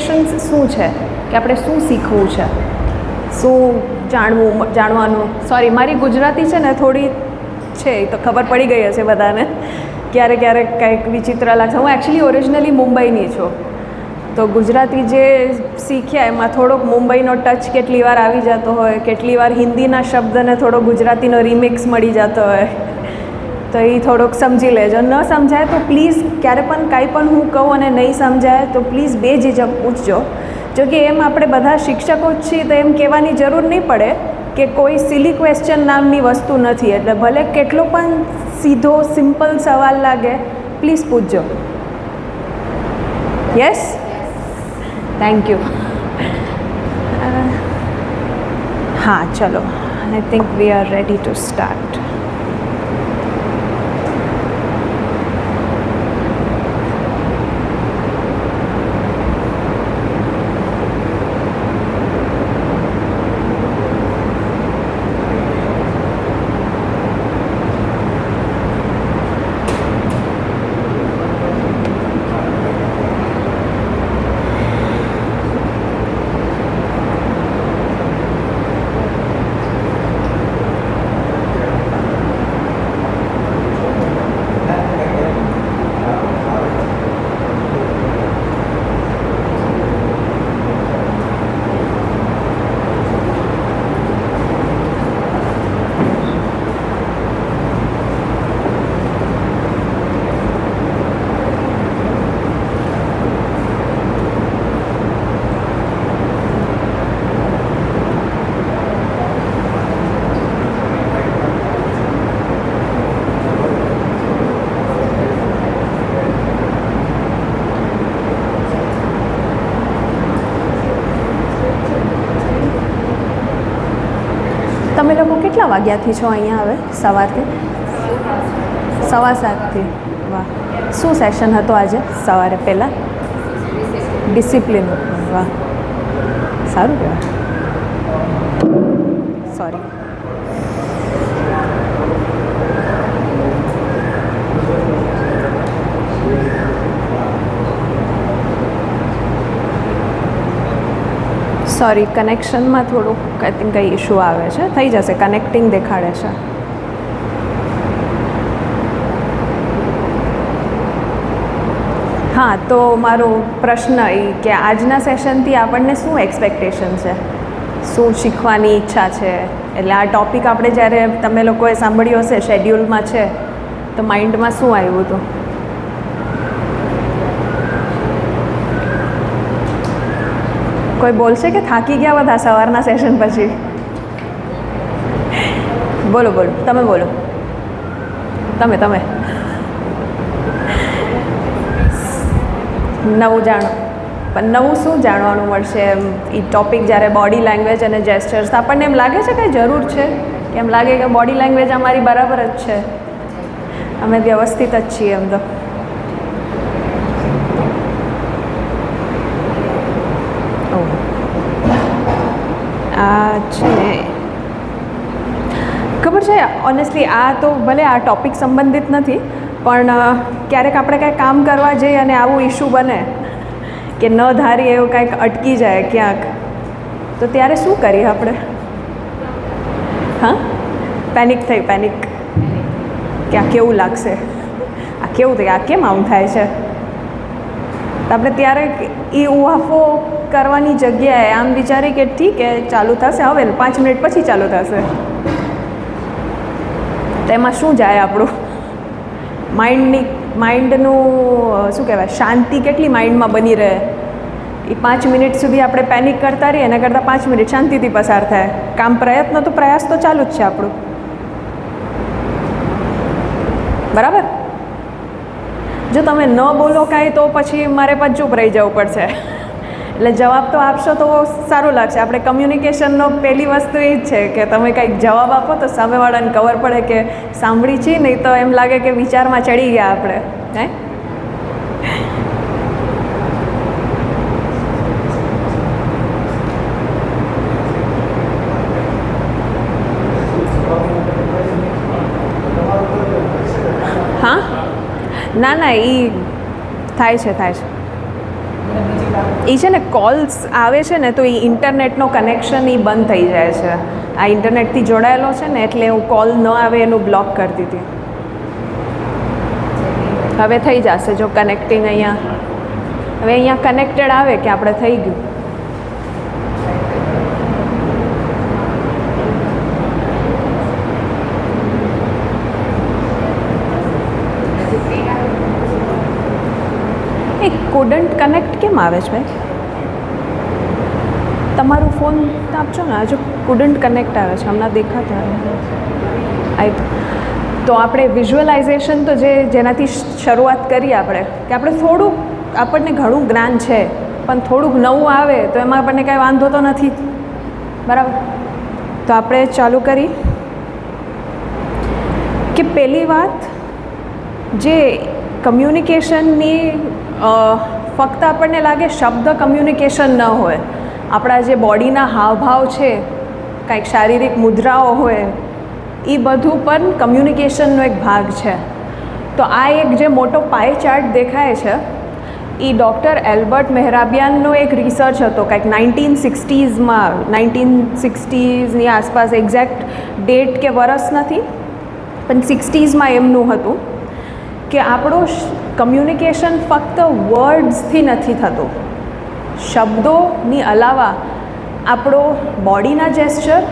Expectations શું છે કે આપણે શું શીખવું છે, શું જાણવાનું. સોરી, મારી ગુજરાતી છે ને થોડી છે, તો ખબર પડી ગઈ હશે બધાને. ક્યારેક કંઈક વિચિત્ર લાગશે. હું એકચ્યુઅલી ઓરિજિનલી મુંબઈની છું, તો ગુજરાતી જે શીખ્યા એમાં થોડોક મુંબઈનો ટચ કેટલી વાર આવી જતો હોય, કેટલી વાર હિન્દીના શબ્દને થોડો ગુજરાતીનો રિમિક્સ મળી જતો હોય, તો એ થોડોક સમજી લેજો. ન સમજાય તો પ્લીઝ, ક્યારે પણ કાંઈ પણ હું કહું અને નહીં સમજાય તો પ્લીઝ બેઝિઝક પૂછજો. જો કે એમ આપણે બધા શિક્ષકો જ છીએ તો એમ કહેવાની જરૂર નહીં પડે કે કોઈ સિલી ક્વેશ્ચન નામની વસ્તુ નથી. એટલે ભલે કેટલો પણ સીધો સિમ્પલ સવાલ લાગે, પ્લીઝ પૂછજો. Yes, thank you. હા, ચલો, I think we are ready to start. તમે લોકો કેટલા વાગ્યાથી છો અહીંયા હવે? સવારથી 7:15. વાહ, શું સેશન હતો આજે સવારે? પહેલાં ડિસિપ્લિન. વાહ, સારું કહેવાય. સોરી. સોરી, કનેક્શનમાં થોડુંક આઈ થિંક કંઈ ઇશ્યુ આવે છે. થઈ જશે, કનેક્ટિંગ દેખાડે છે. હા, તો મારો પ્રશ્ન એ કે આજના સેશનથી આપણને શું એક્સપેક્ટેશન છે, શું શીખવાની ઈચ્છા છે? એટલે આ ટૉપિક આપણે જ્યારે તમે લોકોએ સાંભળ્યો હશે, શેડ્યુલમાં છે, તો માઇન્ડમાં શું આવ્યું હતું? કોઈ બોલશે કે થાકી ગયા બધા સવારના સેશન પછી? બોલો, તમે બોલો. તમે નવું જાણો. પણ નવું શું જાણવાનું મળશે એમ? એ ટૉપિક જ્યારે બોડી લેંગ્વેજ અને જેસ્ચર્સ, આપણને એમ લાગે છે કંઈ જરૂર છે? એમ લાગે કે બોડી લેંગ્વેજ અમારી બરાબર જ છે, અમે વ્યવસ્થિત જ છીએ એમ? તો આ છે, ખબર છે, ઓનેસ્ટલી આ તો ભલે આ ટૉપિક સંબંધિત નથી, પણ ક્યારેક આપણે કાંઈક કામ કરવા જઈએ અને આવું ઇશ્યુ બને કે ન ધારી એવું કાંઈક અટકી જાય ક્યાંક, તો ત્યારે શું કરીએ આપણે? હા, પેનિક કે આ કેવું લાગશે, આ કેવું થાય, આ કેમ આવું થાય છે? તો આપણે ત્યારે એ ઉહાફો કરવાની જગ્યાએ આમ વિચારી કે ઠીક છે, ચાલુ થશે હવે, 5 મિનિટ પછી ચાલુ થશે. તો એમાં શું જાય આપણું માઇન્ડનું શું કહેવાય, શાંતિ કેટલી માઇન્ડમાં બની રહે? એ 5 મિનિટ સુધી આપણે પેનિક કરતા રહીએ, એના કરતાં 5 મિનિટ શાંતિથી પસાર થાય. પ્રયાસ તો ચાલુ જ છે આપણું, બરાબર? જો તમે ન બોલો કાંઈ તો પછી મારે પણ ચૂપ રહી જવું પડશે. એટલે જવાબ તો આપશો તો સારું લાગશે. આપણે કમ્યુનિકેશનનો પહેલી વસ્તુ એ જ છે કે તમે કંઈક જવાબ આપો તો સામેવાળાને ખબર પડે કે સાંભળી છીએ, નહીં તો એમ લાગે કે વિચારમાં ચડી ગયા આપણે. હે, હા, ના, એ થાય છે. એ છે ને કોલ્સ આવે છે ને તો એ ઇન્ટરનેટનો કનેક્શન એ બંધ થઈ જાય છે. આ ઇન્ટરનેટથી જોડાયેલો છે ને એટલે હું કોલ ન આવે એનું બ્લોક કરતી હતી. હવે થઈ જશે જો કનેક્ટિંગ અહીંયા. હવે અહીંયા કનેક્ટેડ આવે કે આપણે થઈ ગયું. એ કુડન્ટ કનેક્ટ કેમ આવે છે ભાઈ? તમારું ફોન આપજો ને. હજુ કુડન્ટ કનેક્ટ આવે છે હમણાં દેખાતા. તો આપણે વિઝ્યુઅલાઇઝેશન તો જેનાથી શરૂઆત કરીએ આપણે કે આપણે થોડુંક આપણને ઘણું જ્ઞાન છે પણ થોડુંક નવું આવે તો એમાં આપણને કાંઈ વાંધો તો નથી, બરાબર? તો આપણે ચાલુ કરી કે પહેલી વાત જે કમ્યુનિકેશનની ફક્ત આપણને લાગે શબ્દ કમ્યુનિકેશન ન હોય, આપણા જે બોડીના હાવભાવ છે, કાંઈક શારીરિક મુદ્રાઓ હોય, એ બધું પણ કમ્યુનિકેશનનો એક ભાગ છે. તો આ એક જે મોટો પાઈ ચાર્ટ દેખાય છે એ ડૉક્ટર એલ્બર્ટ મેહરાબિયાનનો એક રિસર્ચ હતો, કાંઈક 1960s, 1960ની આસપાસ, એક્ઝેક્ટ ડેટ કે વરસ નથી પણ 60sમાં એમનું હતું કે આપણો કમ્યુનિકેશન ફક્ત વર્ડ્સથી નથી થતું, શબ્દોની અલાવા આપણો બોડીના જેસ્ચર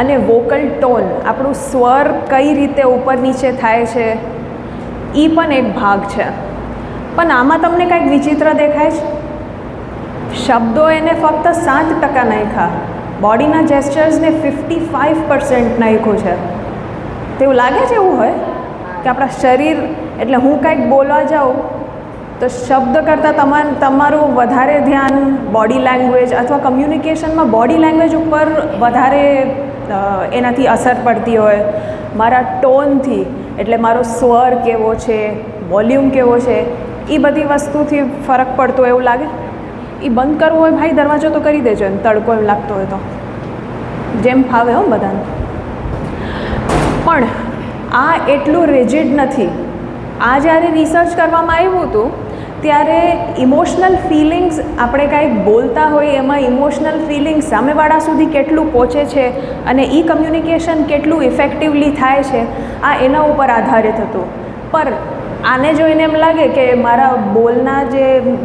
અને વોકલ ટોન, આપણું સ્વર કઈ રીતે ઉપર નીચે થાય છે એ પણ એક ભાગ છે. પણ આમાં તમને કાંઈક વિચિત્ર દેખાય છે? શબ્દો એને ફક્ત 7% નાખ્યા, બોડીના જેસ્ચર્સને 55% નાખ્યું છે. તેવું લાગે છે એવું હોય કે આપણા શરીર, એટલે હું કાંઈક બોલવા જાઉં તો શબ્દ કરતાં તમારું વધારે ધ્યાન બોડી લેંગ્વેજ અથવા કમ્યુનિકેશનમાં બોડી લેંગ્વેજ ઉપર વધારે એનાથી અસર પડતી હોય, મારા ટોનથી, એટલે મારો સ્વર કેવો છે, વોલ્યુમ કેવો છે, એ બધી વસ્તુથી ફરક પડતો હોય એવું લાગે. એ બંધ કરવું હોય ભાઈ દરવાજો તો કરી દેજો એમ, તડકો એમ લાગતો હોય તો, જેમ ફાવે હો બધાને. પણ આ એટલું રિજિડ નથી. આ જ્યારે રિસર્ચ કરવામાં આવ્યું હતું ત્યારે ઇમોશનલ ફિલિંગ્સ, આપણે કાંઈક બોલતા હોઈએ એમાં ઇમોશનલ ફિલિંગ્સ સામેવાળા સુધી કેટલું પહોંચે છે અને એ કમ્યુનિકેશન કેટલું ઇફેક્ટિવલી થાય છે, આ એના ઉપર આધારિત હતું. પર આને જોઈને એમ લાગે કે મારા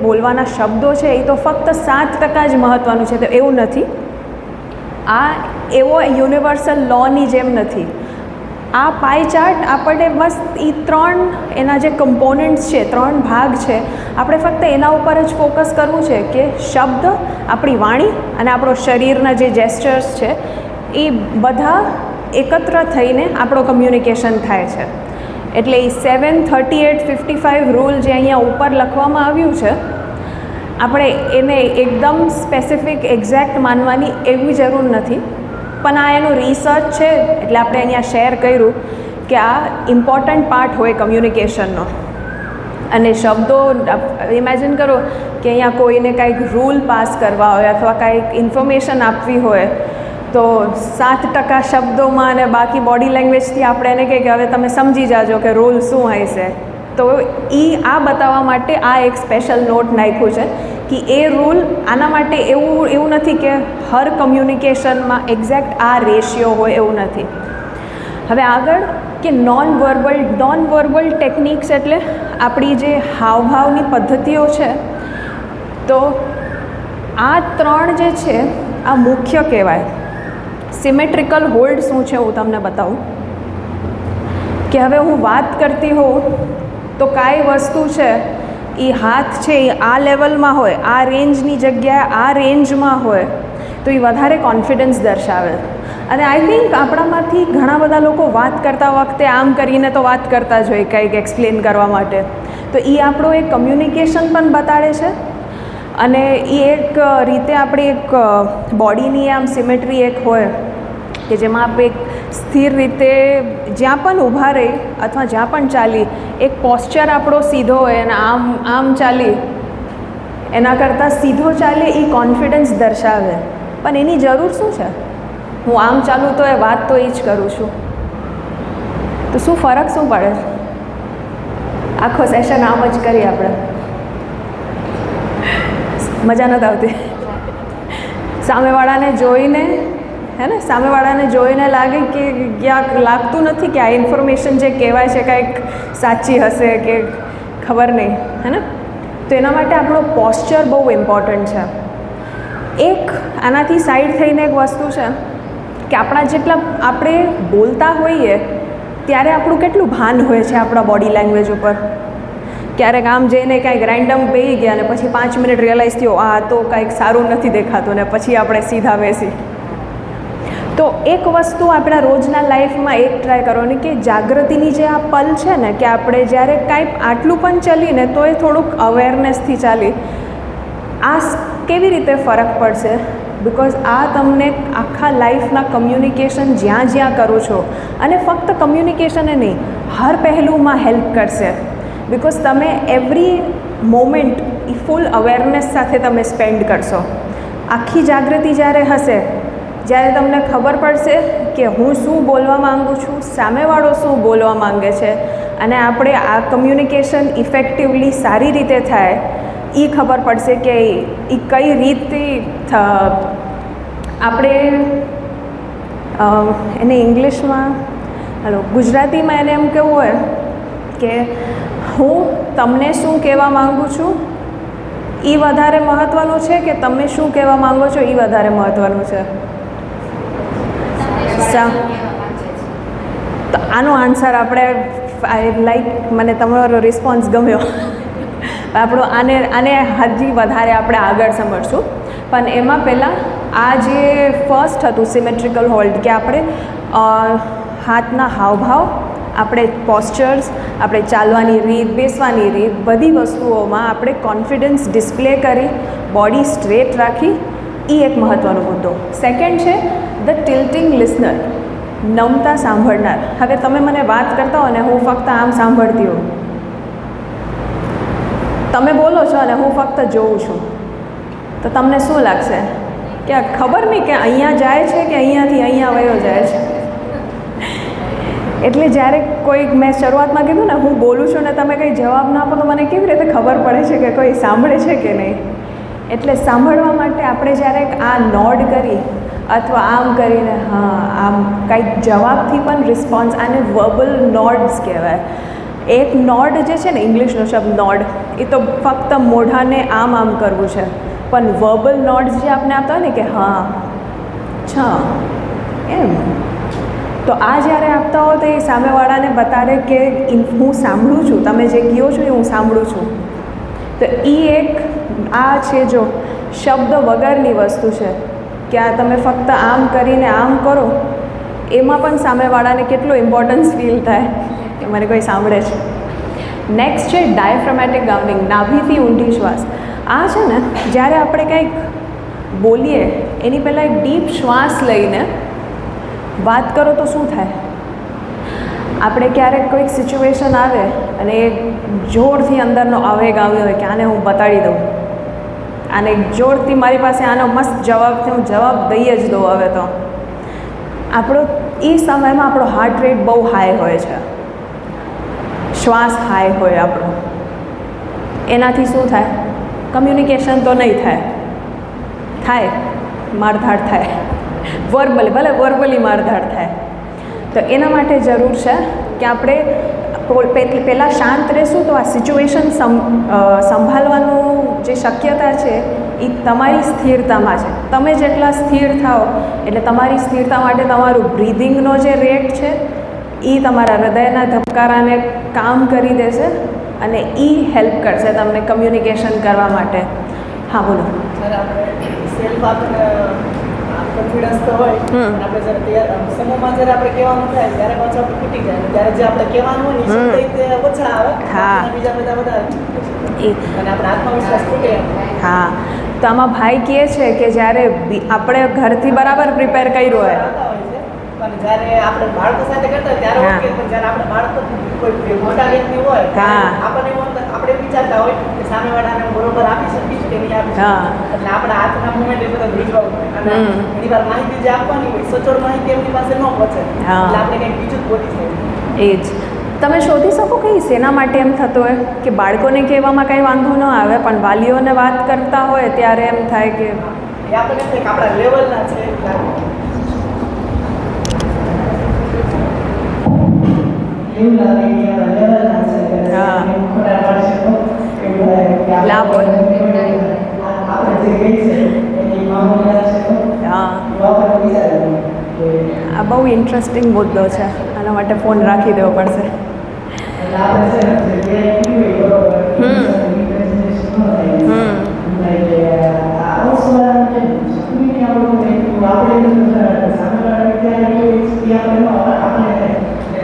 બોલવાના શબ્દો છે એ તો ફક્ત 7% જ મહત્ત્વનું છે, તો એવું નથી. આ એવો યુનિવર્સલ લોની જેમ નથી. આ પાઈ ચાર્ટ આપણને બસ એ 3 એના જે કમ્પોનન્ટ્સ છે, 3 ભાગ છે, આપણે ફક્ત એના ઉપર જ ફોકસ કરવું છે કે શબ્દ, આપણી વાણી અને આપણો શરીરના જે જેસ્ચર્સ છે એ બધા એકત્ર થઈને આપણો કમ્યુનિકેશન થાય છે. એટલે એ 7-38-55 રૂલ જે અહીંયા ઉપર લખવામાં આવ્યું છે, આપણે એને એકદમ સ્પેસિફિક એક્ઝેક્ટ માનવાની એવી જરૂર નથી. પણ આ એનું રિસર્ચ છે એટલે આપણે અહીંયા શેર કર્યું કે આ ઇમ્પોર્ટન્ટ પાર્ટ હોય કમ્યુનિકેશનનો. અને શબ્દો, ઇમેજિન કરો કે અહીંયા કોઈને કાંઈક રૂલ પાસ કરવા હોય અથવા કાંઈક ઇન્ફોર્મેશન આપવી હોય તો 7% શબ્દોમાં અને બાકી બોડી લેંગ્વેજથી આપણે એને કહીએ કે હવે તમે સમજી જાજો કે રૂલ શું હોય છે. તો આ બતાવવા માટે આ એક સ્પેશિયલ નોટ નાખ્યું છે કે એ રૂલ આના માટે એવું નથી કે હર કમ્યુનિકેશનમાં એક્ઝેક્ટ આ રેશિયો હોય, એવું નથી. હવે આગળ કે નોન વર્બલ ટેકનિક્સ, એટલે આપણી જે હાવભાવની પદ્ધતિઓ છે. તો આ 3 જે છે આ મુખ્ય કહેવાય. સિમેટ્રિકલ હોલ્ડ શું છે હું તમને બતાવું કે હવે હું વાત કરતી હોઉં તો કાંઈ વસ્તુ છે એ હાથ છે એ આ લેવલમાં હોય, આ રેન્જની જગ્યાએ આ રેન્જમાં હોય તો એ વધારે કોન્ફિડન્સ દર્શાવે. અને આઈ થિંક આપણામાંથી ઘણા બધા લોકો વાત કરતા વખતે આમ કરીને તો વાત કરતા જ હોય કંઈક એક્સપ્લેન કરવા માટે. તો એ આપણો એક કમ્યુનિકેશન પણ બતાડે છે અને એ એક રીતે આપણી એક બોડીની આમ સિમેટ્રી એક હોય કે જેમાં આપણે એક સ્થિર રીતે જ્યાં પણ ઊભા રહી અથવા જ્યાં પણ ચાલી, એક પોસ્ચર આપણો સીધો હોય અને આમ ચાલી, એના કરતાં સીધો ચાલે એ કોન્ફિડન્સ દર્શાવે. પણ એની જરૂર શું છે? હું આમ ચાલું તો એ વાત તો એ જ કરું છું, તો શું ફરક શું પડે? આખો સેશન આમ જ કરીએ આપણે. મજા નથી આવતી. સામેવાળાને જોઈને હે ને, સામેવાળાને જોઈને લાગે કે ક્યાંક લાગતું નથી કે આ ઇન્ફોર્મેશન જે કહેવાય છે કાંઈક સાચી હશે કે ખબર નહીં, હે ને. તો એના માટે આપણો પોસ્ચર બહુ ઇમ્પોર્ટન્ટ છે. એક આનાથી સાઈડ થઈને એક વસ્તુ છે કે આપણા જેટલા આપણે બોલતા હોઈએ ત્યારે આપણું કેટલું ભાન હોય છે આપણા બોડી લેંગ્વેજ ઉપર. ક્યારેક આમ જઈને કાંઈક રેન્ડમ બેસી ગયા અને પછી 5 મિનિટ રિયલાઇઝ થયો આ તો કાંઈક સારું નથી દેખાતું ને પછી આપણે સીધા બેસી. તો એક વસ્તુ આપણા રોજના લાઈફમાં એક ટ્રાય કરવાની કે જાગૃતિની જે આ પલ છે ને કે આપણે જ્યારે કાંઈક આટલું પણ ચાલીને તો એ થોડુંક અવેરનેસથી ચાલી, આ કેવી રીતે ફરક પડશે. બિકોઝ આ તમને આખા લાઈફના કમ્યુનિકેશન જ્યાં જ્યાં કરો છો અને ફક્ત કમ્યુનિકેશને નહીં હર પહેલુંમાં હેલ્પ કરશે. બિકોઝ તમે એવરી મોમેન્ટ એ ફૂલ અવેરનેસ સાથે તમે સ્પેન્ડ કરશો. આખી જાગૃતિ જ્યારે હશે, જ્યારે તમને ખબર પડશે કે હું શું બોલવા માગું છું, સામેવાળો શું બોલવા માંગે છે અને આપણે આ કમ્યુનિકેશન ઇફેક્ટિવલી સારી રીતે થાય એ ખબર પડશે કે એ કઈ રીતથી આપણે એને ઇંગ્લિશમાં ગુજરાતીમાં એને એમ કહેવું હોય કે હું તમને શું કહેવા માગું છું એ વધારે મહત્ત્વનું છે કે તમે શું કહેવા માંગો છો એ વધારે મહત્ત્વનું છે. તો આનો આન્સર આપણે લાઈક મને તમારો રિસ્પોન્સ ગમ્યો. આપણો આને હજી વધારે આપણે આગળ સમજશું. પણ એમાં પહેલાં આ જે ફર્સ્ટ હતું સિમેટ્રિકલ હોલ્ડ કે આપણે હાથના હાવભાવ, આપણે પોસ્ચર્સ, આપણે ચાલવાની રીત, બેસવાની રીત, બધી વસ્તુઓમાં આપણે કોન્ફિડન્સ ડિસ્પ્લે કરી બોડી સ્ટ્રેટ રાખી, એ એક મહત્ત્વનો મુદ્દો. સેકન્ડ છે ધ ટિલ્ટિંગ લિસનર, નમતા સાંભળનાર. હવે તમે મને વાત કરતા હો ને હું ફક્ત આમ સાંભળતી હોઉં, તમે બોલો છો અને હું ફક્ત જોઉં છું, તો તમને શું લાગશે કે ખબર નહીં કે અહીંયા જાય છે કે અહીંયાથી અહીંયા વયો જાય છે. એટલે જ્યારે કોઈક મેં શરૂઆતમાં કીધું ને હું બોલું છું ને તમે કંઈ જવાબ ના આપો તો મને કેવી રીતે ખબર પડે છે કે કોઈ સાંભળે છે કે નહીં. એટલે સાંભળવા માટે આપણે જ્યારે આ નોડ કરી અથવા આમ કરીને હા આમ કંઈક જવાબથી પણ રિસ્પોન્સ, આને વર્બલ નોડ્સ કહેવાય. એક નોડ જે છે ને ઇંગ્લિશનો શબ્દ નોડ, એ તો ફક્ત મોઢાને આમ આમ કરવું છે. પણ વર્બલ નોડ્સ જે આપણે આપતા હોય ને કે હા છા એમ, તો આ જ્યારે આપતા હો તો એ સામેવાળાને બતાવે કે હું સાંભળું છું, તમે જે કહો છો એ હું સાંભળું છું. તો એ એક આ છે જો શબ્દ વગરની વસ્તુ છે કે આ તમે ફક્ત આમ કરીને આમ કરો, એમાં પણ સામેવાળાને કેટલો ઇમ્પોર્ટન્સ ફીલ થાય કે મને કોઈ સાંભળે છે. નેક્સ્ટ છે ડાયફ્રામેટિક ગ્રાઉન્ડિંગ, નાભીથી ઊંડી શ્વાસ. આ છે ને જ્યારે આપણે કંઈક બોલીએ એની પહેલાં એક ડીપ શ્વાસ લઈને વાત કરો તો શું થાય. આપણે ક્યારેક કોઈક સિચ્યુએશન આવે અને એ જોરથી અંદરનો આવેગ આવ્યો હોય કે આને હું બતાડી દઉં, આને જોરથી મારી પાસે આનો મસ્ત જવાબથી હું જવાબ દઈ જ દઉં. હવે તો આપણો એ સમયમાં આપણો હાર્ટ રેટ બહુ હાઈ હોય છે, શ્વાસ હાઈ હોય આપણો. એનાથી શું થાય, કમ્યુનિકેશન તો નહીં થાય મારધાડ થાય, વર્બલી ભલે વર્બલી મારધાડ થાય. તો એના માટે જરૂર છે કે આપણે પહેલાં શાંત રહેશું તો આ સિચ્યુએશન સંભાળવાનું જે શક્યતા છે એ તમારી સ્થિરતામાં છે. તમે જેટલા સ્થિર થાઓ એટલે તમારી સ્થિરતા માટે તમારું બ્રીધિંગનો જે રેટ છે એ તમારા હૃદયના ધબકારાને કામ કરી દેશે અને એ હેલ્પ કરશે તમને કમ્યુનિકેશન કરવા માટે. હા બોલો. કોન્ફિડન્સ તો હોય આપણે જ્યારે સમૂહમાં જ્યારે આપણે કહેવાનું થાય ત્યારે પાછું આપણે તૂટી જાય, ત્યારે જે આપણે કહેવાનું હોય ને તે ઓછા આવે, બીજા બધા વધારે અને આપણે આત્મવિશ્વાસ તૂટે. હા, તો આમાં ભાઈ કહે છે કે જ્યારે આપણે ઘરથી બરાબર પ્રિપેર કર્યું હોય પણ જ્યારે આપણે બાળકો સાથે કરતા હોય ત્યારે ઓકે, પણ જ્યારે આપણે બાળકો કોઈ મોટા વ્યક્તિ હોય આપણે આપણે વિચારતા હોય કે સામેવાળાને બરોબર આપી શકીશ કે નહીં આપી શકીશ, એટલે આપણા હાથના મુવમેન્ટ એ બધા ભીજવાવું હોય અને ઘણી વાર માહિતી જે આપવાની હોય સચોટ માહિતી એમની પાસે ન પહોંચે એટલે આપણે કંઈક બીજું જ બોલી જાય. એ જ તમે શોધી શકો કે ઈ શેના માટે એમ થતું હોય કે બાળકોને કહેવામાં કંઈ વાંધો ન આવે પણ વાલીઓને વાત કરતા હોય ત્યારે એમ થાય કે એ આપણને કંઈક આપણા લેવલના છે એવું લાગે કે આપણા લેવલના છે હા. ખોટા પાડશે તો એવું લાગે કે લાભ હોય. આપણે જે કહી છે એની મામૂલી છે તો હા આપણે વિચારીએ કે આ બહુ ઇન્ટરેસ્ટિંગ મુદ્દો છે આના માટે ફોન રાખી દેવો પડશે આપણે છે ને જે કીધું એ બરોબર હમ. પ્રેઝન્ટેશન ન થાય હમ એટલે આ અવસવાળા જે સ્કૂલની આપણે સામેવાળા વિદ્યાર્થીઓ એ આપણે આપણે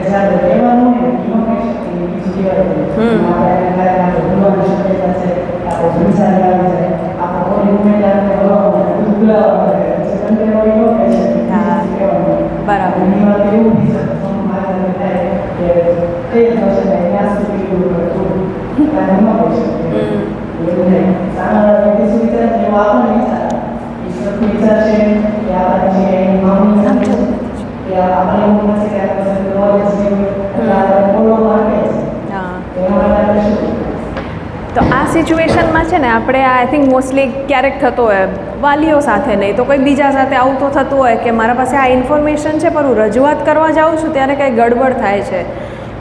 જ્યારે લેવાનું ને એમાં કહી શકીએ બીજી કહેવાય આપણે ભૂલવાની શક્યતા છે આપણે સંસાર આવી જાય આપણે કોઈ મુમેન્ટ આપણે બોલાવવાનું બોલાવવાનું કંટેનો એવો કહી શકીએ હા. બરાબર. એની વાત એવું બી છે મારે થાય કે કઈ થશે ને ત્યાં સુધી એવું થોડું કારણ ન કહી શકીએ હમ એવું નહીં સામેવાળા વ્યક્તિ શું વિચારે છે એવો આપણને વિચાર ઈશ્વર વિચાર છે કે આપણે જે મામૂલી સમજે કે આપણે એવું નથી કે આપણે નોલેજ છે એટલે આપણે બોલવા માટે હા એના માટે આપણે શું તો આ સિચ્યુએશનમાં છે ને આપણે આઈ થિંક મોસ્ટલી ક્યારેક થતો હોય વાલીઓ સાથે નહીં તો કોઈ બીજા સાથે આવું તો થતું હોય કે મારા પાસે આ ઇન્ફોર્મેશન છે પણ હું રજૂઆત કરવા જાઉં છું ત્યારે કંઈ ગડબડ થાય છે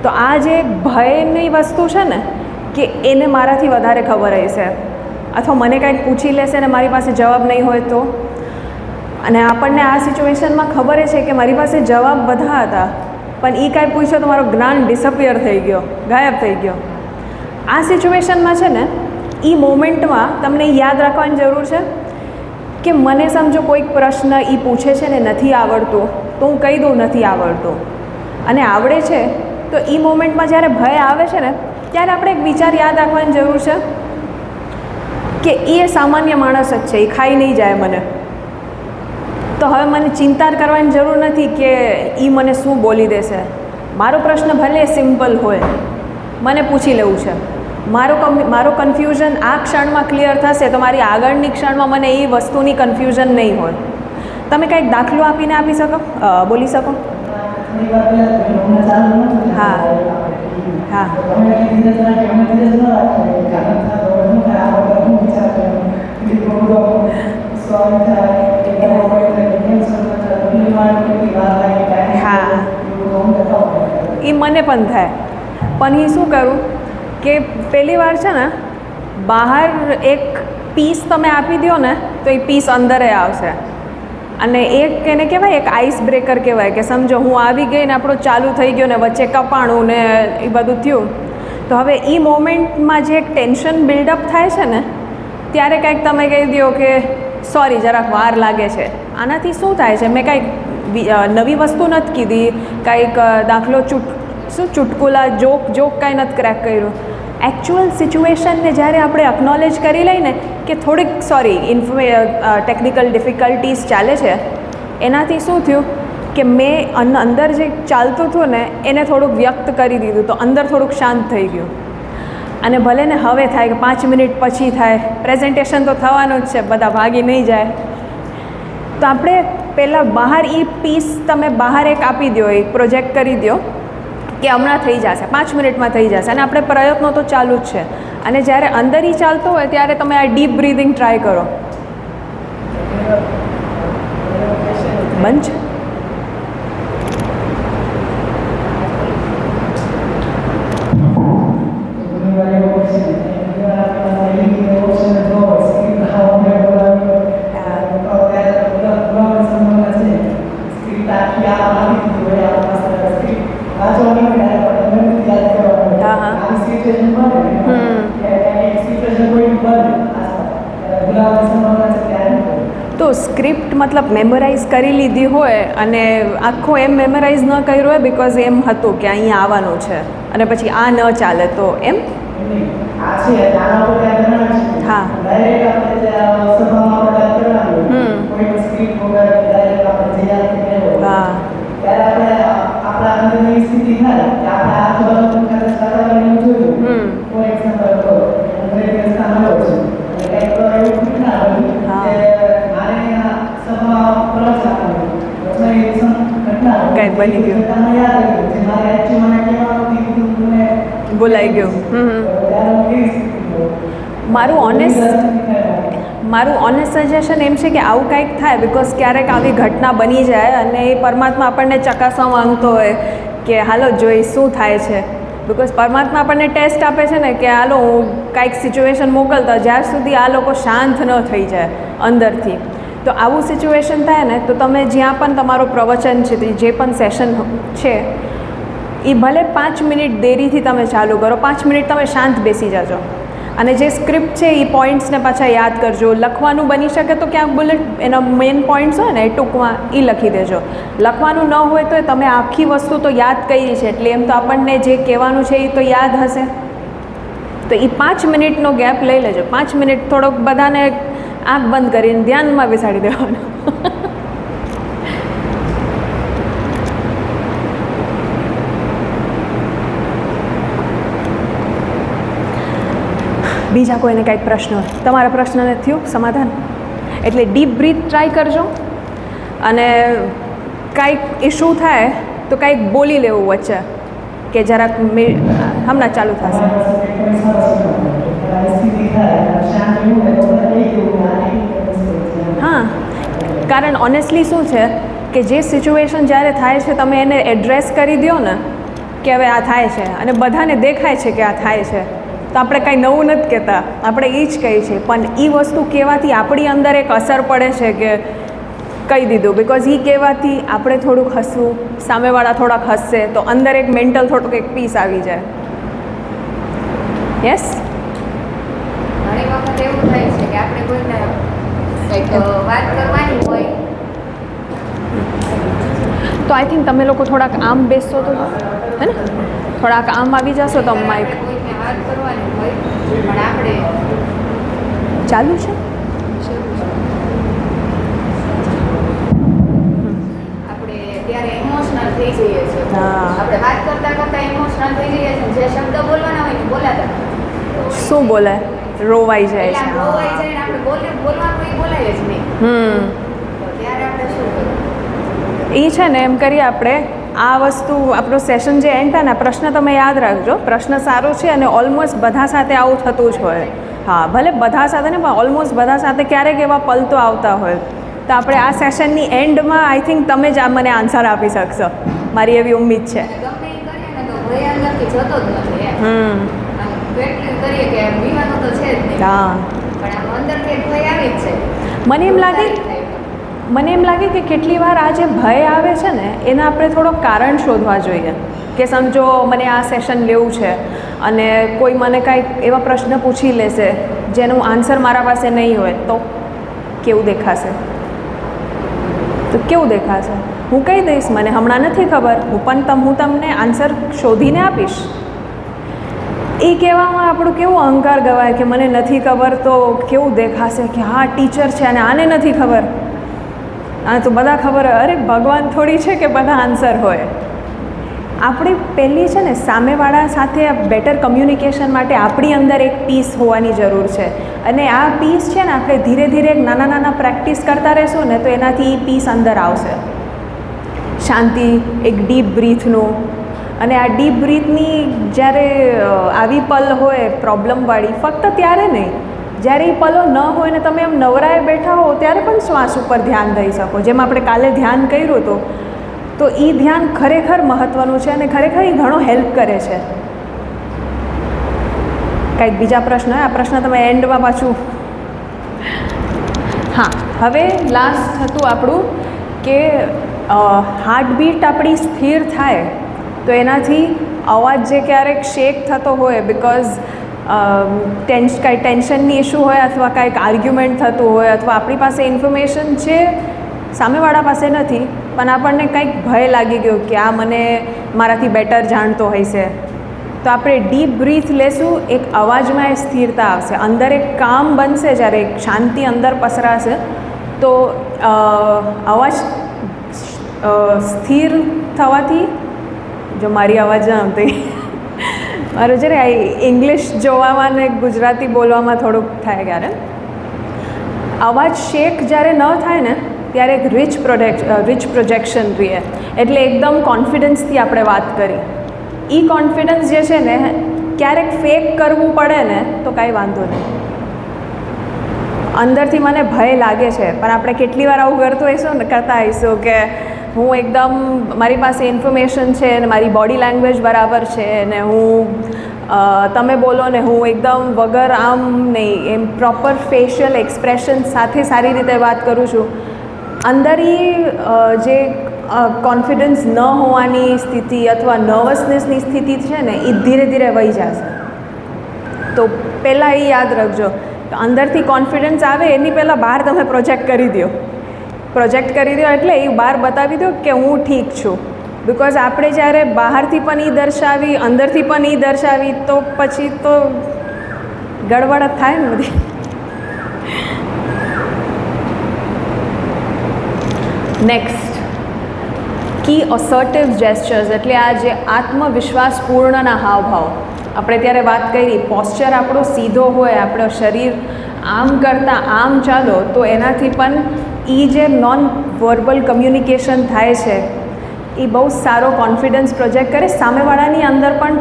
તો આ જે ભયની વસ્તુ છે ને કે એને મારાથી વધારે ખબર હશે અથવા મને કંઈક પૂછી લેશે ને મારી પાસે જવાબ નહીં હોય તો અને આપણને આ સિચ્યુએશનમાં ખબર છે કે મારી પાસે જવાબ બધા હતા પણ એ કાંઈ પૂછ્યો તો મારો જ્ઞાન ડિસઅપિયર થઈ ગયો ગાયબ થઈ ગયો આ સિચ્યુએશનમાં છે ને એ મોમેન્ટમાં તમને યાદ રાખવાની જરૂર છે કે મને સમજો કોઈક પ્રશ્ન એ પૂછે છે ને નથી આવડતો તો હું કહી દઉં નથી આવડતો અને આવડે છે તો એ મોમેન્ટમાં જ્યારે ભય આવે છે ને ત્યારે આપણે એક વિચાર યાદ રાખવાની જરૂર છે કે એ સામાન્ય માણસ જ છે એ ખાઈ નહીં જાય મને તો હવે મને ચિંતા કરવાની જરૂર નથી કે એ મને શું બોલી દેશે મારો પ્રશ્ન ભલે સિમ્પલ હોય મને પૂછી લેવું છે મારો કન્ફ્યુઝન આ ક્ષણમાં ક્લિયર થશે તો મારી આગળની ક્ષણમાં મને એ વસ્તુની કન્ફ્યુઝન નહીં હોય તમે કંઈક દાખલો આપીને આપી શકો બોલી શકો થોડી વાર પહેલા હમણાં ચાલુ નહોતું હા. હા. અમે ધીરજ રાખી અમે ધીરજ ન રાખીએ કારણ થતો હોય શું થાય આ બધા શું વિચાર કર્યો કેટલો બધો સ્વાલ થાય કે કેમ સમજતા તમને મારે કેટલી વાર લાગે ટાઈમ હા. એવું તો અમને ખબર એ મને પણ થાય પણ એ શું કરું કે પહેલી વાર છે ને બહાર એક પીસ તમે આપી દો ને તો એ પીસ અંદરે આવશે અને એક એને કહેવાય એક આઈસ બ્રેકર કહેવાય કે સમજો હું આવી ગઈ ને આપણું ચાલુ થઈ ગયો ને વચ્ચે કપાણું ને એ બધું થયું તો હવે એ મોમેન્ટમાં જે એક ટેન્શન બિલ્ડઅપ થાય છે ને ત્યારે કંઈક તમે કહી દો કે સોરી જરાક વાર લાગે છે આનાથી શું થાય છે મેં કાંઈક નવી વસ્તુ નથી કીધી કાંઈક દાખલો ચુટકુલા જોક કાંઈ નથી ક્રેક કર્યું એકચ્યુઅલ સિચ્યુએશનને જ્યારે આપણે અકનોલેજ કરી લઈને કે થોડીક ટેકનિકલ ડિફિકલ્ટીઝ ચાલે છે એનાથી શું થયું કે મેં અંદર જે ચાલતું હતું ને એને થોડુંક વ્યક્ત કરી દીધું તો અંદર થોડુંક શાંત થઈ ગયું અને ભલે ને હવે થાય કે 5 મિનિટ પછી થાય પ્રેઝન્ટેશન તો થવાનું જ છે બધા ભાગી નહીં જાય તો આપણે પહેલાં બહાર એ પીસ તમે બહાર એક આપી દો એક પ્રોજેક્ટ કરી દો કે હમણાં થઈ જશે 5 મિનિટમાં થઈ જશે અને આપણે પ્રયત્નો તો ચાલુ જ છે અને જ્યારે અંદર એ ચાલતો હોય ત્યારે તમે આ ડીપ બ્રીધિંગ ટ્રાય કરો બંધ તો સ્ક્રિપ્ટ મતલબ મેમોરાઇઝ કરી લીધી હોય અને આખો એમ મેમોરાઇઝ ન કર્યું હોય બિકોઝ એમ હતું કે અહીંયા આવવાનું છે અને પછી આ ન ચાલે તો એમ હા કંઈક બની ગયું ભૂલાઈ ગયું. મારું ઓનેસ્ટ સજેશન એમ છે કે આવું કંઈક થાય, બિકોઝ ક્યારેક આવી ઘટના બની જાય અને એ પરમાત્મા આપણને ચકાસવા માંગતો હોય કે હાલો જોઈ શું થાય છે. બિકોઝ પરમાત્મા આપણને ટેસ્ટ આપે છે ને કે હાલો હું કાંઈક સિચ્યુએશન મોકલતા જ્યાર સુધી આ લોકો શાંત ન થઈ જાય અંદરથી. તો આવું સિચ્યુએશન થાય ને તો તમે જ્યાં પણ તમારું પ્રવચન છે, જે પણ સેશન છે, એ ભલે 5 મિનિટ દેરીથી તમે ચાલુ કરો, 5 મિનિટ તમે શાંત બેસી જાજો અને જે સ્ક્રિપ્ટ છે એ પોઈન્ટ્સને પાછા યાદ કરજો. લખવાનું બની શકે તો ક્યાંક બુલેટ એના મેઇન પોઈન્ટ્સ હોય ને એ ટૂંકમાં એ લખી દેજો. લખવાનું ન હોય તો તમે આખી વસ્તુ તો યાદ કરી છે, એટલે એમ તો આપણને જે કહેવાનું છે એ તો યાદ હશે. તો એ 5 મિનિટનો ગેપ લઈ લેજો. 5 મિનિટ થોડોક બધાને આંખ બંધ કરીને ધ્યાનમાં બેસાડી દેવાનું. બીજા કોઈને કાંઈક પ્રશ્ન હોય? તમારા પ્રશ્નને થયું સમાધાન? એટલે ડીપ બ્રીથ ટ્રાય કરજો અને કાંઈક ઇશ્યુ થાય તો કાંઈક બોલી લેવું વચ્ચે કે જરાક હમણાં ચાલુ થશે. હા, કારણ ઓનેસ્ટલી શું છે કે જે સિચ્યુએશન જ્યારે થાય છે તમે એને એડ્રેસ કરી દો ને કે હવે આ થાય છે અને બધાને દેખાય છે કે આ થાય છે, તો આપણે કાંઈ નવું નથી કહેતા, આપણે એ જ કહીએ છીએ. પણ એ વસ્તુ કહેવાથી આપણી અંદર એક અસર પડે છે કે કહી દીધું, બિકોઝ એ કહેવાથી આપણે થોડુંક હસવું, સામેવાળા થોડાક હસશે તો અંદર એક મેન્ટલ થોડુંક એક પીસ આવી જાય. યસ, ઘણી વખત એવું થાય છે કે આપણે કોઈને કંઈક વાત કરવાની હોય તો આઈ થિંક તમે લોકો થોડાક આમ બેસશો તો હે ને, થોડાક આમ આવી જશો તો માઇક કોઈને વાત કરવાની હોય પણ આપણે ચાલુ છે. આપણે ત્યારે ઇમોશનલ થઈ જઈએ છીએ. હા. આપણે વાત કરતા કરતા ઇમોશનલ થઈ જઈએ છીએ. જે શબ્દ બોલવાના હોય ને બોલાતા શું બોલે? રોવાઈ જાય એટલે છે. આમ રોવાઈ જાય ને આપણે બોલવાનું એ બોલાય જ નહીં. તો ત્યારે આપણે શું કરવું? એ છે ને એમ કરીએ આપણે આ વસ્તુ આપણો સેશન જે એન્ડ થાય ને પ્રશ્ન તમે યાદ રાખજો. પ્રશ્ન સારો છે અને ઓલમોસ્ટ બધા સાથે આવું થતું જ હોય. હા, ભલે બધા સાથે ને પણ ઓલમોસ્ટ બધા સાથે ક્યારેક એવા પલ તો આવતા હોય. તો આપણે આ સેશનની એન્ડમાં આઈ થિંક તમે જ મને આન્સર આપી શકશો, મારી એવી ઉમ્મીદ છે. ગમે એ કરીએ ને તો ભય અંદરથી જતો જ નથી એમ. આમ કેટલું કરીએ કે બીવાનું તો છે જ નહીં. હા, પણ આમ અંદરથી એક ભય આવી જ છે. મને એમ લાગે કે કેટલી વાર આ જે ભય આવે છે ને એના આપણે થોડોક કારણ શોધવા જોઈએ. કે સમજો મને આ સેશન લેવું છે અને કોઈ મને કાંઈક એવા પ્રશ્ન પૂછી લેશે જેનું આન્સર મારા પાસે નહીં હોય તો કેવું દેખાશે? હું કહી દઈશ મને હમણાં નથી ખબર, હું તમને આન્સર શોધીને આપીશ. એ કહેવામાં આપણું કેવું અહંકાર ગવાય કે મને નથી ખબર તો કેવું દેખાશે કે હા ટીચર છે અને આને નથી ખબર, આને તો બધા ખબર હોય. અરે ભગવાન થોડી છે કે બધા આન્સર હોય. આપણે પહેલી છે ને સામેવાળા સાથે બેટર કમ્યુનિકેશન માટે આપણી અંદર એક પીસ હોવાની જરૂર છે અને આ પીસ છે ને આપણે ધીરે ધીરે એક નાના નાના પ્રેક્ટિસ કરતા રહેશું ને તો એનાથી એ પીસ અંદર આવશે. શાંતિ, એક ડીપ બ્રીથનું. અને આ ડીપ બ્રીથની જ્યારે આવી પલ હોય પ્રોબ્લેમવાળી, ફક્ત ત્યારે નહીં, જ્યારે એ પલો ન હોય ને તમે એમ નવરાએ બેઠા હો ત્યારે પણ શ્વાસ ઉપર ધ્યાન દઈ શકો. જેમ આપણે કાલે ધ્યાન કર્યું હતું તો એ ધ્યાન ખરેખર મહત્ત્વનું છે અને ખરેખર એ ઘણો હેલ્પ કરે છે. કંઈક બીજા પ્રશ્ન હોય? આ પ્રશ્ન તમે એન્ડમાં પાછું. હા, હવે લાસ્ટ હતું આપણું કે હાર્ટબીટ આપણી સ્થિર થાય તો એનાથી અવાજ જે ક્યારેક શેક થતો હોય બિકોઝ કાંઈ ટેન્શનની ઇશ્યુ હોય અથવા કાંઈક આર્ગ્યુમેન્ટ થતું હોય અથવા આપણી પાસે ઇન્ફોર્મેશન છે સામેવાળા પાસે નથી પણ આપણને કંઈક ભય લાગી ગયો કે આ મને મારાથી બેટર જાણતો હોય છે, તો આપણે ડીપ બ્રીથ લેશું, એક અવાજમાં એ સ્થિરતા આવશે, અંદર એક કામ બનશે. જ્યારે એક શાંતિ અંદર પસરાશે તો અવાજ સ્થિર થવાથી, જો મારી અવાજ ન આવતી મારું છે ને ઇંગ્લિશ જોવામાં ને ગુજરાતી બોલવામાં થોડુંક થાય ક્યારે. અવાજ શેક જ્યારે ન થાય ને ત્યારે એક રીચ પ્રોજેક્શન રહે, એટલે એકદમ કોન્ફિડન્સથી આપણે વાત કરી. એ કોન્ફિડન્સ જે છે ને ક્યારેક ફેક કરવું પડે ને તો કાંઈ વાંધો નહીં. અંદરથી મને ભય લાગે છે, પણ આપણે કેટલી વાર આવું કરતા આવીશું કે હું એકદમ મારી પાસે ઇન્ફોર્મેશન છે અને મારી બોડી લેંગ્વેજ બરાબર છે ને હું તમે બોલો ને હું એકદમ વગર આમ નહીં એમ પ્રોપર ફેશિયલ એક્સપ્રેશન સાથે સારી રીતે વાત કરું છું. અંદરની જે કોન્ફિડન્સ ન હોવાની સ્થિતિ અથવા નર્વસનેસની સ્થિતિ છે ને એ ધીરે ધીરે વહી જશે. તો પહેલાં એ યાદ રાખજો, અંદરથી કોન્ફિડન્સ આવે એની પહેલાં બહાર તમે પ્રોજેક્ટ કરી દો. પ્રોજેક્ટ કરી દો એટલે એ બહાર બતાવી દો કે હું ઠીક છું. બિકોઝ આપણે જ્યારે બહારથી પણ એ દર્શાવી અંદરથી પણ એ દર્શાવી તો પછી તો ગડબડ જ થાય ને બધી. નેક્સ્ટ, કી અસર્ટિવ જેસ્ચર્સ એટલે આ જે આત્મવિશ્વાસપૂર્ણના હાવભાવ. આપણે ત્યારે વાત કરી પોસ્ચર આપણો સીધો હોય, આપણો શરીર આમ કરતાં આમ ચાલો તો એનાથી પણ એ જે નોન વર્બલ કમ્યુનિકેશન થાય છે એ બહુ સારો કોન્ફિડન્સ પ્રોજેક્ટ કરે. સામેવાળાની અંદર પણ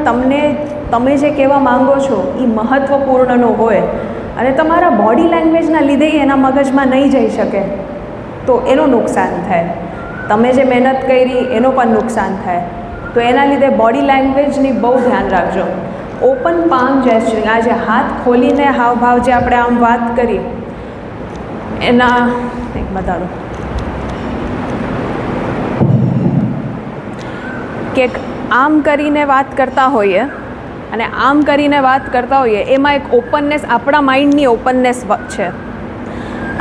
તમે જે કહેવા માંગો છો એ મહત્ત્વપૂર્ણનો હોય અને તમારા બોડી લેંગ્વેજના લીધે એના મગજમાં નહીં જઈ શકે તો એનું નુકસાન થાય. તમે જે મહેનત કરી એનો પણ નુકસાન થાય. તો એના લીધે બોડી લેંગ્વેજની બહુ ધ્યાન રાખજો. ઓપન પામ જેસ્ચરિંગ, આ જે હાથ ખોલીને હાવભાવ જે આપણે આમ વાત કરી એના એક બતાડો કે આમ કરીને વાત કરતા હોઈએ અને આમ કરીને વાત કરતા હોઈએ એમાં એક ઓપનનેસ, આપણા માઇન્ડની ઓપનનેસ છે.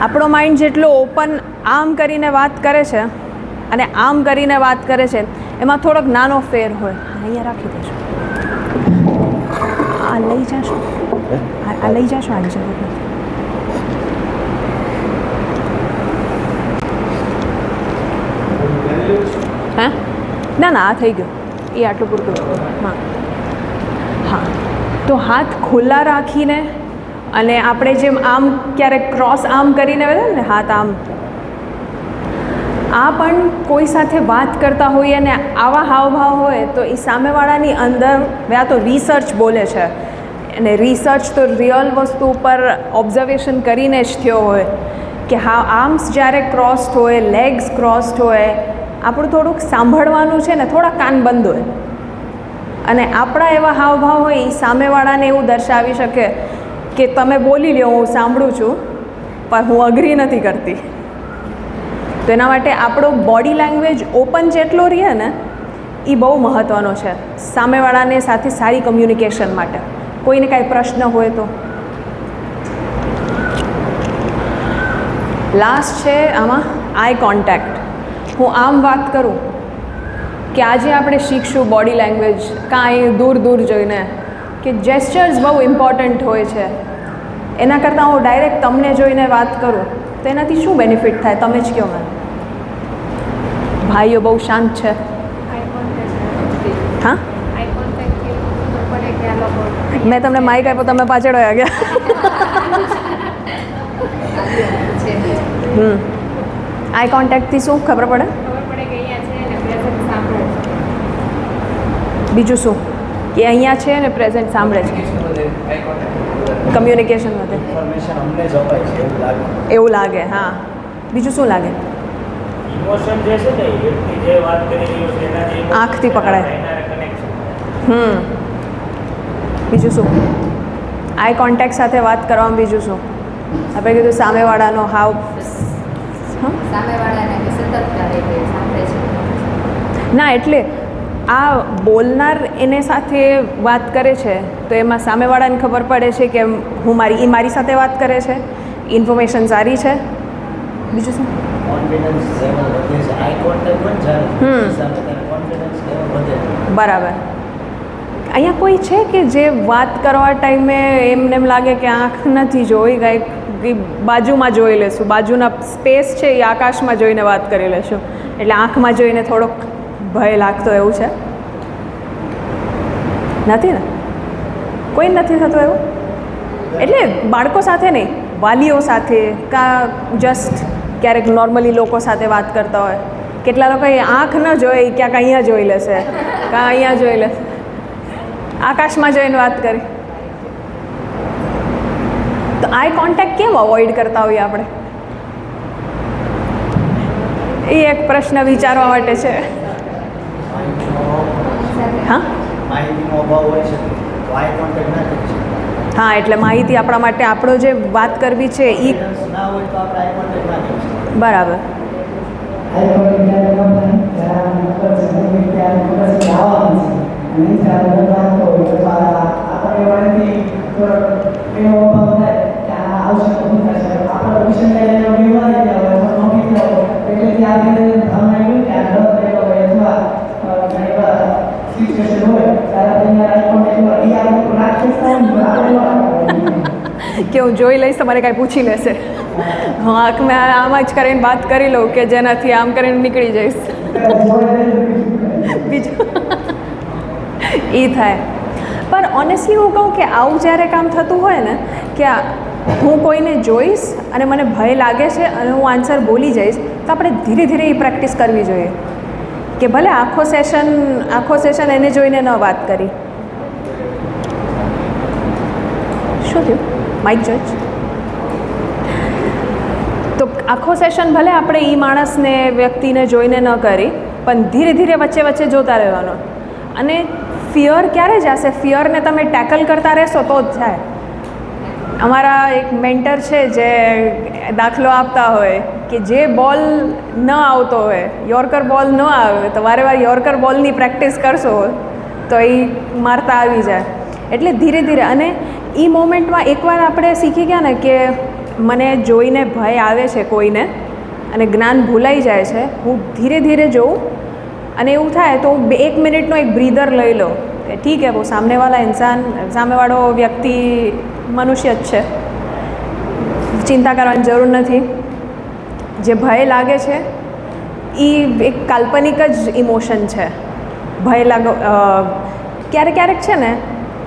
આપણો માઇન્ડ જેટલો ઓપન આમ કરીને વાત કરે છે અને આમ કરીને વાત કરે છે એમાં થોડોક નાનો ફેર હોય. અહીંયા રાખી દેજો, આ લઈ જશો, આ લઈ જશો, આની જરૂર નથી. હા ના ના આ થઈ ગયું, એ આટલું પૂરતું. હા હા, તો હાથ ખુલ્લા રાખીને અને આપણે જેમ આમ ક્યારેક ક્રોસ આમ કરીને ને હાથ આમ, આ પણ કોઈ સાથે વાત કરતા હોઈએ અને આવા હાવભાવ હોય તો એ સામેવાળાની અંદર આ તો રિસર્ચ બોલે છે અને રિસર્ચ તો રિયલ વસ્તુ ઉપર ઓબ્ઝર્વેશન કરીને જ થયો હોય કે હા આર્મ્સ જ્યારે ક્રોસ્ડ હોય, લેગ્સ ક્રોસ્ડ હોય, આપણું થોડુંક સાંભળવાનું છે ને થોડા કાન બંધ હોય અને આપણા એવા હાવભાવ હોય એ સામેવાળાને એવું દર્શાવી શકે કે તમે બોલી લ્યો, હું સાંભળું છું પણ હું અગ્રી નથી કરતી. તો એના માટે આપણો બોડી લેંગ્વેજ ઓપન જેટલો રહે ને એ બહુ મહત્ત્વનો છે સામેવાળાને સાથે સારી કમ્યુનિકેશન માટે. કોઈને કાંઈ પ્રશ્ન હોય તો. લાસ્ટ છે આમાં આઈ કોન્ટેક્ટ. હું આમ વાત કરું કે આજે આપણે શીખશું બોડી લેંગ્વેજ કાંઈ દૂર દૂર જોઈને કે જેસ્ચર્સ બહુ ઇમ્પોર્ટન્ટ હોય છે. એના કરતાં હું ડાયરેક્ટ તમને જોઈને વાત કરું તો એનાથી શું બેનિફિટ થાય તમે જ કહો મને. ભાઈઓ બહુ શાંત છે. હા મેં તમને માઇક આપ્યો, તમે પાછળ વયા ગયા. આઈ કોન્ટેક્ટથી શું ખબર પડે? બીજું શું કે અહીંયા છે ને પ્રેઝન્ટ સાંભળે છે, કમ્યુનિકેશન વધે એવું લાગે. હા બીજું શું લાગે? આંખથી પકડાય. બીજું શું? આઈ કોન્ટેક્ટ સાથે વાત કરવામાં બીજું શું? આપણે કીધું સામેવાળાનો હાવ ના, એટલે આ બોલનાર એને સાથે વાત કરે છે તો એમાં સામેવાળાને ખબર પડે છે કે હું મારી સાથે વાત કરે છે, ઇન્ફોર્મેશન સારી છે. બીજું શું? બરાબર. અહીંયા કોઈ છે કે જે વાત કરવા ટાઈમે એમને એમ લાગે કે આંખ નથી જોઈ, કાંઈક બાજુમાં જોઈ લેશું, બાજુના સ્પેસ છે એ આકાશમાં જોઈને વાત કરી લેશું એટલે આંખમાં જોઈને થોડોક ભય લાગતો એવું છે? નથી ને? કોઈ નથી થતું એવું? એટલે બાળકો સાથે નહીં, વાલીઓ સાથે કાં જસ્ટ ક્યારેક નોર્મલી લોકો સાથે વાત કરતા હોય. કેટલા લોકો આંખ ન જોઈ ક્યાંક અહીંયા જોઈ લેશે કાં અહીંયા જોઈ લેશે. આકાશમાં જોઈને વાત કરી. તો આઈ કોન્ટેક્ટ કેમ અવોઇડ કરતા હોઈએ આપણે? એ એક પ્રશ્ન વિચારવા માટે છે. હા માહિતીનો અભાવ હોય છે તો આઈ કોન્ટેક્ટ ના કરી શકીએ. હા, એટલે માહિતી આપણા માટે આપણો જે વાત કરવી છે એ ના હોય તો આપણે આઈ કોન્ટેક્ટ ના કરી શકીએ. બરાબર. કે હું જોઈ લઈશ, તમારે કાંઈ પૂછી લેશે. હા, મેં આમ જ કરીને વાત કરી લઉં કે જેનાથી આમ કરીને નીકળી જઈશ. બીજું એ થાય. પણ ઓનેસ્ટલી હું કહું કે આવું જ્યારે કામ થતું હોય ને કે હું કોઈને જોઈશ અને મને ભય લાગે છે અને હું આન્સર બોલી જઈશ, તો આપણે ધીરે ધીરે એ પ્રેક્ટિસ કરવી જોઈએ કે ભલે આખો સેશન એને જોઈને ન વાત કરી. શું થયું? માઇક જજ. તો આખો સેશન ભલે આપણે એ માણસને વ્યક્તિને જોઈને ન કરી, પણ ધીરે ધીરે વચ્ચે વચ્ચે જોતા રહેવાનો. અને ફિયર ક્યારે જશે? ફિયરને તમે ટેકલ કરતા રહેશો તો જ જાય. અમારા એક મેન્ટર છે જે દાખલો આપતા હોય કે જે બોલ ન આવતો હોય, યોર્કર બોલ ન આવે, તો વારે વાર યોર્કર બોલની પ્રેક્ટિસ કરશો તો એ મારતા આવી જાય. એટલે ધીરે ધીરે, અને એ મોમેન્ટમાં એકવાર આપણે શીખી ગયા ને કે મને જોઈને ભય આવે છે કોઈને અને જ્ઞાન ભૂલાઈ જાય છે, હું ધીરે ધીરે જોઉં અને એવું થાય તો હું 1 મિનિટનો એક બ્રીધર લઈ લઉં કે ઠીક હે, वो સામેવાળો વ્યક્તિ મનુષ્ય જ છે, ચિંતા કરવાની જરૂર નથી. જે ભય લાગે છે એ એક કાલ્પનિક જ ઇમોશન છે. ભય ક્યારેક ક્યારેક છે ને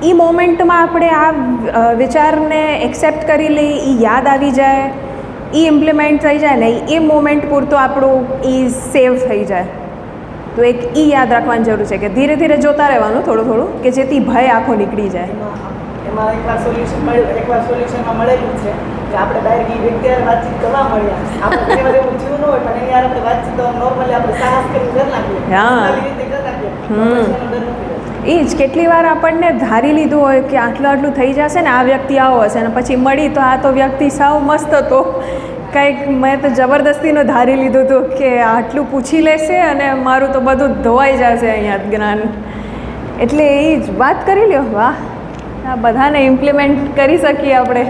એ મોમેન્ટમાં આપણે આ વિચારને એક્સેપ્ટ કરી લઈએ, એ યાદ આવી જાય, એ ઇમ્પ્લિમેન્ટ થઈ જાય ને, એ મોમેન્ટ પૂરતો આપણું એ સેવ થઈ જાય. તો એક એ યાદ રાખવાની જરૂર છે કે ધીરે ધીરે જોતા રહેવાનું થોડું થોડું, કે જેથી ભય આખો નીકળી જાય. એમાં એકવાર સોલ્યુશનમાં મળેલું છે કે આપણે ડાયરેક્ટ એ વ્યક્તિ હારે વાતચીત કરવા મળ્યા. આપણે ઘણી વાર એવું થયું ન હોય, પણ એની હારે આપણે વાતચીત નોર્મલી આપણે સાહસ કરીને કરી નાખીએ. હા. સારી રીતે કરી નાખીએ. પછી એનો ડર નથી રહેતો. એ જ કેટલી વાર આપણને ધારી લીધું હોય કે આટલું થઈ જશે ને, આ વ્યક્તિ આવો હશે, અને પછી મળી તો આ તો વ્યક્તિ સાવ મસ્ત હતો. કંઈક મેં તો જબરદસ્તીનો ધારી લીધું હતું કે આટલું પૂછી લેશે અને મારું તો બધું ધોવાઈ જશે અહીંયા જ્ઞાન. એટલે એ જ વાત કરી લ્યો. વાહ, આ બધાને ઇમ્પ્લિમેન્ટ કરી શકીએ આપણે.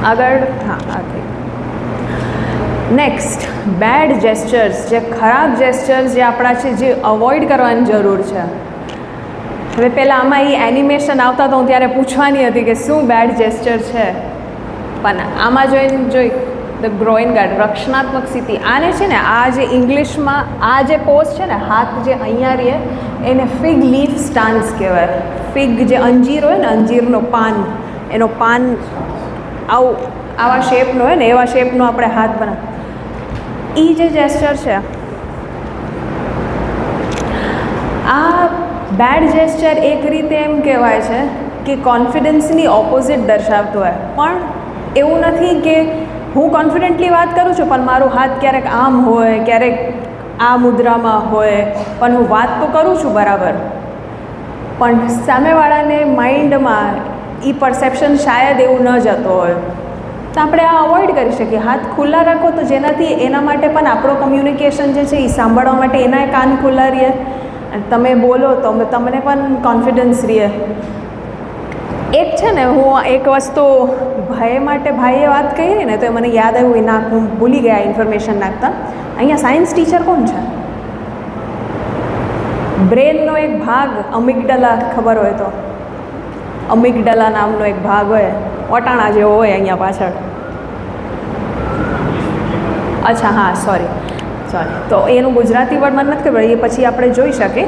આગળ. હા, આ થઈ. નેક્સ્ટ, બેડ જેસ્ચર્સ, જે ખરાબ જેસ્ચર્સ જે આપણા છે, જે અવોઇડ કરવાની જરૂર છે. હવે પહેલાં આમાં એ એનિમેશન આવતા તો હું ત્યારે પૂછવાની હતી કે શું બેડ જેસ્ચર છે, પણ આમાં જોઈ ધ ગ્રોઈન ગાર્ડ, રક્ષણાત્મક સ્થિતિ. આને છે ને, આ જે ઇંગ્લિશમાં આ જે પોઝ છે ને, હાથ જે અહીંયા રહે એને ફિગ લીફ સ્ટાન્સ કહેવાય. ફિગ જે અંજીર હોય ને, અંજીરનો પાન, એનો પાન આવા શેપનો હોય ને, એવા શેપનો આપણે હાથ બનાવ. એ જે જેસ્ચર છે, આ બેડ જેસ્ચર એક રીતે એમ કહેવાય છે કે કોન્ફિડન્સની ઓપોઝિટ દર્શાવતું હોય. પણ એવું નથી કે હું કોન્ફિડન્ટલી વાત કરું છું પણ મારું હાથ ક્યારેક આમ હોય, ક્યારેક આ મુદ્રામાં હોય, પણ હું વાત તો કરું છું બરાબર, પણ સામેવાળાને માઇન્ડમાં એ પરસેપ્શન શાયદ એવું ન જતો હોય. તો આપણે આ અવોઇડ કરી શકીએ. હાથ ખુલ્લા રાખો તો જેનાથી એના માટે પણ આપણો કમ્યુનિકેશન જે છે એ સાંભળવા માટે એના કાન ખુલ્લા રહે, અને તમે બોલો તો તમને પણ કોન્ફિડન્સ રહે. એક છે ને, હું એક વસ્તુ ભાઈ માટે, ભાઈએ વાત કરી ને તો મને યાદ આવ્યું, હું ભૂલી ગયા ઇન્ફોર્મેશન નાખતા. અહીંયા સાયન્સ ટીચર કોણ છે? બ્રેનનો એક ભાગ અમિગડલા, ખબર હોય તો, અમિગડલા નામનો એક ભાગ હોય, વટાણા જેવો હોય અહીંયા પાછળ. અચ્છા, હા, સોરી. તો એનું ગુજરાતી વર્ડ મને નથી ખબર, એ પછી આપણે જોઈ શકીએ.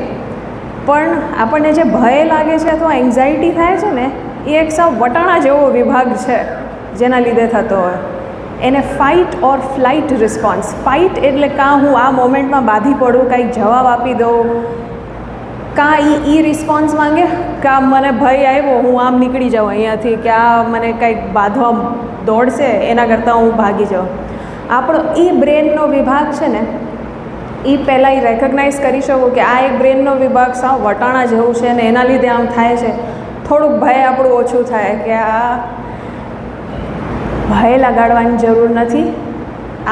પણ આપણને જે ભય લાગે છે અથવા એન્ઝાયટી થાય છે ને, એ એક સાવ વટાણા જેવો વિભાગ છે જેના લીધે થતો હોય. એને ફાઇટ ઓર ફ્લાઇટ રિસ્પોન્સ. ફાઇટ એટલે કાં હું આ મોમેન્ટમાં બાંધી પડું, કંઈક જવાબ આપી દઉં, કાં એ રિસ્પોન્સ માંગે કાં મને ભય આવ્યો હું આમ નીકળી જાઉં અહીંયાથી કે આ મને કંઈક બાંધવા દોડશે એના કરતાં હું ભાગી જાઉં. આપણો એ બ્રેનનો વિભાગ છે ને એ પહેલાં એ રેકગ્નાઇઝ કરી શકો કે આ એક બ્રેનનો વિભાગ સાવ વટાણા જેવું છે ને એના લીધે આમ થાય છે. થોડુંક ભય આપણું ઓછું થાય કે આ ભય લગાડવાની જરૂર નથી.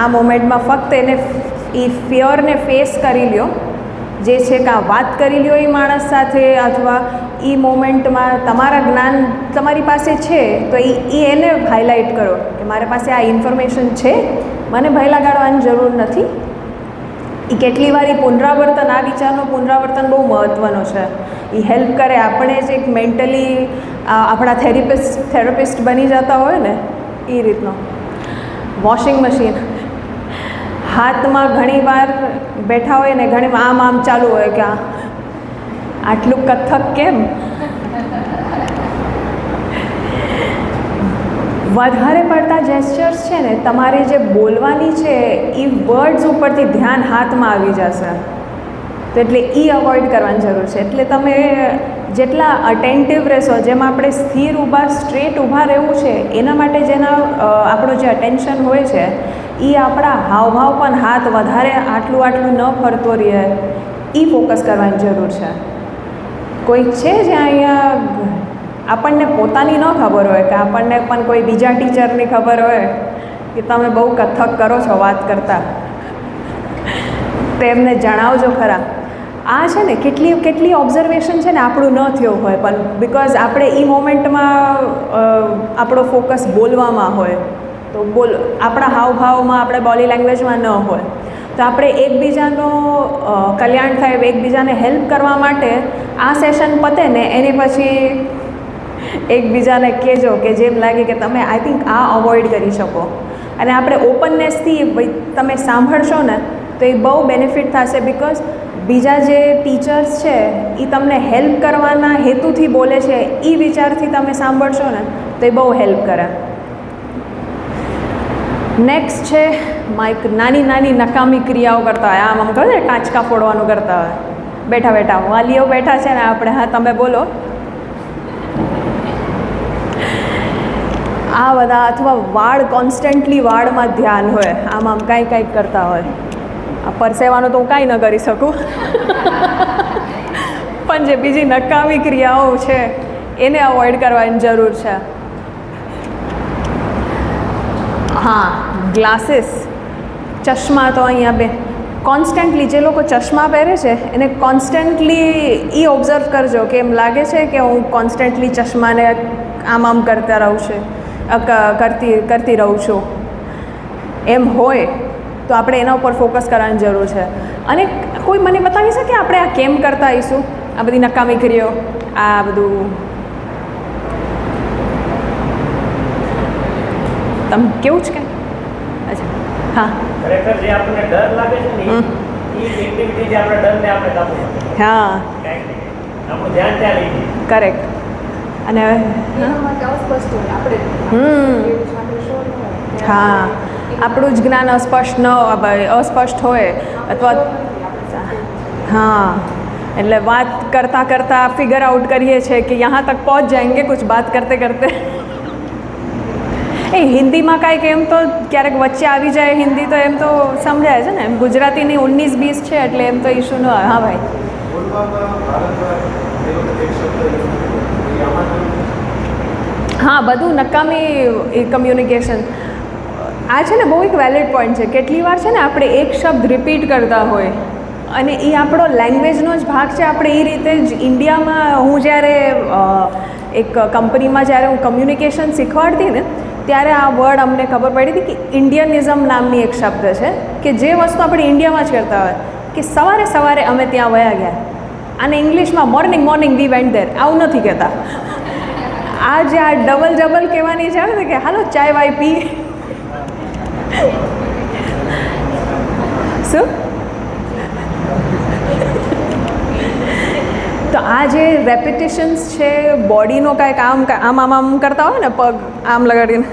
આ મોમેન્ટમાં ફક્ત એને એ ફિયરને ફેસ કરી લ્યો, જે છે કાં વાત કરી લ્યો એ માણસ સાથે, અથવા એ મોમેન્ટમાં તમારા જ્ઞાન તમારી પાસે છે તો એને હાઇલાઇટ કરો કે મારી પાસે આ ઇન્ફોર્મેશન છે, મને ભય લગાડવાની જરૂર નથી. એ કેટલી વાર એ પુનરાવર્તન, આ વિચારનું પુનરાવર્તન બહુ મહત્ત્વનો છે. એ હેલ્પ કરે. આપણે જ એક મેન્ટલી આપણા થેરપિસ્ટ બની જતા હોય ને એ રીતનો. વોશિંગ મશીન હાથમાં ઘણી વાર બેઠા હોય ને, ઘણી આમ ચાલુ હોય કે આટલું કથક કેમ. વધારે પડતા જેસ્ચર્સ છે ને તમારે જે બોલવાની છે એ વર્ડ્સ ઉપરથી ધ્યાન હાથમાં આવી જશે, તો એટલે એ અવોઇડ કરવાની જરૂર છે. એટલે તમે જેટલા અટેન્ટિવ રહેશો, જેમાં આપણે સ્થિર ઊભા સ્ટ્રેટ ઊભા રહેવું છે, એના માટે જેના આપણો જે અટેન્શન હોય છે એ આપણા હાવભાવ પણ હાથ વધારે આટલું ન ફરતો રહે એ ફોકસ કરવાની જરૂર છે. કોઈ છે જ્યાં અહીંયા આપણને પોતાની ન ખબર હોય કે આપણને પણ કોઈ બીજા ટીચરની ખબર હોય કે તમે બહુ કથક કરો છો વાત કરતા, તો એમને જણાવજો ખરા. આ છે ને કેટલી ઓબ્ઝર્વેશન છે ને આપણું ન થયું હોય, પણ બિકોઝ આપણે એ મોમેન્ટમાં આપણો ફોકસ બોલવામાં હોય, તો આપણા હાવભાવમાં, આપણે બોડી લેંગ્વેજમાં ન હોય, તો આપણે એકબીજાનો કલ્યાણ થાય, એકબીજાને હેલ્પ કરવા માટે આ સેશન પતે ને એની પછી એકબીજાને કહેજો કે જેમ લાગે કે તમે આઈ થિંક આ અવોઇડ કરી શકો. અને આપણે ઓપનનેસથી તમે સાંભળશો ને તો એ બહુ બેનિફિટ થશે. બિકોઝ બીજા જે ટીચર્સ છે એ તમને હેલ્પ કરવાના હેતુથી બોલે છે, એ વિચારથી તમે સાંભળશો ને તો એ બહુ હેલ્પ કરે. નેક્સ્ટ છે માઇક. નાની નકામી ક્રિયાઓ કરતા હોય, આમ કહો ને ટાંચકા ફોડવાનું કરતા હોય બેઠા વાલીઓ બેઠા છે ને આપણે, હા તમે બોલો, આ બધા. અથવા વાળ કોન્સ્ટન્ટલી વાળમાં ધ્યાન હોય, આમ કાંઈક કરતા હોય. આ પરસેવાનું તો હું કાંઈ ન કરી શકું પણ જે બીજી નકામી ક્રિયાઓ છે એને અવોઇડ કરવાની જરૂર છે. હા, ગ્લાસીસ, ચશ્મા તો અહીંયા કોન્સ્ટન્ટલી જે લોકો ચશ્મા પહેરે છે એને કોન્સ્ટન્ટલી એ ઓબ્ઝર્વ કરજો કે એમ લાગે છે કે હું કોન્સ્ટન્ટલી ચશ્માને આમ કરતી રહું છું. એમ હોય તો આપણે એના ઉપર ફોકસ કરવાની જરૂર છે. અને કોઈ મને બતાવી શકે આપણે આ કેમ કરતા આવીશું, આ બધી નકામી ક્રિયાઓ, આ બધું તમે કેવું જ કંઈ? અચ્છા, હા, ખરેખર જે આપણને ડર લાગે છે ને એ એક્ટિવિટી જે આપણે ડરને આપણે કાબુ કરે. હા, આપણું ધ્યાન ત્યાં લઈ જાય. કરેક્ટ. અને એના માટે અસ્પષ્ટ હોય આપણે. હા, આપણું જ જ્ઞાન અસ્પષ્ટ હોય અથવા હા, એટલે વાત કરતાં ફિગર આઉટ કરીએ છીએ કે યહાં તક પહોંચ જાएंगे कुछ बात करते करते. એ હિન્દીમાં કાંઈક એમ તો ક્યારેક વચ્ચે આવી જાય હિન્દી, તો એમ તો સમજાય છે ને. એમ ગુજરાતીની 19-20 છે એટલે એમ તો ઇશ્યુ ન હોય. હા ભાઈ, હા, બધું નકામી કમ્યુનિકેશન. આ છે ને બહુ એક વેલિડ પોઈન્ટ છે. કેટલી વાર છે ને આપણે એક શબ્દ રિપીટ કરતા હોય અને એ આપણો લેંગ્વેજનો જ ભાગ છે. આપણે એ રીતે જ ઇન્ડિયામાં, હું જ્યારે એક કંપનીમાં જ્યારે હું કમ્યુનિકેશન શીખવાડતી ને ત્યારે આ વર્ડ અમને ખબર પડી હતી કે ઇન્ડિયનિઝમ નામની એક શબ્દ છે કે જે વસ્તુ આપણે ઇન્ડિયામાં જ કરતા હોય કે સવારે અમે ત્યાં વયા ગયા, અને ઇંગ્લિશમાં મોર્નિંગ વી વેન્ટ ધેર, આવું નથી કહેતા. આ જે આ ડબલ કહેવાની છે ને કે હાલો ચાય વાય પી. શું? તો આ જે રેપિટેશન્સ છે, બોડીનો કાંઈક આમ કરતા હોય ને, પગ આમ લગાડીને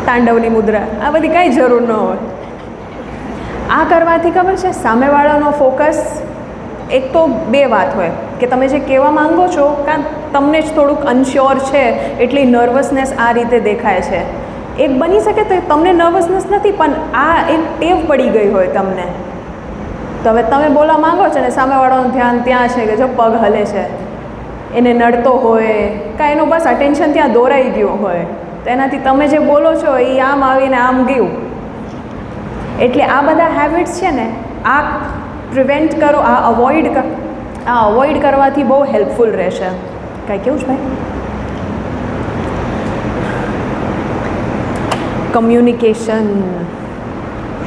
તાંડવની મુદ્રા, આ બધી કાંઈ જરૂર ન હોય. આ કરવાથી ખબર છે સામેવાળાનો ફોકસ એક તો બે વાત હોય કે તમે જે કહેવા માંગો છો કાં તમને જ થોડુંક અનશ્યોર છે એટલી નર્વસનેસ આ રીતે દેખાય છે. એક બની શકે તો તમને નર્વસનેસ નથી પણ આ એક ટેવ પડી ગઈ હોય તમને. તો હવે તમે બોલવા માંગો છો ને સામેવાળાનું ધ્યાન ત્યાં છે કે જો પગ હલે છે, એને નડતો હોય કાં એનું બસ અટેન્શન ત્યાં દોરાઈ ગયું હોય, તો એનાથી તમે જે બોલો છો એ આમ આવીને આમ ગયું. એટલે આ બધા હેબિટ્સ છે ને આ પ્રિવેન્ટ કરો, આ અવોઇડ કરવાથી બહુ હેલ્પફુલ રહેશે. કાંઈ કેવું છે ભાઈ? કમ્યુનિકેશન,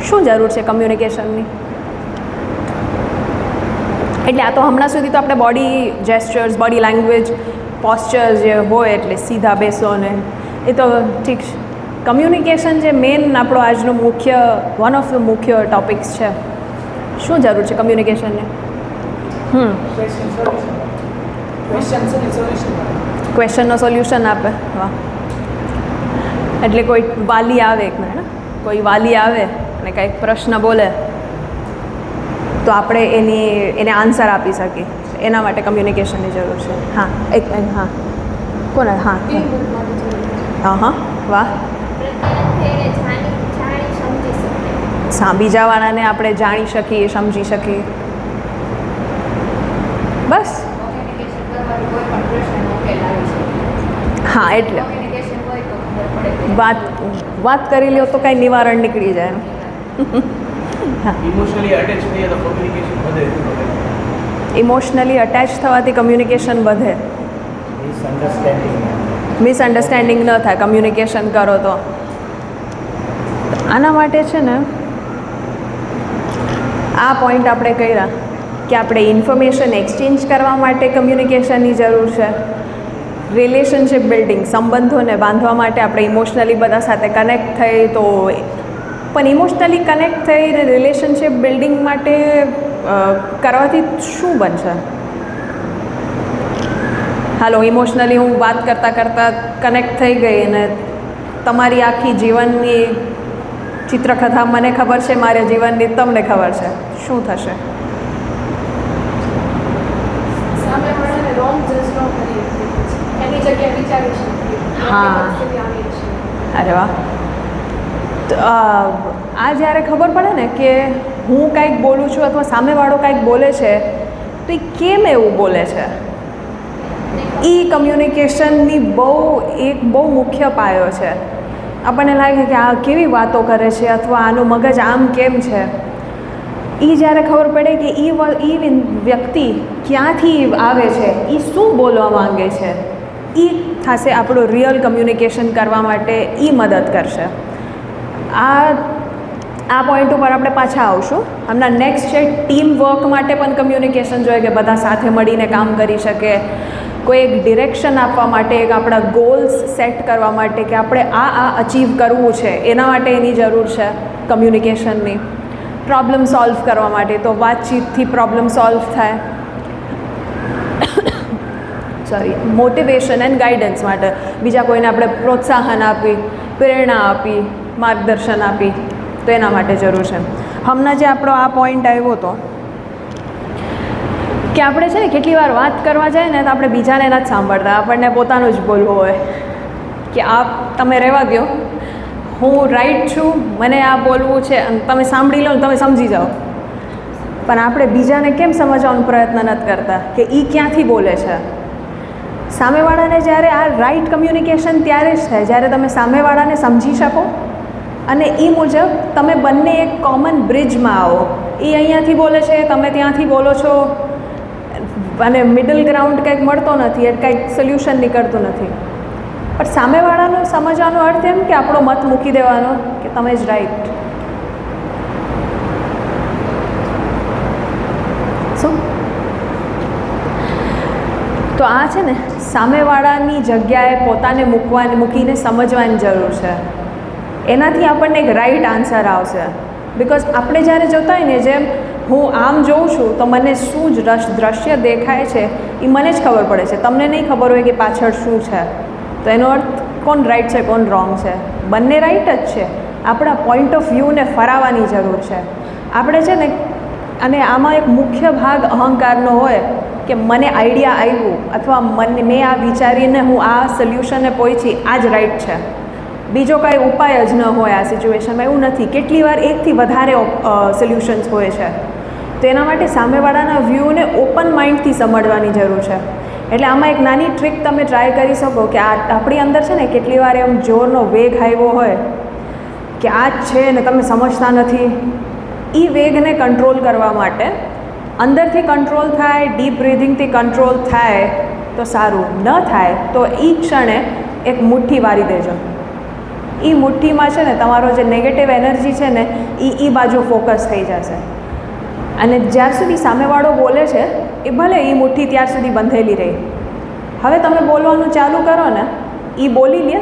શું જરૂર છે કમ્યુનિકેશનની? એટલે આ તો હમણાં સુધી તો આપણે બોડી જેસ્ચર્સ, બોડી લેંગ્વેજ, પોસ્ચર્સ જે હોય એટલે સીધા બેસો ને એ તો ઠીક છે. કમ્યુનિકેશન જે મેઇન આપણો આજનો વન ઓફ ધ મુખ્ય ટોપિક્સ છે. શું જરૂર છે કમ્યુનિકેશનને? ક્વેશ્ચનનો સોલ્યુશન આપે. વાહ. એટલે કોઈ વાલી આવે, એક મિનિટ, કોઈ વાલી આવે અને કંઈક પ્રશ્ન બોલે તો આપણે એને આન્સર આપી શકીએ. એના માટે કમ્યુનિકેશનની જરૂર છે. હા, એક મિનિટ. હા, કોને? હા હા હા, વાહ. બીજાવાળાને આપણે જાણી શકીએ, સમજી શકીએ. બસ. હા, એટલે વાત કરી લ્યો તો કાંઈ નિવારણ નીકળી જાય. ઇમોશનલી અટેચ થવાથી કમ્યુનિકેશન વધે. મિસઅન્ડરસ્ટેન્ડિંગ ન થાય કમ્યુનિકેશન કરો તો. આના માટે છે ને આ પોઈન્ટ આપણે કર્યા કે આપણે ઇન્ફોર્મેશન એક્સચેન્જ કરવા માટે કમ્યુનિકેશનની જરૂર છે. રિલેશનશિપ બિલ્ડિંગ, સંબંધોને બાંધવા માટે આપણે ઇમોશનલી બધા સાથે કનેક્ટ થઈ તો, પણ ઇમોશનલી કનેક્ટ થઈને રિલેશનશિપ બિલ્ડિંગ માટે કરવાથી શું બનશે? હાલો, ઇમોશનલી હું વાત કરતાં કનેક્ટ થઈ ગઈ અને તમારી આખી જીવનની ચિત્રકથા મને ખબર છે, મારા જીવનની તમને ખબર છે, શું થશે? હા, અરે વાહ. આ જ્યારે ખબર પડે ને કે હું કાંઈક બોલું છું અથવા સામેવાળો કાંઈક બોલે છે તો એ કેમ એવું બોલે છે, એ કમ્યુનિકેશનની બહુ મુખ્ય પાયો છે. આપણને લાગે કે આ કેવી વાતો કરે છે અથવા આનું મગજ આમ કેમ છે, એ જ્યારે ખબર પડે કે એ વ્યક્તિ ક્યાંથી આવે છે, એ શું બોલવા માંગે છે, એ થશે આપણું રિયલ કમ્યુનિકેશન કરવા માટે એ મદદ કરશે. આ પોઈન્ટ ઉપર આપણે પાછા આવશું. હમણાં નેક્સ્ટ છે ટીમ વર્ક માટે પણ કમ્યુનિકેશન જોઈએ કે બધા સાથે મળીને કામ કરી શકે. કોઈ એક ડિરેક્શન આપવા માટે, એક આપણા ગોલ્સ સેટ કરવા માટે કે આપણે આ અચીવ કરવું છે, એના માટે એની જરૂર છે કમ્યુનિકેશનની. પ્રોબ્લેમ સોલ્વ કરવા માટે તો વાતચીતથી પ્રોબ્લેમ સોલ્વ થાય. મોટિવેશન એન્ડ ગાઈડન્સ માટે બીજા કોઈને આપણે પ્રોત્સાહન આપી, પ્રેરણા આપી, માર્ગદર્શન આપી તો એના માટે જરૂર છે. હમણાં જે આપણો આ પોઈન્ટ આવ્યો હતો કે આપણે છે ને કેટલી વાર વાત કરવા જાય ને તો આપણે બીજાને નથી સાંભળતા, આપણને પોતાનું જ બોલવું હોય કે આ તમે રહેવા દો, હું રાઈટ છું, મને આ બોલવું છે અને તમે સાંભળી લો ને તમે સમજી જાઓ. પણ આપણે બીજાને કેમ સમજવાનો પ્રયત્ન નથી કરતા કે એ ક્યાંથી બોલે છે. સામેવાળાને જ્યારે આ રાઈટ કમ્યુનિકેશન ત્યારે જ થાય જ્યારે તમે સામેવાળાને સમજી શકો અને એ મુજબ તમે બંને એક કોમન બ્રિજમાં આવો. એ અહીંયાથી બોલે છે, તમે ત્યાંથી બોલો છો અને મિડલ ગ્રાઉન્ડ કંઈક મળતો નથી, એટલે કંઈક સોલ્યુશન નીકળતું નથી. પણ સામેવાળાનો સમજવાનો અર્થ એમ કે આપણો મત મૂકી દેવાનો કે તમે જ રાઈટ. શું? તો આ છે ને સામેવાળાની જગ્યાએ પોતાને મૂકીને સમજવાની જરૂર છે. એનાથી આપણને એક રાઈટ આન્સર આવશે. બિકોઝ આપણે જ્યારે જોતા હોય ને, જેમ હું આમ જોઉં છું તો મને શું જ દ્રશ્ય દેખાય છે એ મને જ ખબર પડે છે, તમને નહીં ખબર હોય કે પાછળ શું છે. તો એનો અર્થ કોણ રાઈટ છે કોણ રોંગ છે? બંને રાઈટ જ છે. આપણા પોઈન્ટ ઓફ વ્યૂને ફરાવવાની જરૂર છે. આપણે છે ને અને આમાં એક મુખ્ય ભાગ અહંકારનો હોય કે મને આઈડિયા આવ્યું અથવા મેં આ વિચારીને હું આ સોલ્યુશને પહોંચી આ જ રાઈટ છે, બીજો કાંઈ ઉપાય જ ન હોય આ સિચ્યુએશનમાં. એવું નથી, કેટલી વાર એકથી વધારે સોલ્યુશન્સ હોય છે. તો એના માટે સામેવાળાના વ્યૂને ઓપન માઇન્ડથી સમજવાની જરૂર છે. એટલે આમાં એક નાની ટ્રીક તમે ટ્રાય કરી શકો કે આપણી અંદર છે ને કેટલી વાર એમ જોરનો વેગ આવ્યો હોય કે આ જ છે ને તમે સમજતા નથી. એ વેગને કંટ્રોલ કરવા માટે અંદરથી કંટ્રોલ થાય, ડીપ બ્રિધિંગથી કંટ્રોલ થાય તો સારું, ન થાય તો એ ક્ષણે એક મુઠ્ઠી વારી દેજો. એ મુઠ્ઠીમાં છે ને તમારો જે નેગેટિવ એનર્જી છે ને એ બાજુ ફોકસ થઈ જશે. અને જ્યાર સુધી સામેવાળો બોલે છે એ ભલે એ મુઠ્ઠી ત્યાર સુધી બંધેલી રહી. હવે તમે બોલવાનું ચાલુ કરો ને, એ બોલી લે,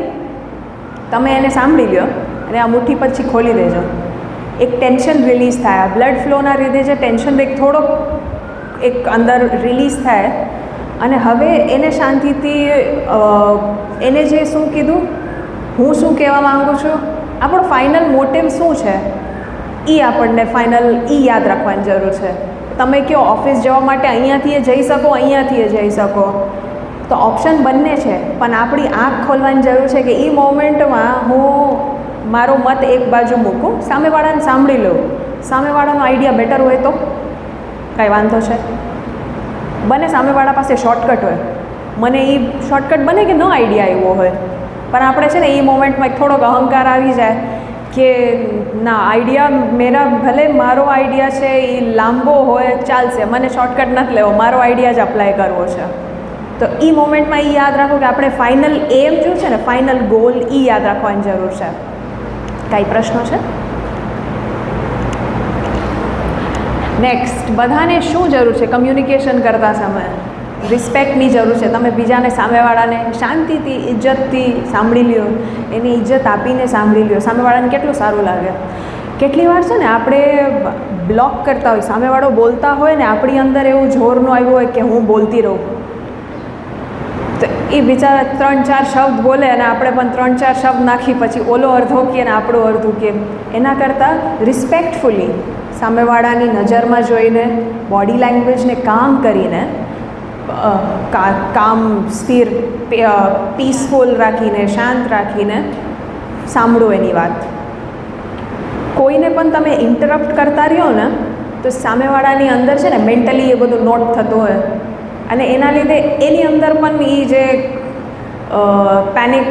તમે એને સાંભળી લ્યો અને આ મુઠ્ઠી પછી ખોલી દેજો. એક ટેન્શન રિલીઝ થાય. બ્લડ ફ્લોના લીધે જે ટેન્શન થોડોક એક અંદર રિલીઝ થાય અને હવે એને શાંતિથી એને જે શું કીધું, હું શું કહેવા માગું છું, આપણો ફાઇનલ મોટિવ શું છે એ આપણને યાદ રાખવાની જરૂર છે. તમે કહો ઓફિસ જવા માટે અહીંયાથી જઈ શકો, અહીંયાથી જઈ શકો, તો ઓપ્શન બંને છે, પણ આપણી આંખ ખોલવાની જરૂર છે કે એ મોમેન્ટમાં હું મારો મત એક બાજુ મૂકું, સામેવાળાને સાંભળી લઉં. સામેવાળાનો આઈડિયા બેટર હોય તો કાંઈ વાંધો છે. બને સામેવાળા પાસે શોર્ટકટ હોય, મને એ શોર્ટકટ બને કે ન આઈડિયા આવ્યો હોય, પણ આપણે છે ને એ મોમેન્ટમાં થોડોક અહંકાર આવી જાય કે ના આઈડિયા ભલે મારો આઈડિયા છે એ લાંબો હોય ચાલશે, મને શોર્ટકટ નથી લેવો, મારો આઈડિયા જ અપ્લાય કરવો છે. તો એ મોમેન્ટમાં એ યાદ રાખો કે આપણે ફાઇનલ એમ જો છે ને, ફાઇનલ ગોલ એ યાદ રાખવાની જરૂર છે. કાંઈ પ્રશ્નો છે? નેક્સ્ટ, બધાને શું જરૂર છે કમ્યુનિકેશન કરતા સમયે? રિસ્પેક્ટની જરૂર છે. તમે બીજાને, સામેવાળાને શાંતિથી, ઇજ્જતથી સાંભળી લ્યો, એની ઇજ્જત આપીને સાંભળી લ્યો. સામેવાળાને કેટલું સારું લાગે. કેટલી વાર છે ને આપણે બ્લોક કરતા હોય, સામેવાળો બોલતા હોય ને આપણી અંદર એવું જોરનું આવ્યું હોય કે હું બોલતી રહું, તો એ બિચારા 3-4 શબ્દ બોલે અને આપણે પણ 3-4 શબ્દ નાખી પછી ઓલો અડધો કહે ને આપણું અડધું કહે. એના કરતાં રિસ્પેક્ટફુલી સામેવાળાની નજરમાં જોઈને, બોડી લેંગ્વેજને કામ કરીને, કામ સ્થિર પીસફુલ રાખીને, શાંત રાખીને સાંભળો એની વાત. કોઈને પણ તમે ઇન્ટરપ્ટ કરતા રહ્યો ને તો સામેવાળાની અંદર છે ને મેન્ટલી એ બધું નોટ થતું હોય અને એના લીધે એની અંદર પણ એ જે પેનિક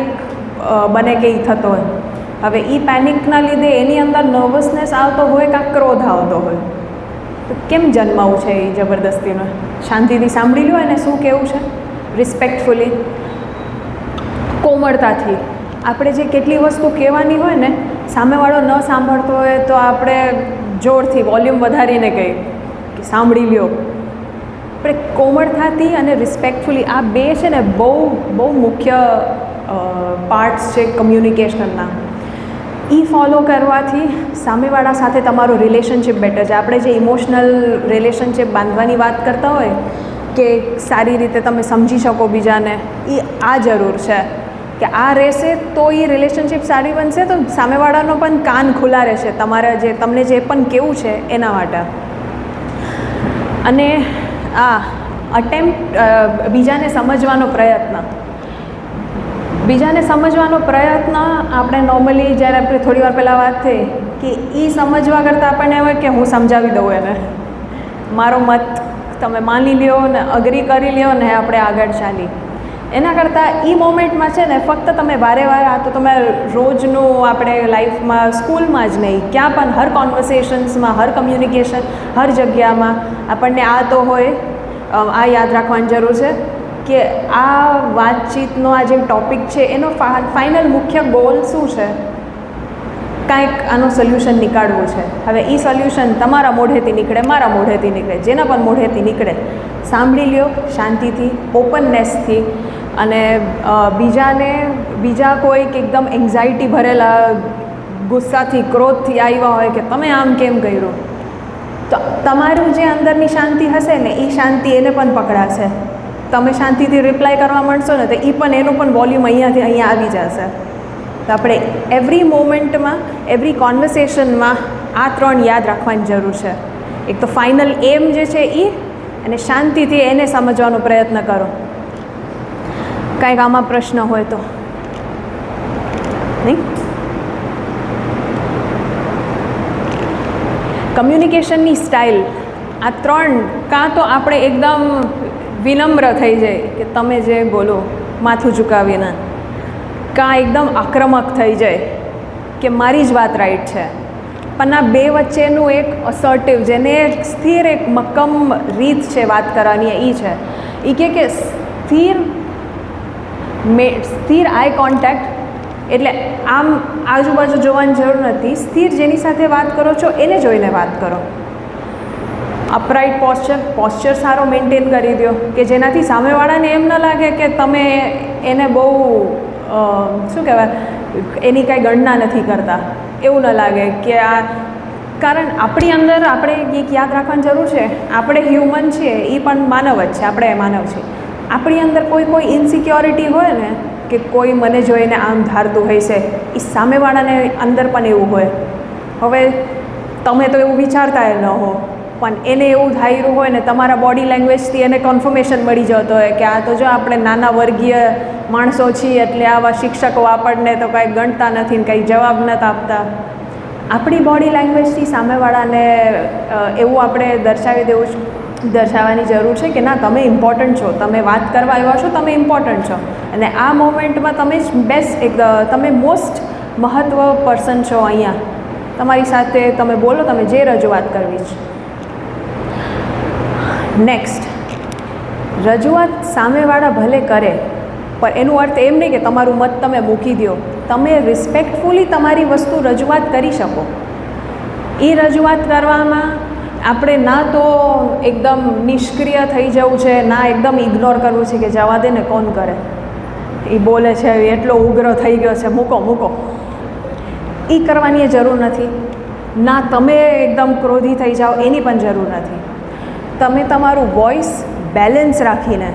બને કે એ થતો હોય. હવે એ પેનિકના લીધે એની અંદર નર્વસનેસ આવતો હોય કાં ક્રોધ આવતો હોય, તો કેમ જન્માવું છે એ જબરદસ્તીનો? શાંતિથી સાંભળી લો એને શું કહેવું છે, રિસ્પેક્ટફુલી, કોમળતાથી. આપણે જે કેટલી વસ્તુ કહેવાની હોય ને, સામેવાળો ન સાંભળતો હોય તો આપણે જોરથી વોલ્યુમ વધારીને કહીએ કે સાંભળી લ્યો. આપણે કોમળતાથી અને રિસ્પેક્ટફુલી, આ બે છે ને બહુ મુખ્ય પાર્ટ્સ છે કમ્યુનિકેશનના. એ ફોલો કરવાથી સામેવાળા સાથે તમારો રિલેશનશિપ બેટર છે. આપણે જે ઇમોશનલ રિલેશનશિપ બાંધવાની વાત કરતા હોય કે સારી રીતે તમે સમજી શકો બીજાને, એ આ જરૂર છે કે આ રહેશે તો એ રિલેશનશિપ સારી બનશે, તો સામેવાળાનો પણ કાન ખુલ્લા રહેશે તમારે જે તમને જે પણ કહેવું છે એના માટે. અને આ અટેમ્પ્ટ, બીજાને સમજવાનો પ્રયત્ન, આપણે નોર્મલી જ્યારે આપણે થોડી વાર પહેલાં વાત થઈ કે એ સમજવા કરતાં આપણને હોય કે હું સમજાવી દઉં એને, મારો મત તમે માની લ્યો ને અગ્રી કરી લ્યો ને આપણે આગળ ચાલી. એના કરતાં એ મોમેન્ટમાં છે ને ફક્ત તમે વારે વારે, આ તો તમે રોજનું આપણે લાઈફમાં, સ્કૂલમાં જ નહીં, ક્યાં પણ, હર કોન્વર્સેશન્સમાં, હર કમ્યુનિકેશન, હર જગ્યામાં આપણને આ તો હોય, આ યાદ રાખવાની જરૂર છે કે આ વાતચીતનો આ જે ટૉપિક છે એનો ફાઇનલ મુખ્ય ગોલ શું છે, કાંઈક આનો સોલ્યુશન નીકાળવું છે. હવે એ સોલ્યુશન તમારા મોઢેથી નીકળે, મારા મોઢેથી નીકળે, જેના પણ મોઢેથી નીકળે, સાંભળી લ્યો શાંતિથી, ઓપનનેસથી. અને બીજા કોઈક એકદમ એન્ઝાઇટી ભરેલા, ગુસ્સાથી, ક્રોધથી આવ્યા હોય કે તમે આમ કેમ કર્યું, તો તમારું જે અંદરની શાંતિ હશે ને એ શાંતિ એને પણ પકડાશે. તમે શાંતિથી રિપ્લાય કરવા માંડશો ને તો એ પણ, એનું પણ વોલ્યુમ અહીંયાથી અહીંયા આવી જશે. તો આપણે એવરી મોમેન્ટમાં, એવરી કોન્વર્સેશનમાં આ 3 યાદ રાખવાની જરૂર છે એક તો ફાઇનલ એમ જે છે એ, અને શાંતિથી એને સમજવાનો પ્રયત્ન કરો. કાંઈક આમાં પ્રશ્ન હોય તો નહીં. કમ્યુનિકેશનની સ્ટાઇલ, આ ત્રણ, કાં તો આપણે એકદમ વિનમ્ર થઈ જાય કે તમે જે બોલો માથું ઝુકાવીને, કાં એકદમ આક્રમક થઈ જાય કે મારી જ વાત રાઈટ છે. પણ આ બે વચ્ચેનું એક અસર્ટિવ, જેને સ્થિર એક મક્કમ રીત છે વાત કરવાની, એ છે એ કે સ્થિર આઈ કોન્ટેક્ટ. એટલે આમ આજુબાજુ જોવાની જરૂર નથી, સ્થિર જેની સાથે વાત કરો છો એને જોઈને વાત કરો. અપરાઇટ પોસ્ચર સારો મેન્ટેન કરી દો કે જેનાથી સામેવાળાને એમ ન લાગે કે તમે એને બહુ શું કહેવાય, એની કાંઈ ગણના નથી કરતા, એવું ન લાગે કે આ. કારણ આપણી અંદર આપણે એક યાદ રાખવાની જરૂર છે, આપણે હ્યુમન છીએ, એ પણ માનવ જ છે, આપણે માનવ છીએ. આપણી અંદર કોઈ ઇન્સિક્યોરિટી હોય ને, કે કોઈ મને જોઈને આમ ધારતું હોય છે, એ સામેવાળાને અંદર પણ એવું હોય. હવે તમે તો એવું વિચારતા ન હો, પણ એને એવું ધાર્યું હોય ને, તમારા બોડી લેંગ્વેજથી એને કન્ફર્મેશન મળી જતો હોય કે આ તો જો આપણે નાના વર્ગીય માણસો છીએ, એટલે આવા શિક્ષકો આપણને તો કાંઈ ગણતા નથી ને કંઈ જવાબ નથી આપતા. આપણી બોડી લેંગ્વેજથી સામેવાળાને એવું આપણે દર્શાવવાની જરૂર છે કે ના, તમે ઇમ્પોર્ટન્ટ છો, તમે વાત કરવા આવ્યા છો, તમે ઇમ્પોર્ટન્ટ છો, અને આ મોમેન્ટમાં તમે જ બેસ્ટ, તમે મોસ્ટ મહત્વ પર્સન છો અહીંયા. તમારી સાથે તમે બોલો, તમે જે રજૂઆત કરવી છે. નેક્સ્ટ, રજૂઆત સામેવાળા ભલે કરે, પણ એનું અર્થ એમ નહીં કે તમારું મત તમે મૂકી દો. તમે રિસ્પેક્ટફુલી તમારી વસ્તુ રજૂઆત કરી શકો. એ રજૂઆત કરવામાં આપણે ના તો એકદમ નિષ્ક્રિય થઈ જવું છે, ના એકદમ ઇગ્નોર કરવું છે કે જવા દે ને, કોણ કરે, એ બોલે છે એટલો ઉગ્ર થઈ ગયો છે, મૂકો. એ કરવાની જરૂર નથી. ના તમે એકદમ ક્રોધી થઈ જાઓ, એની પણ જરૂર નથી. તમે તમારું વોઇસ બેલેન્સ રાખીને,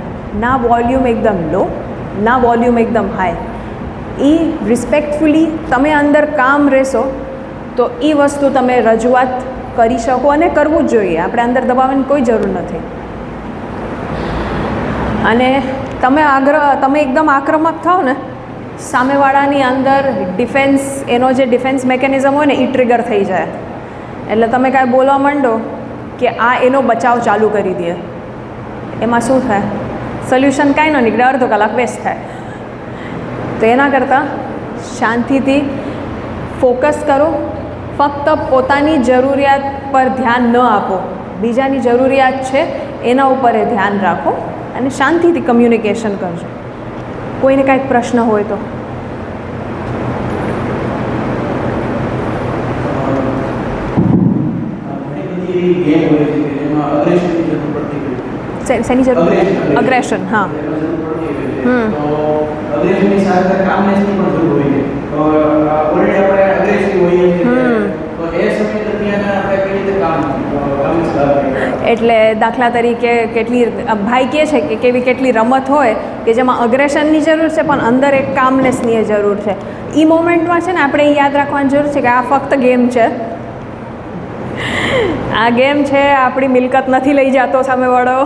ના વોલ્યુમ એકદમ લો, ના વોલ્યુમ એકદમ હાઈ, એ રિસ્પેક્ટફુલી તમે અંદર કામ રહેશો તો એ વસ્તુ તમે રજૂઆત કરી શકો, અને કરવું જ જોઈએ. આપણે અંદર દબાવવાની કોઈ જરૂર નથી. અને તમે એકદમ આક્રમક થાઓ ને, સામેવાળાની અંદર એનો જે ડિફેન્સ મિકેનિઝમ હોય ને, એ ટ્રિગર થઈ જાય. એટલે તમે કાંઈ બોલવા માંડો કે આ એનો બચાવ ચાલુ કરી દે. એમાં શું થાય? સોલ્યુશન કાંઈ ન નીકળે, અડધો કલાક વેસ્ટ થાય. તો એના કરતાં શાંતિથી ફોકસ કરો. ફક્ત પોતાની જરૂરિયાત પર ધ્યાન ન આપો, બીજાની જરૂરિયાત છે એના ઉપર ધ્યાન રાખો, અને શાંતિથી કમ્યુનિકેશન કરજો. કોઈને કાંઈક પ્રશ્ન હોય તો. શેની જરૂર? અગ્રેશન. હા. અગ્રેશનની સાથે કામનેસની પણ જરૂર હોય છે. તો ઓલરેડી આપણે અગ્રેસિવ હોઈએ છીએ, તો એ સમય દરમિયાન આપણે કઈ રીતે કામનેસ લાવીએ? એટલે દાખલા તરીકે ભાઈ કહે છે કે કેટલી રમત હોય કે જેમાં અગ્રેશનની જરૂર છે, પણ અંદર એક કામનેસની જરૂર છે. એ મોમેન્ટમાં છે ને આપણે એ યાદ રાખવાની જરૂર છે કે આ ફક્ત ગેમ છે, આ ગેમ છે, આપણી મિલકત નથી લઈ જતો સામેવાળો.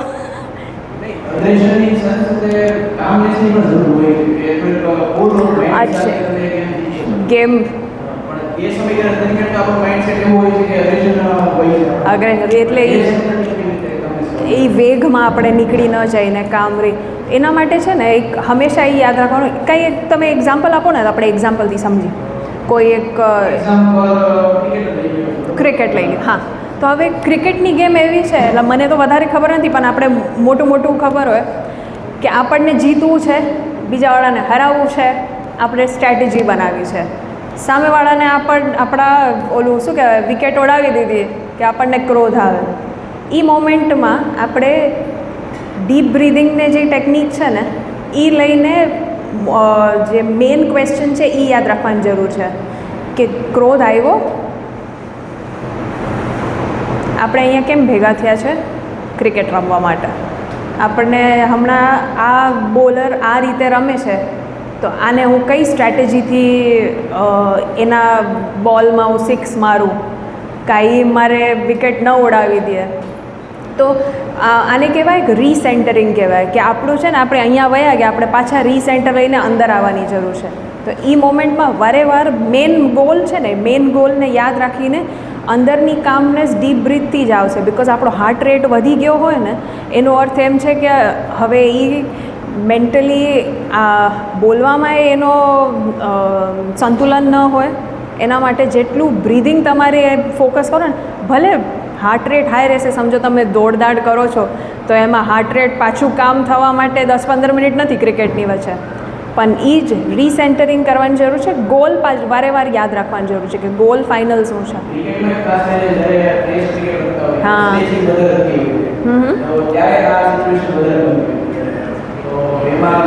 ગેમ એટલે એ વેગમાં આપણે નીકળી ન જઈને કામ રહી. એના માટે છે ને એક હંમેશા એ યાદ રાખવાનું. કંઈ તમે એક્ઝામ્પલ આપો ને, આપણે એક્ઝામ્પલથી સમજી. કોઈ એક ક્રિકેટ લઈ લો. હા, તો હવે ક્રિકેટની ગેમ એવી છે, એટલે મને તો વધારે ખબર નથી, પણ આપણે મોટું ખબર હોય કે આપણને જીતવું છે, બીજાવાળાને હરાવવું છે, આપણે સ્ટ્રેટેજી બનાવી છે. સામેવાળાને આપણા ઓલું શું કહેવાય, વિકેટ ઉડાવી દીધી કે આપણને ક્રોધ આવે. એ મોમેન્ટમાં આપણે ડીપ બ્રીધિંગને જે ટેકનિક છે ને, એ લઈને જે મેઇન ક્વેશ્ચન છે એ યાદ રાખવાની જરૂર છે કે ક્રોધ આવ્યો, આપણે અહીંયા કેમ ભેગા થયા છે? ક્રિકેટ રમવા માટે. આપણને હમણાં આ બોલર આ રીતે રમે છે, તો આને હું કઈ સ્ટ્રેટેજીથી એના બોલમાં હું સિક્સ મારું, કાંઈ મારે વિકેટ ન ઉડાવી દે. તો આને કહેવાય કે રીસેન્ટરિંગ કહેવાય કે આપણું છે ને આપણે અહીંયા વયા ગયા, આપણે પાછા રીસેન્ટર લઈને અંદર આવવાની જરૂર છે. તો એ મોમેન્ટમાં વારેવાર મેન ગોલ છે ને, મેન ગોલને યાદ રાખીને અંદરની કામનેસ ડીપ બ્રીથથી જ આવશે. બિકોઝ આપણો હાર્ટ રેટ વધી ગયો હોય ને એનો અર્થ એમ છે કે હવે એ મેન્ટલી બોલવામાં એનો સંતુલન ન હોય. એના માટે જેટલું બ્રીધિંગ તમારે ફોકસ કરો ને, ભલે હાર્ટ રેટ હાઈ રહેશે, સમજો તમે દોડદાડ કરો છો તો એમાં હાર્ટ રેટ પાછું કામ થવા માટે 10-15 મિનિટ નથી ક્રિકેટની વચ્ચે, પણ એ જ રીસેન્ટરિંગ કરવાની જરૂર છે. ગોલ વારે વાર યાદ રાખવાની જરૂર છે કે ગોલ ફાઇનલ શું છે. ક્રિકેટમાં ખાસ કરીને જ્યારે ટેસ્ટ ક્રિકેટ રમતા હોય, હા. સ્લેજિંગ વધારે થતી હોય, તો ત્યારે આ સિચ્યુએશન વધારે બનતી હોય. તો એમાં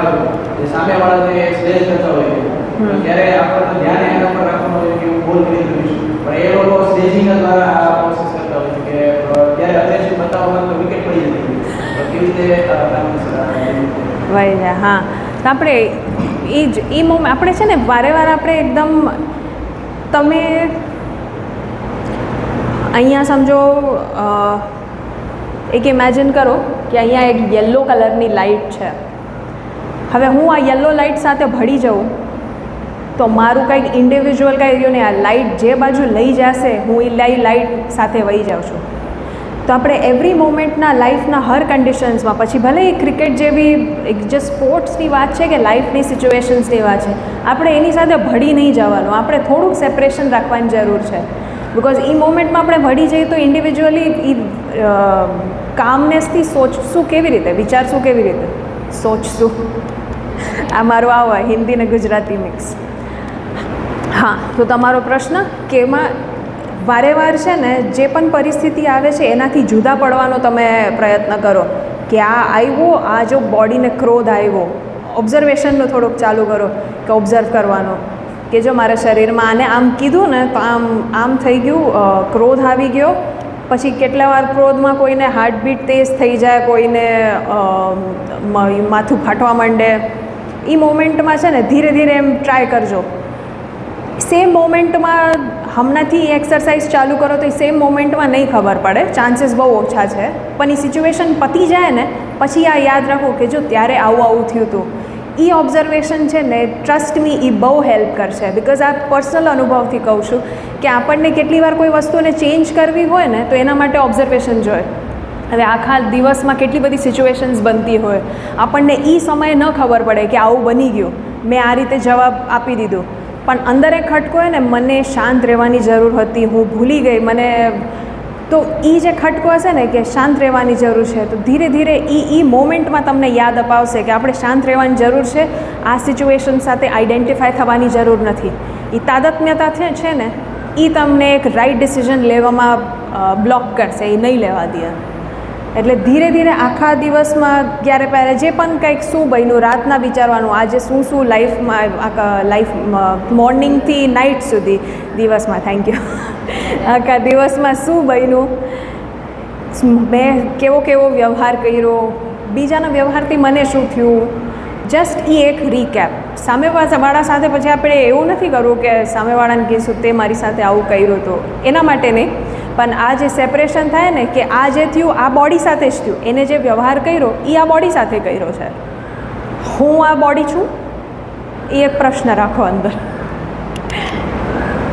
જે સામેવાળાને સ્લેજ કરતા હોય તો ત્યારે આપણે ધ્યાન એના પર રાખવાનું હોય કે હું બોલ કરી દઈશું, પણ એ લોકો સ્લેજિંગ દ્વારા આ પ્રોસેસ કરતા હોય છે કે ત્યારે અગ્રેસિવ બતાવવામાં તો વિકેટ પડી જતી હોય. તો કેવી રીતે વહી જાય. હા, તો આપણે એ મોમેન્ટ આપણે છે ને વારે વાર આપણે એકદમ તમે અહીંયા સમજો એક ઇમેજિન કરો કે અહીંયા એક યલો કલરની લાઇટ છે. હવે હું આ યલો લાઇટ સાથે ભળી જાઉં તો મારું કંઈક ઇન્ડિવિજ્યુઅલ કંઈ રહ્યું ને, આ લાઇટ જે બાજુ લઈ જશે હું એ લાઇટ સાથે વહી જાઉં છું. તો આપણે એવરી મોમેન્ટના લાઈફના હર કન્ડિશન્સમાં, પછી ભલે એ ક્રિકેટ જેવી એક જે સ્પોર્ટ્સની વાત છે કે લાઈફની સિચ્યુએશન્સની વાત છે, આપણે એની સાથે ભળી નહીં જવાનું. આપણે થોડુંક સેપરેશન રાખવાની જરૂર છે. બિકોઝ એ મોમેન્ટમાં આપણે ભળી જઈએ તો ઇન્ડિવિજ્યુઅલી એ કામનેસથી સોચશું કેવી રીતે, વિચારશું કેવી રીતે, સોચશું. આ મારું આવા હિન્દી ને ગુજરાતી મિક્સ. હા, તો તમારો પ્રશ્ન કે એમાં વારે વાર છે ને જે પણ પરિસ્થિતિ આવે છે એનાથી જુદા પડવાનો તમે પ્રયત્ન કરો કે આ આવ્યો, આ જો બોડીને ક્રોધ આવ્યો, ઓબ્ઝર્વેશનનું થોડુંક ચાલુ કરો કે ઓબ્ઝર્વ કરવાનો કે જો મારા શરીરમાં આને આમ કીધું ને તો આમ થઈ ગયું, ક્રોધ આવી ગયો. પછી કેટલા વાર ક્રોધમાં કોઈને હાર્ટબીટ તેજ થઈ જાય, કોઈને માથું ફાટવા માંડે. એ મોમેન્ટમાં છે ને ધીરે ધીરે એમ ટ્રાય કરજો. સેમ મોમેન્ટમાં હમણાંથી એક્સરસાઇઝ ચાલુ કરો તો એ સેમ મોમેન્ટમાં નહીં ખબર પડે, ચાન્સીસ બહુ ઓછા છે. પણ એ સિચ્યુએશન પતી જાય ને પછી આ યાદ રાખો કે જો ત્યારે આવું થયું હતું. એ ઓબ્ઝર્વેશન છે ને, ટ્રસ્ટ મી, એ બહુ હેલ્પ કરશે. બિકોઝ આ પર્સનલ અનુભવથી કહું છું કે આપણને કેટલી વાર કોઈ વસ્તુને ચેન્જ કરવી હોય ને તો એના માટે ઓબ્ઝર્વેશન જોઈએ. હવે આખા દિવસમાં કેટલી બધી સિચ્યુએશન્સ બનતી હોય, આપણને એ સમયે ન ખબર પડે કે આવું બની ગયું, મેં આ રીતે જવાબ આપી દીધો, પણ અંદર એક ખટકો હોય ને, મને શાંત રહેવાની જરૂર હતી, હું ભૂલી ગઈ, મને તો એ જે ખટકો હશે ને કે શાંત રહેવાની જરૂર છે, તો ધીરે ધીરે એ મોમેન્ટમાં તમને યાદ અપાવશે કે આપણે શાંત રહેવાની જરૂર છે. આ સિચ્યુએશન સાથે આઈડેન્ટિફાય થવાની જરૂર નથી. એ તાદાત્મ્યતા છે ને એ તમને એક રાઈટ ડિસિઝન લેવામાં બ્લોક કરશે, એ નહીં લેવા દે. એટલે ધીરે ધીરે આખા દિવસમાં ક્યારે પહેલાં જે પણ કંઈક શું બન્યું રાતના વિચારવાનું, આજે શું લાઈફ મોર્નિંગથી નાઇટ સુધી દિવસમાં, થેન્ક યુ, આખા દિવસમાં શું બન્યું, મેં કેવો વ્યવહાર કર્યો, બીજાના વ્યવહારથી મને શું થયું, જસ્ટ એ એક રીકેપ. સામેવાળા સાથે પછી આપણે એવું નથી કરવું કે સામેવાળાને કહીશું તે મારી સાથે આવું કર્યું હતું, એના માટે નહીં. પણ આ જે સેપરેશન થાય ને કે આ જે થયું આ બોડી સાથે જ થયું, એને જે વ્યવહાર કર્યો એ આ બોડી સાથે કર્યો છે. હું આ બોડી છું એ એક પ્રશ્ન રાખો અંદર.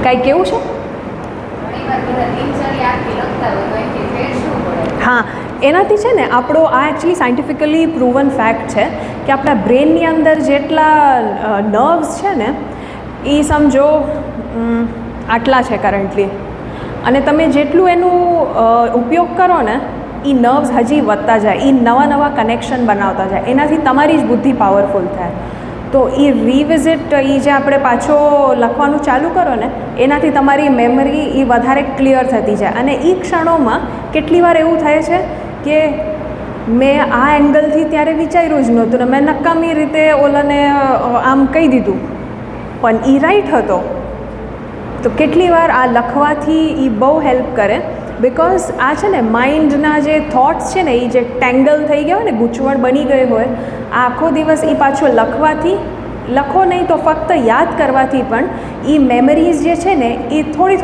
કાંઈ કેવું છે? હા, એનાથી છે ને આપણો આ એકચ્યુઅલી સાયન્ટિફિકલી પ્રૂવન ફેક્ટ છે કે આપણા બ્રેનની અંદર જેટલા નર્વ્સ છે ને એ સમજો આટલા છે કરન્ટલી, અને તમે જેટલું એનું ઉપયોગ કરો ને એ નર્વ્સ હજી વધતા જાય, એ નવા કનેક્શન બનાવતા જાય, એનાથી તમારી જ બુદ્ધિ પાવરફુલ થાય. તો એ રિવિઝિટ, એ જે આપણે પાછો લખવાનું ચાલુ કરો ને એનાથી તમારી મેમરી એ વધારે ક્લિયર થતી જાય. અને એ ક્ષણોમાં કેટલી વાર એવું થાય છે કે મેં આ એંગલથી ત્યારે વિચાર્યું જ નહોતું ને મેં નકામી રીતે ઓલાને આમ કહી દીધું, પણ એ રાઈટ હતો. તો કેટલી વાર આ લખવાથી એ બહુ હેલ્પ કરે. બિકોઝ આ છે ને માઇન્ડના જે થોટ્સ છે ને એ જે ટેંગલ થઈ ગયા હોય ને, ગૂંચવણ બની ગઈ હોય, આ આખો દિવસ એ પાછો લખવાથી, લખો નહીં તો ફક્ત યાદ કરવાથી પણ એ મેમરીઝ જે છે ને એ થોડી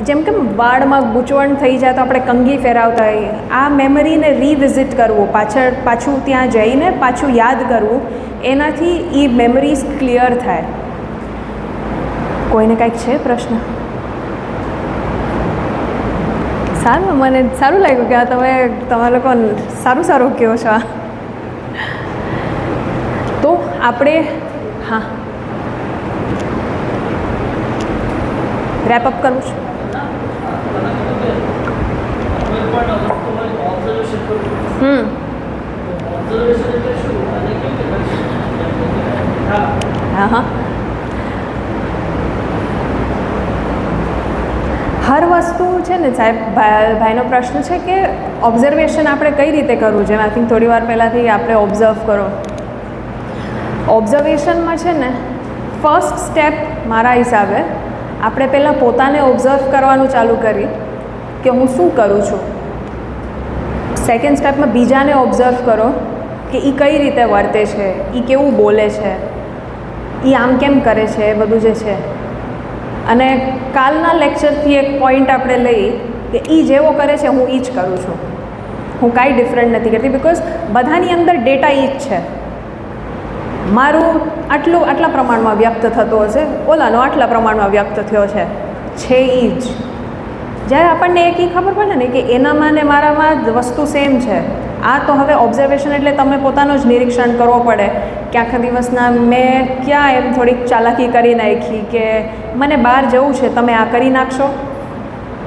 જેમ કે વાળમાં ગૂંચવણ થઈ જાય તો આપણે કંઘી ફેરવતા હોઈએ, આ મેમરીને રિવિઝિટ કરવું, પાછું ત્યાં જઈને પાછું યાદ કરવું, એનાથી એ મેમરીઝ ક્લિયર થાય. કોઈને કાંઈક છે પ્રશ્ન? સારું, મને સારું લાગ્યું કે તમે લોકો સારું કહો છો. તો આપણે હા રેપઅપ કરવું છે. હા હા, હર વસ્તુ છે ને સાહેબ, ભાઈનો પ્રશ્ન છે કે ઓબ્ઝર્વેશન આપણે કઈ રીતે કરવું છે. આઈ થિંક થોડી વાર પહેલાંથી આપણે ઓબ્ઝર્વ કરો. ઓબ્ઝર્વેશનમાં છે ને ફર્સ્ટ સ્ટેપ મારા હિસાબે આપણે પહેલાં પોતાને ઓબ્ઝર્વ કરવાનું ચાલુ કરી કે હું શું કરું છું. સેકન્ડ સ્ટેપમાં બીજાને ઓબ્ઝર્વ કરો કે એ કઈ રીતે વર્તે છે, એ કેવું બોલે છે, એ આમ કેમ કરે છે, એ બધું જે છે. અને કાલના લેક્ચરથી એક પોઈન્ટ આપણે લઈ કે એ જેવો કરે છે હું એ જ કરું છું, હું કાંઈ ડિફરન્ટ નથી કરતી. બિકોઝ બધાની અંદર ડેટા એ જ છે. મારું આટલા પ્રમાણમાં વ્યક્ત થતો હશે, ઓલાનો આટલા પ્રમાણમાં વ્યક્ત થયો છે એ જ. જ્યારે આપણને એક ખબર પડે ને કે એનામાં ને મારામાં વસ્તુ સેમ છે, આ તો હવે ઓબ્ઝર્વેશન એટલે તમે પોતાનું જ નિરીક્ષણ કરવો પડે કે આખા દિવસના મેં ક્યાં એમ થોડીક ચાલાકી કરી નાખી કે મને બહાર જવું છે, તમે આ કરી નાખશો.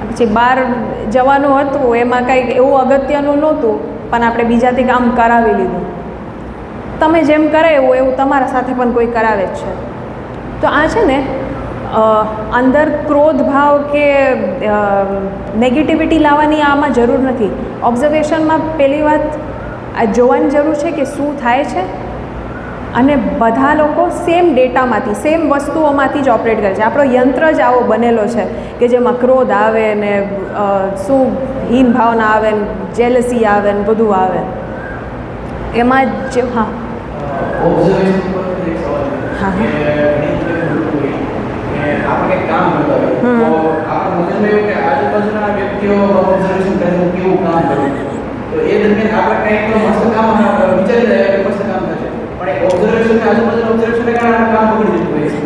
પછી બહાર જવાનું હતું એમાં કંઈક એવું અગત્યનું નહોતું પણ આપણે બીજાથી કામ કરાવી લીધું. તમે જેમ કરાવ્યું એવું તમારા સાથે પણ કોઈ કરાવે જ છે. તો આ છે ને અંદર ક્રોધ ભાવ કે નેગેટિવિટી લાવવાની આમાં જરૂર નથી. ઓબ્ઝર્વેશનમાં પહેલી વાત આ જોવાની જરૂર છે કે શું થાય છે, અને બધા લોકો સેમ ડેટામાંથી સેમ વસ્તુઓમાંથી જ ઓપરેટ કરે છે. આપણો યંત્ર જ આવો બનેલો છે કે જેમાં ક્રોધ આવે ને શું હીન ભાવના આવે ને જેલસી આવે ને બધું આવે એમાં જ. હા ઓબ્ઝર્વેશન પર એક સવાલ છે કે આપણે કંઈક કામ કરતા હોઈએ તો આપણા મગજમાં એવું કે આજુબાજુના વ્યક્તિઓ ઓબ્ઝર્વેશન કરે હું કેવું કામ કરું, તો એ દરમિયાન આપણે કંઈક તો મસ્ત કામ વિચારી રહ્યા કે મસ્ત કામ થશે, પણ એ ઓબ્ઝર્વેશન આજુબાજુના ઓબ્ઝર્વેશનને કારણે આપણું કામ બગડી જતું હોય છે.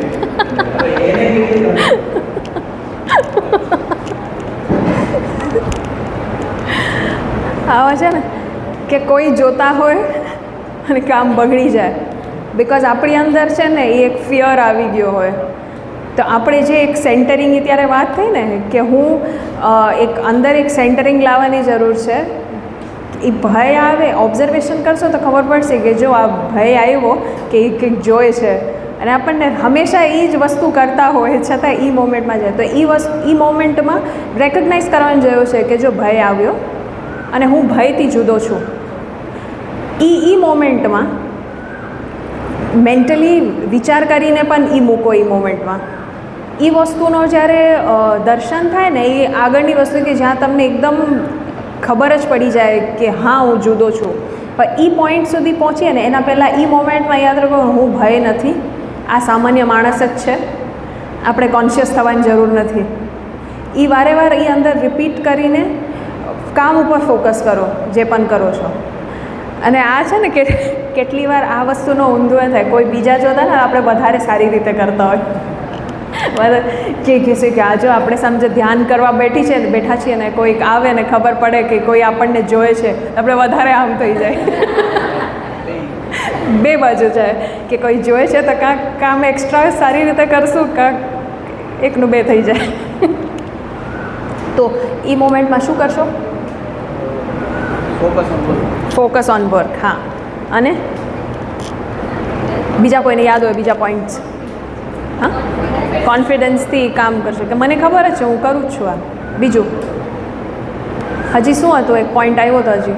હવે એને કેવી રીતે આવા છે ને કે કોઈ જોતા હોય અને કામ બગડી જાય. બિકોઝ આપણી અંદર છે ને એ એક ફિયર આવી ગયો હોય. તો આપણે જે એક સેન્ટરિંગની ત્યારે વાત થઈ ને કે હું એક અંદર એક સેન્ટરિંગ લાવવાની જરૂર છે. એ ભય આવે, ઓબ્ઝર્વેશન કરશો તો ખબર પડશે કે જો આ ભય આવ્યો કે એ કંઈક જોઈ છે અને આપણને હંમેશા એ જ વસ્તુ કરતા હોય છતાં એ મોમેન્ટમાં જાય. તો એ મોમેન્ટમાં રેકગ્નાઇઝ કરવાની જરૂર છે કે જો ભય આવ્યો અને હું ભયથી જુદો છું. એ મોમેન્ટમાં મેન્ટલી વિચાર કરીને પણ એ મૂકો. એ મોમેન્ટમાં એ વસ્તુનો જ્યારે દર્શન થાય ને, એ આગળની વસ્તુ કે જ્યાં તમને એકદમ ખબર જ પડી જાય કે હા હું જુદો છું. પણ એ પોઈન્ટ સુધી પહોંચીએ ને એના પહેલાં એ મોમેન્ટમાં યાદ રાખો હું ભય નથી, આ સામાન્ય માણસ જ છે, આપણે કોન્શિયસ થવાની જરૂર નથી. એ વારે વાર એ અંદર રિપીટ કરીને કામ ઉપર ફોકસ કરો જે પણ કરો છો. અને આ છે ને કે કેટલી વાર આ વસ્તુનો ઊંધો થાય, કોઈ બીજા જોતા ને આપણે વધારે સારી રીતે કરતા હોય. કે કહેશે કે આ જો આપણે સમજે ધ્યાન કરવા બેઠા છીએ ને કોઈક આવે ને ખબર પડે કે કોઈ આપણને જોવે છે, આપણે વધારે આમ થઈ જાય. બે બાજુ છે કે કોઈ જોવે છે તો કાંક કામ એક્સ્ટ્રા સારી રીતે કરશું, કાંક એકનું બે થઈ જાય. તો એ મોમેન્ટમાં શું કરશો? Focus on work. હા, અને બીજા કોઈને યાદ હોય બીજા પોઈન્ટ્સ? હા, કોન્ફિડન્સથી કામ કરશો કે મને ખબર જ છે હું કરું જ છું. આ બીજું હજી શું હતું? એક પોઈન્ટ આવ્યો હતો હજી.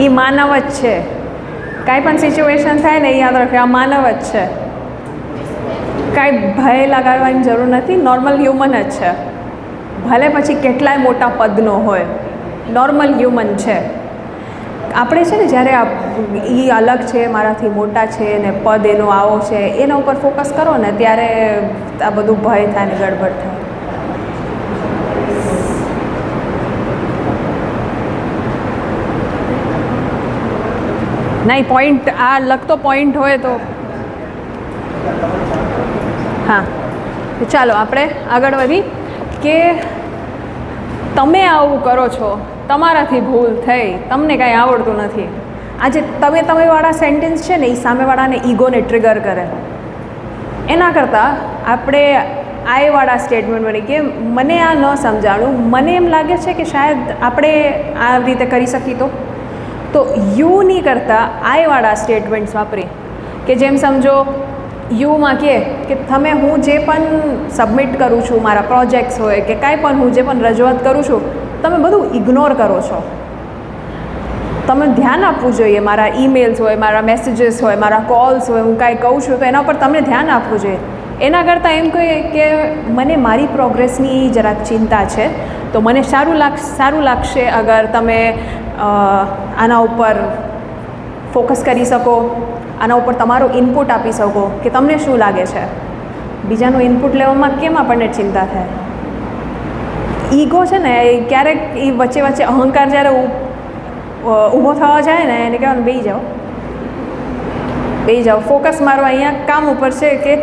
એ માનવ જ છે. કાંઈ પણ સિચ્યુએશન થાય ને એ યાદ રાખે આ માનવ જ છે. કાંઈ ભય લગાડવાની જરૂર નથી, નોર્મલ હ્યુમન જ છે. ભલે પછી કેટલાય મોટા પદનો હોય, નોર્મલ હ્યુમન છે. આપણે છે ને જ્યારે એ અલગ છે, મારાથી મોટા છે ને પદ એનો આવો છે, એના ઉપર ફોકસ કરો ને ત્યારે આ બધું ભય થાય ને ગડબડ થાય. નહીં પોઈન્ટ આ લગતો પોઈન્ટ હોય તો હા, ચાલો આપણે આગળ વધી કે તમે આવું કરો છો, તમારાથી ભૂલ થઈ, તમને કાંઈ આવડતું નથી. આ જે તમેવાળા સેન્ટેન્સ છે ને એ સામેવાળાને ઈગોને ટ્રિગર કરે. એના કરતાં આપણે આયવાળા સ્ટેટમેન્ટ બની કે મને આ ન સમજાણું, મને એમ લાગે છે કે શાયદ આપણે આ રીતે કરી શકીએ તો યુ નહીં કરતાં આયવાળા સ્ટેટમેન્ટ્સ વાપરી કે જેમ સમજો યુમાં કે તમે હું જે પણ સબમિટ કરું છું, મારા પ્રોજેક્ટ્સ હોય કે કાંઈ પણ હું જે પણ રજૂઆત કરું છું, તમે બધું ઇગ્નોર કરો છો. તમે ધ્યાન આપવું જોઈએ. મારા ઈમેલ્સ હોય, મારા મેસેજીસ હોય, મારા કોલ્સ હોય, હું કાંઈ કહું છું તો એના પર તમને ધ્યાન આપવું જોઈએ. એના કરતાં એમ કહીએ કે મને મારી પ્રોગ્રેસની જરાક ચિંતા છે, તો મને સારું લાગશે અગર તમે આના ઉપર ફોકસ કરી શકો, આના ઉપર તમારું ઇનપુટ આપી શકો કે તમને શું લાગે છે. બીજાનું ઇનપુટ લેવામાં કેમ આપણને ચિંતા થાય? ઈગો છે ને એ ક્યારેક એ વચ્ચે અહંકાર જ્યારે ઊભો થવા જાય ને એને કહેવાનું બેસી જાઓ, ફોકસ મારો અહીંયા કામ ઉપર છે કે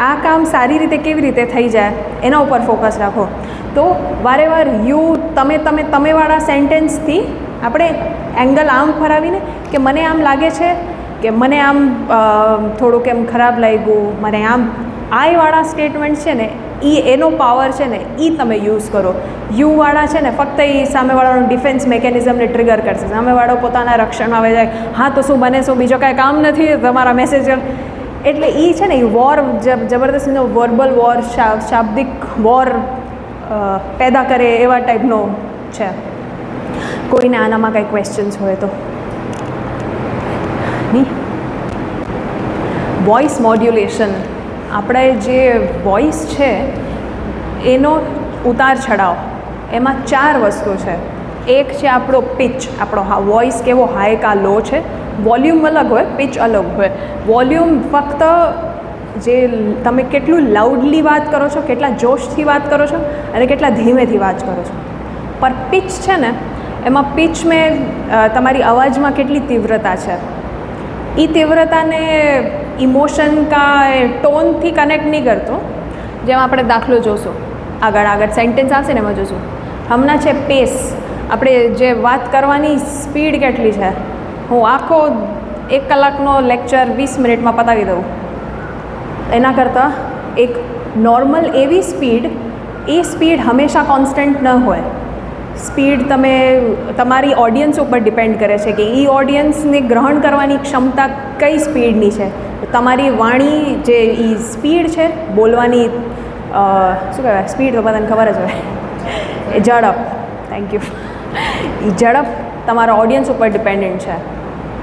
આ કામ સારી રીતે કેવી રીતે થઈ જાય એના ઉપર ફોકસ રાખો. તો વારે વાર યુ તમેવાળા સેન્ટેન્સથી આપણે એંગલ આમ ફરાવીને કે મને આમ લાગે છે કે મને આમ થોડુંક એમ ખરાબ લાગ્યું, મને આમ આયવાળા સ્ટેટમેન્ટ છે ને એનો પાવર છે ને એ તમે યુઝ કરો. યુવાળા છે ને ફક્ત એ સામેવાળાનું ડિફેન્સ મિકેનિઝમને ટ્રિગર કરશે. સામેવાળો પોતાના રક્ષણમાં આવે જાય, હા તો શું બને, શું બીજો કાંઈ કામ નથી તમારા મેસેજ. એટલે એ છે ને એ વોર જબરદસ્તીનો વર્બલ વોર, શાબ્દિક વોર પેદા કરે એવા ટાઈપનો છે. કોઈને આનામાં કાંઈ ક્વેશ્ચન્સ હોય તો નહીં. વોઇસ મોડ્યુલેશન, આપણે જે વોઇસ છે એનો ઉતાર ચઢાવ, એમાં 4 વસ્તુ છે. એક છે આપણો પિચ, આપણો વોઇસ કેવો હાઈ કા લો છે. વોલ્યુમ અલગ હોય, પિચ અલગ હોય. વોલ્યુમ ફક્ત જે તમે કેટલું લાઉડલી વાત કરો છો, કેટલા જોશથી વાત કરો છો અને કેટલા ધીમેથી વાત કરો છો. પર પિચ છે ને એમાં પિચ મેં તમારી અવાજમાં કેટલી તીવ્રતા છે, એ તીવ્રતાને ઇમોશન કા ટોનથી કનેક્ટ નહીં કરતો. જેમ આપણે દાખલો જોશું, આગળ સેન્ટેન્સ આવશે ને એમાં જોશું. હમણાં છે પેસ, આપણે જે વાત કરવાની સ્પીડ કેટલી છે. હું આખો 1 કલાકનો લેક્ચર 20 મિનિટમાં પતાવી દઉં, એના કરતાં એક નોર્મલ એવી સ્પીડ, એ સ્પીડ હંમેશા કોન્સ્ટન્ટ ન હોય. સ્પીડ તમારી ઓડિયન્સ ઉપર ડિપેન્ડ કરે છે કે એ ઓડિયન્સને ગ્રહણ કરવાની ક્ષમતા કઈ સ્પીડની છે. તમારી વાણી જે એ સ્પીડ છે બોલવાની, શું કહેવાય, સ્પીડ તો બધાને ખબર જ હોય, એ ઝડપ, થેન્ક યુ, એ ઝડપ તમારા ઓડિયન્સ ઉપર ડિપેન્ડન્ટ છે.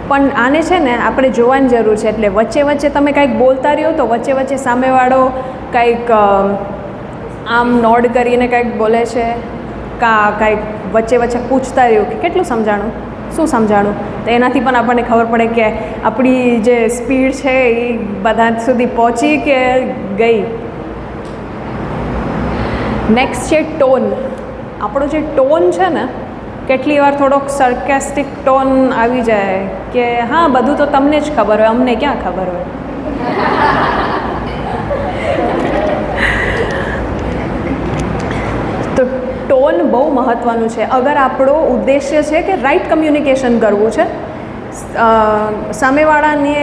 પણ આને છે ને આપણે જોવાની જરૂર છે. એટલે વચ્ચે તમે કાંઈક બોલતા રહ્યો તો વચ્ચે સામેવાળો કંઈક આમ નોડ કરીને કંઈક બોલે છે, કાંઈક વચ્ચે પૂછતા રહ્યું કે કેટલું સમજાણું, શું સમજાણું, તો એનાથી પણ આપણને ખબર પડે કે આપણી જે સ્પીડ છે એ બધા સુધી પહોંચી કે ગઈ. નેક્સ્ટ છે ટોન. આપણો જે ટોન છે ને કેટલી વાર થોડોક સર્કેસ્ટિક ટોન આવી જાય કે હા બધું તો તમને જ ખબર હોય, અમને ક્યાં ખબર હોય. તો ટોન બહુ મહત્ત્વનું છે. અગર આપણો ઉદ્દેશ્ય છે કે રાઇટ કમ્યુનિકેશન કરવું છે, સામેવાળાને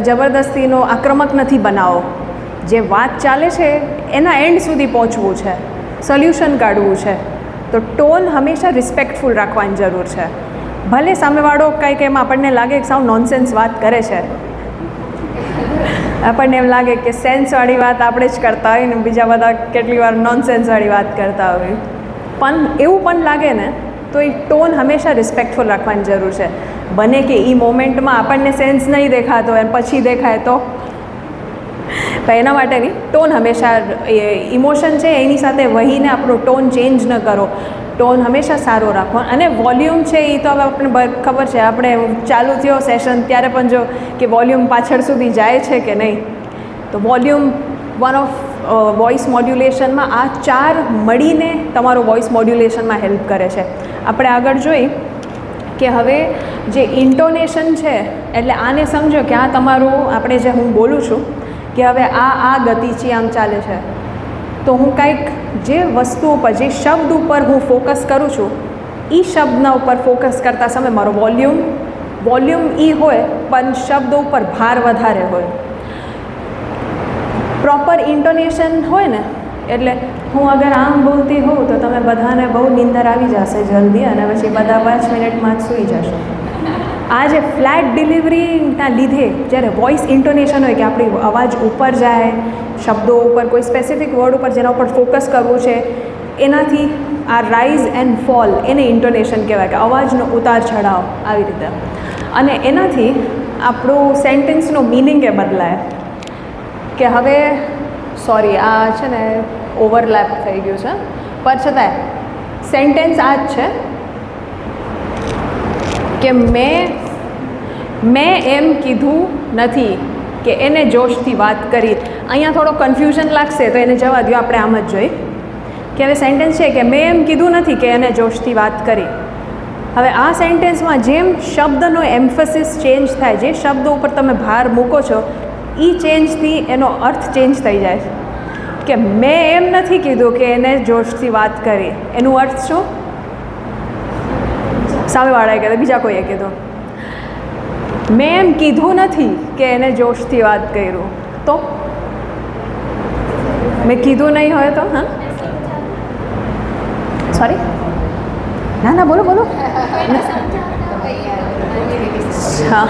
જબરદસ્તીનો આક્રમક નથી બનાવો, જે વાત ચાલે છે એના એન્ડ સુધી પહોંચવું છે, સોલ્યુશન કાઢવું છે, તો ટોન હંમેશા રિસ્પેક્ટફુલ રાખવાની જરૂર છે. ભલે સામેવાળો કંઈક એમ આપણને લાગે કે સાવ નોનસેન્સ વાત કરે છે, આપણને એમ લાગે કે સેન્સવાળી વાત આપણે જ કરતા હોય ને બીજા બધા કેટલી વાર નોનસેન્સવાળી વાત કરતા હોય, પણ એવું પણ લાગે ને તો એ ટોન હંમેશા રિસ્પેક્ટફુલ રાખવાની જરૂર છે. બને કે એ મોમેન્ટમાં આપણને સેન્સ નહીં દેખાતો હોય પછી દેખાય તો પણ એના માટેની ટોન હંમેશા ઇમોશન છે એની સાથે વહીને આપણો ટોન ચેન્જ ન કરો, ટોન હંમેશા સારો રાખો. અને વોલ્યુમ છે એ તો હવે આપણે ખબર છે, આપણે ચાલુ થયો સેશન ત્યારે પણ જો કે વોલ્યુમ પાછળ સુધી જાય છે કે નહીં. તો વોલ્યુમ વન ઓફ વોઇસ મોડ્યુલેશનમાં આ 4 મળીને તમારો વોઇસ મોડ્યુલેશનમાં હેલ્પ કરે છે. આપણે આગળ જોઈ કે હવે જે ઇન્ટોનેશન છે એટલે આને સમજો કે આ તમારું, આપણે જે હું બોલું છું કે હવે આ ગતિથી આમ ચાલે છે, તો હું કંઈક જે વસ્તુ ઉપર, જે શબ્દ ઉપર હું ફોકસ કરું છું એ શબ્દના ઉપર ફોકસ કરતા સમયે મારો વોલ્યુમ એ હોય પણ શબ્દ ઉપર ભાર વધારે હોય. પ્રોપર ઇન્ટોનેશન હોય ને એટલે હું અગર આમ બોલતી હોઉં તો તમે બધાને બહુ નીંદર આવી જશે જલ્દી અને પછી બધા 5 મિનિટમાં જ સૂઈ જશો. આ જે ફ્લેટ ડિલિવરીના લીધે જ્યારે વોઇસ ઇન્ટોનેશન હોય કે આપણી અવાજ ઉપર જાય, શબ્દો ઉપર, કોઈ સ્પેસિફિક વર્ડ ઉપર જેના ઉપર ફોકસ કરવું છે, એનાથી આ રાઇઝ એન્ડ ફોલ એને ઇન્ટોનેશન કહેવાય, કે અવાજનો ઉતાર ચઢાવ આવી રીતે. અને એનાથી આપણું સેન્ટેન્સનો મિનિંગ એ બદલાય કે હવે સોરી આ છે ને ઓવરલેપ થઈ ગયું છે, પણ છતાંય સેન્ટેન્સ આ જ છે કે મેં એમ કીધું નથી કે એને જોશથી વાત કરી. અહીંયા થોડો કન્ફ્યુઝન લાગશે તો એને જવા દો, આપણે આમ જ જોઈ કે હવે સેન્ટેન્સ છે કે મેં એમ કીધું નથી કે એને જોશથી વાત કરી. હવે આ સેન્ટેન્સમાં જેમ શબ્દનો એમ્ફસિસ ચેન્જ થાય, જે શબ્દો ઉપર તમે ભાર મૂકો છો એ ચેન્જથી એનો અર્થ ચેન્જ થઈ જાય છે. કે મેં એમ નથી કીધું કે એને જોશથી વાત કરી, એનું અર્થ શું? સામેવાળાએ કીધું, બીજા કોઈએ કીધું. મેં એમ કીધું નથી કે એને જોશથી વાત કર્યું, તો મેં કીધું નહીં હોય તો? હા સોરી, ના બોલો હા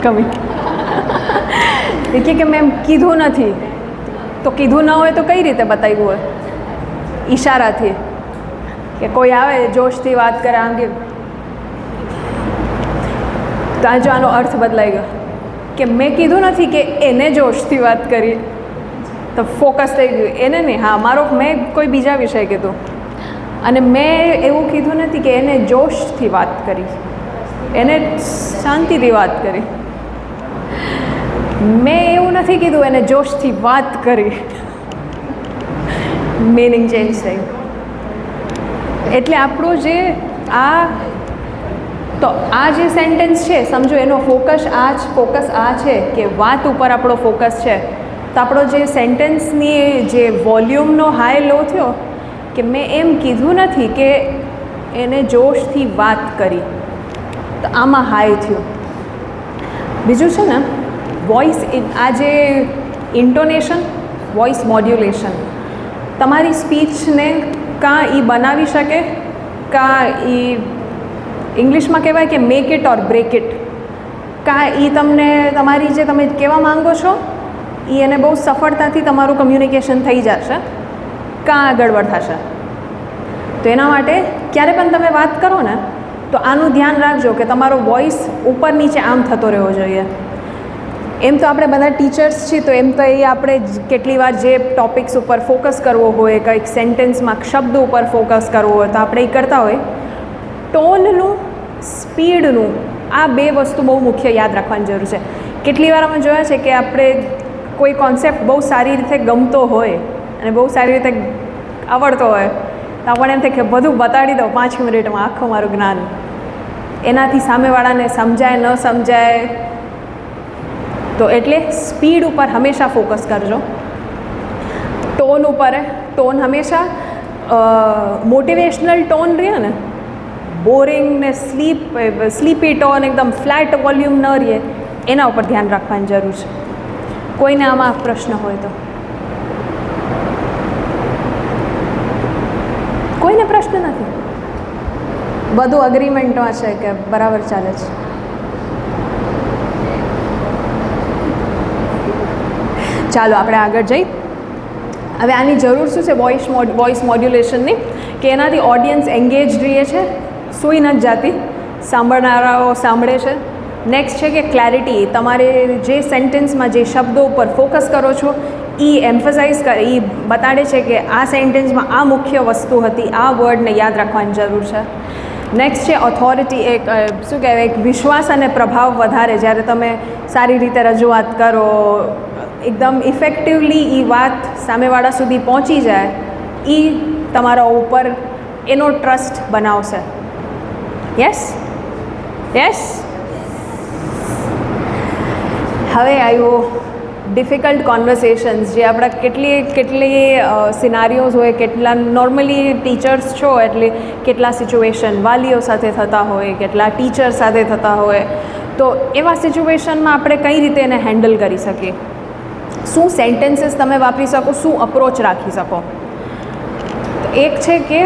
કમી કે મેં કીધું નથી, તો કીધું ન હોય તો કઈ રીતે બતાવ્યું હોય? ઈશારાથી કે કોઈ આવે જોશથી વાત કરે આમ કે, તો આ જો આનો અર્થ બદલાઈ ગયો કે મેં કીધું નથી કે એને જોશથી વાત કરી, તો ફોકસ થઈ ગયું એને નહીં, હા મેં કોઈ બીજા વિષય કીધું. અને મેં એવું કીધું નથી કે એને જોશથી વાત કરી, એને શાંતિથી વાત કરી. મેં એવું નથી કીધું એને જોશથી વાત કરી, મિનિંગ ચેન્જ થઈ. એટલે આપણું જે આ જે સેન્ટેન્સ છે સમજો એનો ફોકસ આ છે કે વાત ઉપર આપણો ફોકસ છે, તો આપણો જે સેન્ટેન્સની જે વોલ્યુમનો હાઈ લો થયો કે મેં એમ કીધું નથી કે એને જોશથી વાત કરી, તો આમાં હાઈ થયું. બીજું છે ને વોઇસ, આ જે ઇન્ટોનેશન, વોઇસ મોડ્યુલેશન તમારી સ્પીચને કાં એ બનાવી શકે, કાં એ ઇંગ્લિશમાં કહેવાય કે make it or break it. કાં એ તમને તમારી જે તમે કહેવા માંગો છો એ એને બહુ સફળતાથી તમારું કમ્યુનિકેશન થઈ જશે, કાં ગડબડ થશે. તો એના માટે ક્યારે પણ તમે વાત કરો ને તો આનું ધ્યાન રાખજો કે તમારો વોઇસ ઉપર નીચે આમ થતો રહેવો જોઈએ. એમ તો આપણે બધા ટીચર્સ છીએ, તો એમ તો એ આપણે કેટલી વાર જે ટૉપિક્સ ઉપર ફોકસ કરવો હોય, કંઈક સેન્ટેન્સમાં શબ્દ ઉપર ફોકસ કરવો હોય તો આપણે એ કરતા હોય. ટોનનું, સ્પીડનું, આ 2 વસ્તુ બહુ મુખ્ય યાદ રાખવાની જરૂર છે. કેટલી વાર અમે જોયા છે કે આપણે કોઈ કોન્સેપ્ટ બહુ સારી રીતે ગમતો હોય અને બહુ સારી રીતે આવડતો હોય તો આપણને એમ થાય કે બધું બતાડી દો 5 મિનિટમાં આખું મારું જ્ઞાન. એનાથી સામેવાળાને સમજાય ન સમજાય, તો એટલે સ્પીડ ઉપર હંમેશા ફોકસ કરજો. ટોન ઉપર, ટોન હંમેશા મોટિવેશનલ ટોન રહે ને, બોરિંગ ને સ્લીપી ટોન, એકદમ ફ્લેટ વોલ્યુમ ન રહે, એના ઉપર ધ્યાન રાખવાની જરૂર છે. કોઈને આમાં પ્રશ્ન હોય તો? કોઈને પ્રશ્ન નથી? બધું અગ્રીમેન્ટમાં છે કે બરાબર ચાલે છે? ચાલો આપણે આગળ જઈ. હવે આની જરૂર શું છે વોઇસ મોડ્યુલેશનની? કે એનાથી ઓડિયન્સ એન્ગેજ રહે છે, સૂઈ નથી જાતી, સાંભળનારાઓ સાંભળે છે, નેક્સ્ટ છે કે ક્લેરિટી. તમારે જે સેન્ટેન્સમાં જે શબ્દો ઉપર ફોકસ કરો છો એ એમ્ફસાઇઝ કરે, એ બતાડે છે કે આ સેન્ટેન્સમાં આ મુખ્ય વસ્તુ હતી, આ વર્ડને યાદ રાખવાની જરૂર છે. નેક્સ્ટ છે ઓથોરિટી. એક શું કહેવાય, એક વિશ્વાસ અને પ્રભાવ વધારે. જ્યારે તમે સારી રીતે રજૂઆત કરો, એકદમ ઇફેક્ટિવલી એ વાત સામેવાળા સુધી પહોંચી જાય, એ તમારા ઉપર એનો ટ્રસ્ટ બનાવશે. Yes yes. હવે આવ્યો ડિફિકલ્ટ કોન્વર્સેશન્સ, જે આપણા કેટલી સિનારીઓઝ હોય, કેટલા નોર્મલી ટીચર્સ છો એટલે કેટલા સિચ્યુએશન વાલીઓ સાથે થતા હોય, કેટલા ટીચર સાથે થતા હોય. તો એવા સિચ્યુએશનમાં આપણે કઈ રીતે એને હેન્ડલ કરી શકીએ, શું સેન્ટેન્સીસ તમે વાપરી શકો, શું અપ્રોચ રાખી શકો. એક છે કે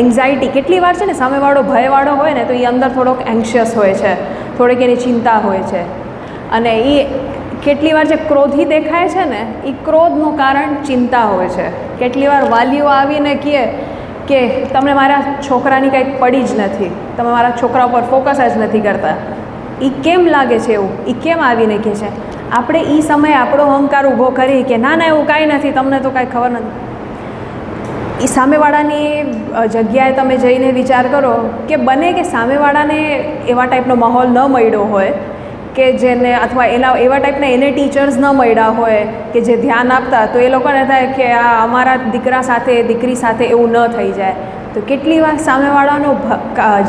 એન્ઝાયટી. કેટલી વાર છે ને સામેવાળો ભયવાળો હોય ને તો એ અંદર થોડોક એન્શિયસ હોય છે, થોડીક એની ચિંતા હોય છે. અને એ કેટલી વાર જે ક્રોધી દેખાય છે ને એ ક્રોધનું કારણ ચિંતા હોય છે. કેટલી વાર વાલીઓ આવીને કહે કે તમને મારા છોકરાની કંઈક પડી જ નથી, તમે મારા છોકરા ઉપર ફોકસ જ નથી કરતા. એ કેમ લાગે છે એવું, એ કેમ આવીને કહે છે. આપણે એ સમયે આપણો અહંકાર ઊભો કરી કે ના ના એવું કાંઈ નથી, તમને તો કાંઈ ખબર નથી. એ સામેવાળાની જગ્યાએ તમે જઈને વિચાર કરો કે બને કે સામેવાળાને એવા ટાઈપનો માહોલ ન મળ્યો હોય કે જેને, અથવા એવા ટાઈપના એને ટીચર્સ ન મળ્યા હોય કે જે ધ્યાન આપતા, તો એ લોકોને થાય કે આ અમારા દીકરા સાથે દીકરી સાથે એવું ન થઈ જાય. તો કેટલી વાર સામેવાળાનો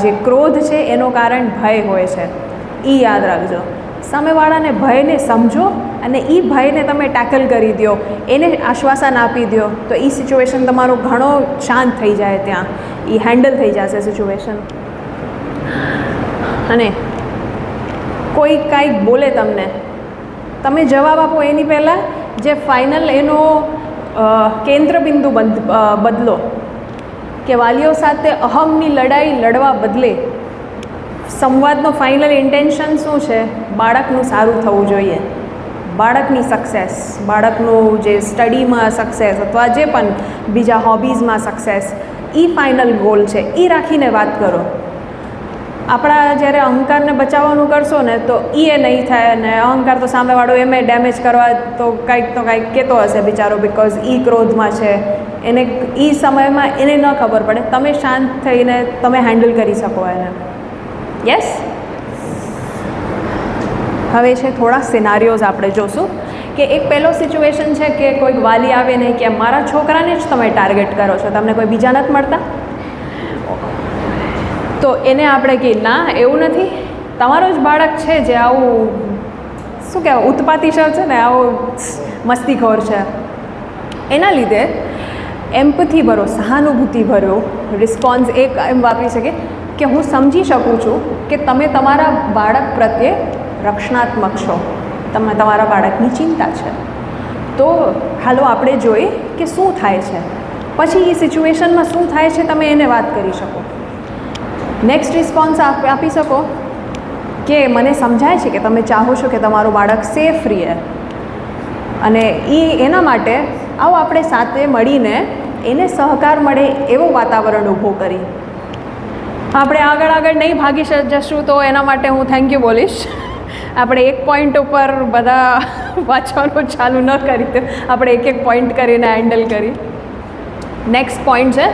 જે ક્રોધ છે એનું કારણ ભય હોય છે. એ યાદ રાખજો. સામેવાળાને ભયને સમજો અને એ ભયને તમે ટેકલ કરી દો, એને આશ્વાસન આપી દો, તો એ સિચ્યુએશન તમારો ઘણો શાંત થઈ જાય, ત્યાં એ હેન્ડલ થઈ જશે સિચ્યુએશન. અને કોઈ કાંઈક બોલે તમને, તમે જવાબ આપો એની પહેલાં જે ફાઇનલ એનો કેન્દ્રબિંદુ બદલો. કે વાલીઓ સાથે અહમની લડાઈ લડવા બદલે સંવાદનો ફાઇનલ ઇન્ટેન્શન શું છે, બાળકનું સારું થવું જોઈએ, બાળકની સક્સેસ, બાળકનું જે સ્ટડીમાં સક્સેસ અથવા જે પણ બીજા હોબીઝમાં સક્સેસ, એ ફાઇનલ ગોલ છે. એ રાખીને વાત કરો. આપણા જ્યારે અહંકારને બચાવવાનું કરશો ને તો એ નહીં થાય. અને અહંકાર તો સામેવાળો એમ ડેમેજ કરવા તો કાંઈક કહેતો હશે બિચારો, બિકોઝ એ ક્રોધમાં છે, એને એ સમયમાં એને ન ખબર પડે. તમે શાંત થઈને તમે હેન્ડલ કરી શકો એને. યસ. હવે છે થોડા સિનારીઓઝ આપણે જોશું. કે એક પહેલો સિચ્યુએશન છે કે કોઈક વાલી આવે ને કે મારા છોકરાને જ તમે ટાર્ગેટ કરો છો, તમને કોઈ બીજા નથી મળતા. તો એને આપણે કહીએ ના એવું નથી, તમારો જ બાળક છે જે આવું શું કહેવાય ઉત્પાતીશર છે ને, આવો મસ્તીખોર છે. એના લીધે એમ્પથી ભરો, સહાનુભૂતિ ભર્યો રિસ્પોન્સ એક એમ વાપરી શકે કે હું સમજી શકું છું કે તમે તમારા બાળક પ્રત્યે રક્ષણાત્મક છો, તમે તમારા બાળકની ચિંતા છે. તો હાલો આપણે જોઈએ કે શું થાય છે, પછી એ સિચ્યુએશનમાં શું થાય છે તમે એને વાત કરી શકો. નેક્સ્ટ રિસ્પોન્સ આપી શકો કે મને સમજાય છે કે તમે ચાહો છો કે તમારું બાળક સેફ રહે, અને એના માટે આવો આપણે સાથે મળીને એને સહકાર મળે એવું વાતાવરણ ઊભું કરી. આપણે આગળ નહીં ભાગી જશું તો એના માટે હું થેન્ક યુ બોલીશ. આપણે એક પોઈન્ટ ઉપર બધા વાંચવાનું ચાલુ ન કરી દે, આપણે એક પોઈન્ટ કરીને હેન્ડલ કરી. નેક્સ્ટ પોઈન્ટ છે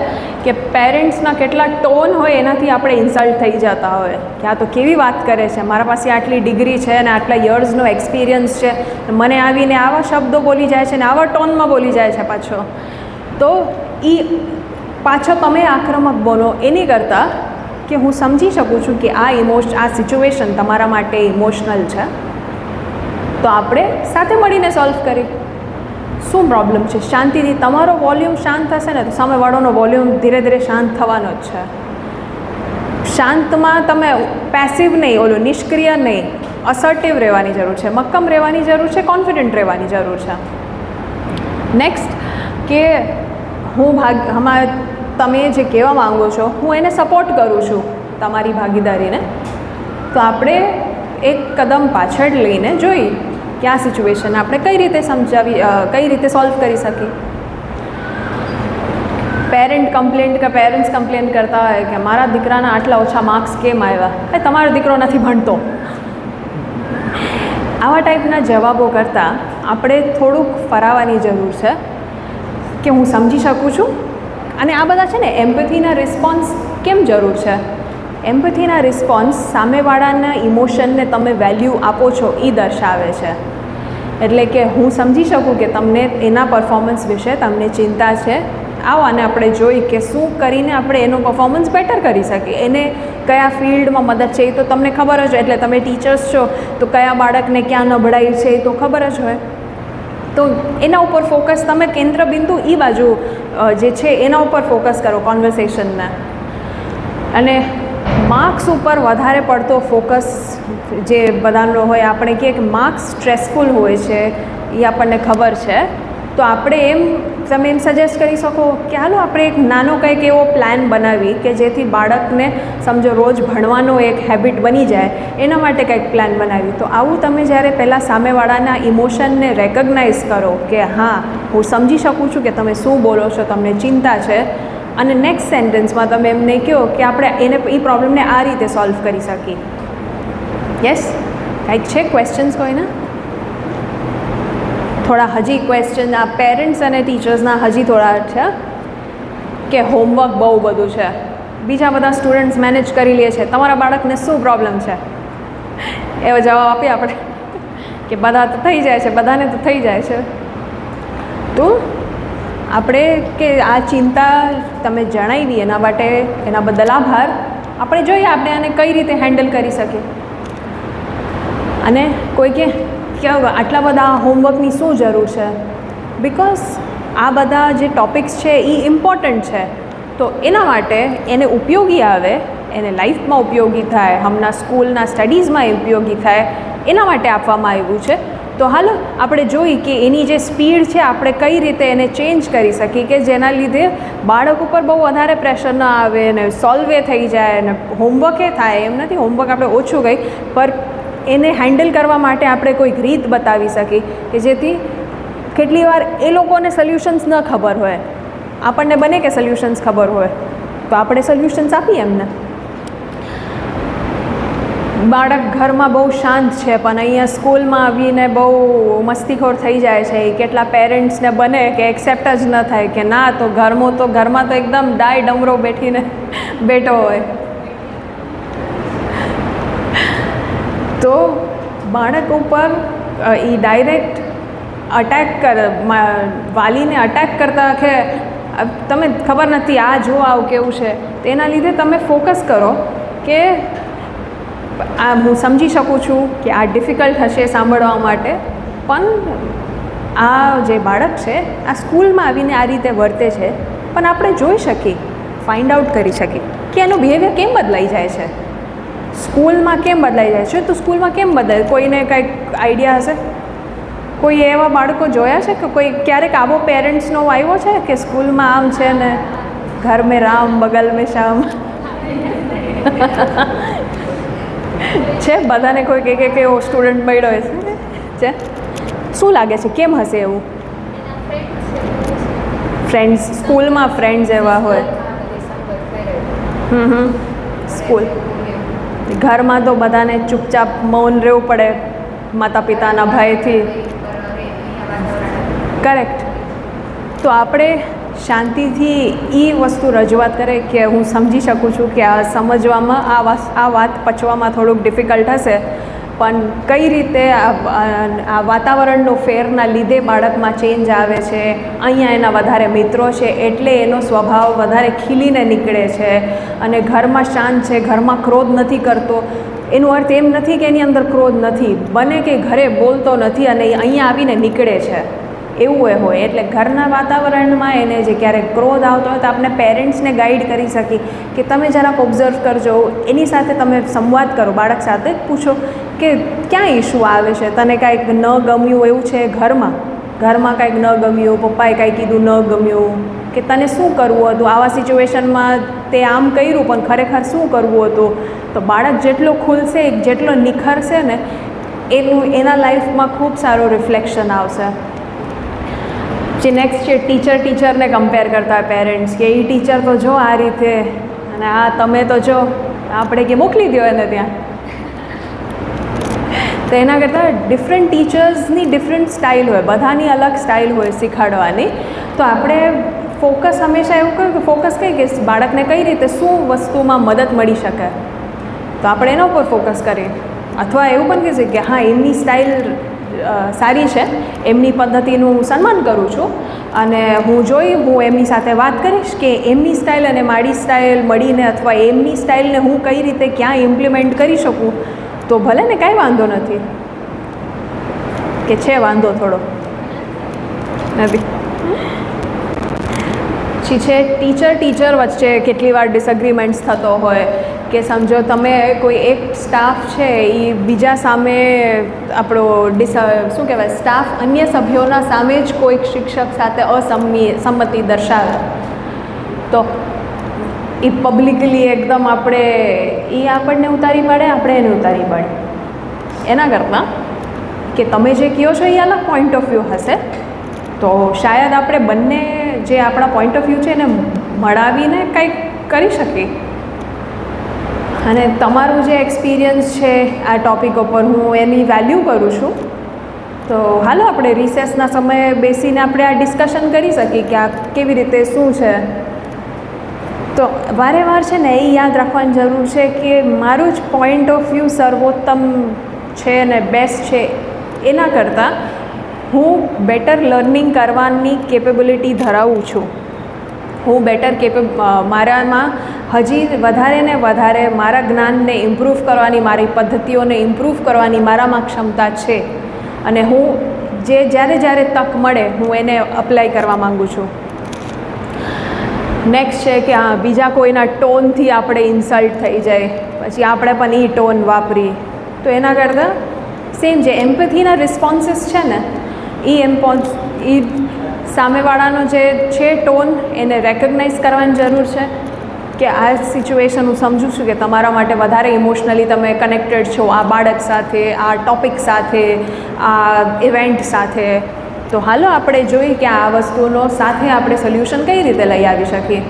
કે પેરેન્ટ્સના કેટલા ટોન હોય એનાથી આપણે ઇન્સલ્ટ થઈ જતા હોય કે આ તો કેવી વાત કરે છે, મારા પાસે આટલી ડિગ્રી છે અને આટલા યર્સનો એક્સપિરિયન્સ છે, મને આવીને આવા શબ્દો બોલી જાય છે ને આવા ટોનમાં બોલી જાય છે પાછો. તો એ પાછો તમે આક્રમક બનો એની કરતાં કે હું સમજી શકું છું કે આ સિચ્યુએશન તમારા માટે ઇમોશનલ છે, તો આપણે સાથે મળીને સોલ્વ કરી. શું પ્રોબ્લેમ છે, શાંતિથી. તમારો વોલ્યુમ શાંત થશે ને તો સામેવાળાનો વોલ્યુમ ધીરે ધીરે શાંત થવાનો જ છે. શાંતમાં તમે પેસિવ નહીં, ઓલું નિષ્ક્રિય નહીં, અસર્ટિવ રહેવાની જરૂર છે, મક્કમ રહેવાની જરૂર છે, કોન્ફિડન્ટ રહેવાની જરૂર છે. નેક્સ્ટ કે તમે જે કહેવા માંગો છો હું એને સપોર્ટ કરું છું તમારી ભાગીદારીને, તો આપણે એક કદમ પાછળ લઈને જોઈ કે આ સિચ્યુએશન આપણે કઈ રીતે કઈ રીતે સોલ્વ કરી શકીએ. પેરેન્ટ્સ કમ્પ્લેન કરતા હોય કે મારા દીકરાના આટલા ઓછા માર્ક્સ કેમ આવ્યા, એ તમારો દીકરો નથી ભણતો, આવા ટાઈપના જવાબો કરતાં આપણે થોડુંક ફરાવાની જરૂર છે કે હું સમજી શકું છું. અને આ બધા છે ને એમ્પથીના રિસ્પોન્સ કેમ જરૂર છે? એમ્પથીના રિસ્પોન્સ સામેવાળાના ઇમોશનને તમે વેલ્યુ આપો છો એ દર્શાવે છે. એટલે કે હું સમજી શકું કે તમને એના પરફોર્મન્સ વિશે તમને ચિંતા છે. આવો અને આપણે જોઈ કે શું કરીને આપણે એનો પરફોર્મન્સ બેટર કરી શકીએ. એને કયા ફિલ્ડમાં મદદ છે એ તો તમને ખબર જ હોય. એટલે તમે ટીચર્સ છો તો કયા બાળકને ક્યાં નબળાઈ છે એ તો ખબર જ હોય. તો એના ઉપર ફોકસ તમે કેન્દ્ર બિંદુ એ બાજુ જે છે એના ઉપર ફોકસ કરો કોન્વર્સેશનના. અને માર્ક્સ ઉપર વધારે પડતો ફોકસ જે બધાનો હોય, આપણે કહીએ કે માર્ક્સ સ્ટ્રેસફુલ હોય છે એ આપણને ખબર છે. તો આપણે તમે એમ સજેસ્ટ કરી શકો કે હાલો આપણે એક નાનો કંઈક એવો પ્લાન બનાવી કે જેથી બાળકને સમજો રોજ ભણવાનો એક હેબિટ બની જાય, એના માટે કંઈક પ્લાન બનાવી. તો આવું તમે જ્યારે પહેલાં સામેવાળાના ઇમોશનને રેકગ્નાઇઝ કરો કે હા હું સમજી શકું છું કે તમે શું બોલો છો, તમને ચિંતા છે, અને નેક્સ્ટ સેન્ટેન્સમાં તમે એમને કહો કે આપણે એ પ્રોબ્લેમને આ રીતે સોલ્વ કરી શકીએ. યસ, કંઈક છે ક્વેશ્ચન્સ કોઈના? થોડા હજી ક્વેશ્ચન આ પેરેન્ટ્સ અને ટીચર્સના હજી થોડા છે કે હોમવર્ક બહુ બધું છે, બીજા બધા સ્ટુડન્ટ્સ મેનેજ કરી લે છે, તમારા બાળકને શું પ્રોબ્લેમ છે? એવો જવાબ આપીએ આપણે કે બધા તો થઈ જાય છે, બધાને તો થઈ જાય છે. તો આપણે કે આ ચિંતા તમે જણાવી એના માટે એના બદલ આભાર. આપણે જોઈએ આપણે આને કઈ રીતે હેન્ડલ કરી શકીએ. અને કોઈ કે આટલા બધા હોમવર્કની શું જરૂર છે? બિકોઝ આ બધા જે ટૉપિક્સ છે એ ઇમ્પોર્ટન્ટ છે. તો એના માટે એને ઉપયોગી આવે, એને લાઈફમાં ઉપયોગી થાય, હમણાં સ્કૂલના સ્ટડીઝમાં ઉપયોગી થાય, એના માટે આપવામાં આવ્યું છે. તો હાલો આપણે જોઈ કે એની જે સ્પીડ છે આપણે કઈ રીતે એને ચેન્જ કરી શકીએ કે જેના લીધે બાળક ઉપર બહુ વધારે પ્રેશર ન આવે ને સોલ્વે થઈ જાય ને હોમવર્કે થાય. એમ નથી હોમવર્ક આપણે ઓછું ગઈ, પર એને હેન્ડલ કરવા માટે આપણે કોઈક રીત બતાવી શકીએ કે જેથી કેટલી વાર એ લોકોને સોલ્યુશન્સ ન ખબર હોય, આપણને બને કે સોલ્યુશન્સ ખબર હોય, તો આપણે સોલ્યુશન્સ આપીએ એમને. બાળક ઘરમાં બહુ શાંત છે પણ અહીંયા સ્કૂલમાં આવીને બહુ મસ્તીખોર થઈ જાય છે. એ કેટલા પેરેન્ટ્સને બને કે એક્સેપ્ટ જ ન થાય કે ના તો ઘરમાં તો એકદમ ડાય ડમરો બેઠીને બેઠો હોય. તો બાળક ઉપર એ ડાયરેક્ટ અટેક વાલીને અટેક કરતા કે તમે ખબર નથી આ જો આવું કેવું છે, તેના લીધે તમે ફોકસ કરો કે આ હું સમજી શકું છું કે આ ડિફિકલ્ટ હશે સાંભળવા માટે, પણ આ જે બાળક છે આ સ્કૂલમાં આવીને આ રીતે વર્તે છે, પણ આપણે જોઈ શકીએ, ફાઇન્ડ આઉટ કરી શકીએ કે એનું બિહેવિયર કેમ બદલાઈ જાય છે, સ્કૂલમાં કેમ બદલાઈ જાય છે. તો સ્કૂલમાં કેમ બદલાય? કોઈને કંઈક આઈડિયા હશે? કોઈ એવા બાળકો જોયા છે કે કોઈ ક્યારેક આવો પેરેન્ટ્સનો આવ્યો છે કે સ્કૂલમાં આમ છે ને ઘર મેં રામ બગલ મેં શામ છે? બધાને કોઈ કે એવો સ્ટુડન્ટ મળ્યો છે? શું લાગે છે કેમ હશે એવું? ફ્રેન્ડ્સ, સ્કૂલમાં ફ્રેન્ડ્સ એવા હોય. સ્કૂલ, ઘરમાં તો બધાને ચૂપચાપ મૌન રહેવું પડે માતા પિતાના ભયથી. કરેક્ટ. તો આપણે શાંતિથી એ વસ્તુ રજૂઆત કરે કે હું સમજી શકું છું કે આ સમજવામાં આ વાત પચવામાં થોડુંક ડિફિકલ્ટ હશે, પણ કઈ રીતે આ વાતાવરણનો ફેરના લીધે બાળકમાં ચેન્જ આવે છે, અહીંયા એના વધારે મિત્રો છે એટલે એનો સ્વભાવ વધારે ખીલીને નીકળે છે, અને ઘરમાં શાંત છે, ઘરમાં ક્રોધ નથી કરતો. એનો અર્થ એમ નથી કે એની અંદર ક્રોધ નથી, બને કે ઘરે બોલતો નથી અને અહીંયા આવીને નીકળે છે, એવું એ હોય. એટલે ઘરના વાતાવરણમાં એને જે ક્યારેક ક્રોધ આવતો હોય તો આપણે પેરેન્ટ્સને ગાઈડ કરી શકીએ કે તમે જરાક ઓબ્ઝર્વ કરજો, એની સાથે તમે સંવાદ કરો, બાળક સાથે પૂછો કે ક્યાં ઇશ્યુ આવે છે, તને કાંઈક ન ગમ્યું એવું છે ઘરમાં કાંઈક ન ગમ્યું, પપ્પાએ કાંઈ કીધું ન ગમ્યું, કે તને શું કરવું હતું આવા સિચ્યુએશનમાં, તે આમ કર્યું પણ ખરેખર શું કરવું હતું. તો બાળક જેટલો ખુલશે, જેટલો નિખરશે ને એના લાઈફમાં ખૂબ સારું રિફ્લેક્શન આવશે. જે નેક્સ્ટ છે ટીચરને કમ્પેર કરતા પેરેન્ટ્સ કે એ ટીચર તો જો આ રીતે અને આ તમે તો જો આપણે કે મોકલી દો એને ત્યાં. તો એના કરતાં ડિફરન્ટ ટીચર્સની ડિફરન્ટ સ્ટાઇલ હોય, બધાની અલગ સ્ટાઇલ હોય શીખવાડવાની. તો આપણે ફોકસ હંમેશા એવું કહ્યું કે ફોકસ કઈ કે બાળકને કઈ રીતે શું વસ્તુમાં મદદ મળી શકે, તો આપણે એના ઉપર ફોકસ કરીએ. અથવા એવું પણ કહીએ કે હા એમની સ્ટાઇલ સારી છે, એમની પદ્ધતિનું હું સન્માન કરું છું અને હું એમની સાથે વાત કરીશ કે એમની સ્ટાઇલ અને મારી સ્ટાઇલ મળીને અથવા એમની સ્ટાઇલને હું કઈ રીતે ક્યાં ઇમ્પ્લિમેન્ટ કરી શકું, તો ભલે ને કાંઈ વાંધો નથી. કે છે વાંધો થોડો નથી. પછી છે ટીચર વચ્ચે કેટલી વાર ડિસએગ્રીમેન્ટ્સ થતો હોય કે સમજો તમે કોઈ એક સ્ટાફ છે એ બીજા સામે આપણો શું કહેવાય સ્ટાફ અન્ય સભ્યોના સામે જ કોઈક શિક્ષક સાથે સંમતિ દર્શાવે, તો એ પબ્લિકલી એકદમ આપણને ઉતારી પાડે, આપણે એને ઉતારી પાડે. એના કરતાં કે તમે જે કહો છો એ અલગ પોઈન્ટ ઓફ વ્યૂ હશે, તો શાયદ આપણે બંને જે આપણા પોઈન્ટ ઓફ વ્યૂ છે એને મળાવીને કંઈક કરી શકીએ. અને તમારું જે એક્સપિરિયન્સ છે આ ટૉપિક ઉપર હું એની વેલ્યુ કરું છું. તો હાલો આપણે રિસેસના સમયે બેસીને આપણે આ ડિસ્કશન કરી શકીએ કે આ કેવી રીતે શું છે. તો વારે વાર છે ને એ યાદ રાખવાની જરૂર છે કે મારું જ પોઈન્ટ ઓફ વ્યૂ સર્વોત્તમ છે ને બેસ્ટ છે એના કરતાં હું બેટર લર્નિંગ કરવાની કેપેબિલિટી ધરાવું છું. હું મારામાં હજી વધારે ને વધારે મારા જ્ઞાનને ઇમ્પ્રૂવ કરવાની, મારી પદ્ધતિઓને ઇમ્પ્રૂવ કરવાની મારામાં ક્ષમતા છે અને હું જ્યારે તક મળે હું એને અપ્લાય કરવા માગું છું. નેક્સ્ટ છે કે બીજા કોઈના ટોનથી આપણે ઇન્સલ્ટ થઈ જાય, પછી આપણે પણ એ ટોન વાપરી, તો એના કરતાં સેમ જે એમ્પથીના રિસ્પોન્સીસ છે ને એ સામેવાળાનો જે છે ટોન એને રેકગ્નાઇઝ કરવાની જરૂર છે કે આ સિચ્યુએશન હું સમજું છું કે તમારા માટે વધારે ઇમોશનલી તમે કનેક્ટેડ છો આ બાળક સાથે, આ ટૉપિક સાથે, આ ઇવેન્ટ સાથે. તો હાલો આપણે જોઈએ કે આ વસ્તુનો સાથે આપણે સોલ્યુશન કઈ રીતે લઈ આવી શકીએ.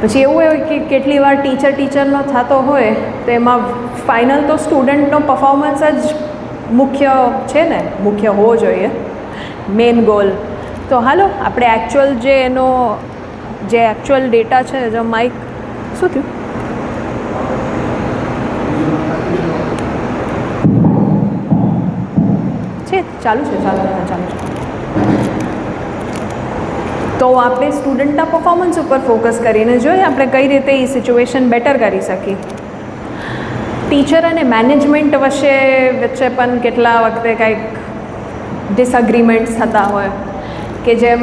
પછી એવું હોય કે કેટલી વાર ટીચરનો થતો હોય તો એમાં ફાઇનલ તો સ્ટુડન્ટનો પરફોર્મન્સ જ મુખ્ય છે ને, મુખ્ય હોવો જોઈએ, મેઇન ગોલ. તો હાલો આપણે એકચ્યુઅલ જે એકચ્યુઅલ ડેટા છે, જો માઇક શું થયું છે, ચાલુ છે. તો આપણે સ્ટુડન્ટના પરફોર્મન્સ ઉપર ફોકસ કરીને જોઈએ આપણે કઈ રીતે એ સિચ્યુએશન બેટર કરી શકીએ. ટીચર અને મેનેજમેન્ટ વચ્ચે પણ કેટલા વખતે કંઈક ડિસઅગ્રીમેન્ટ્સ થતા હોય કે જેમ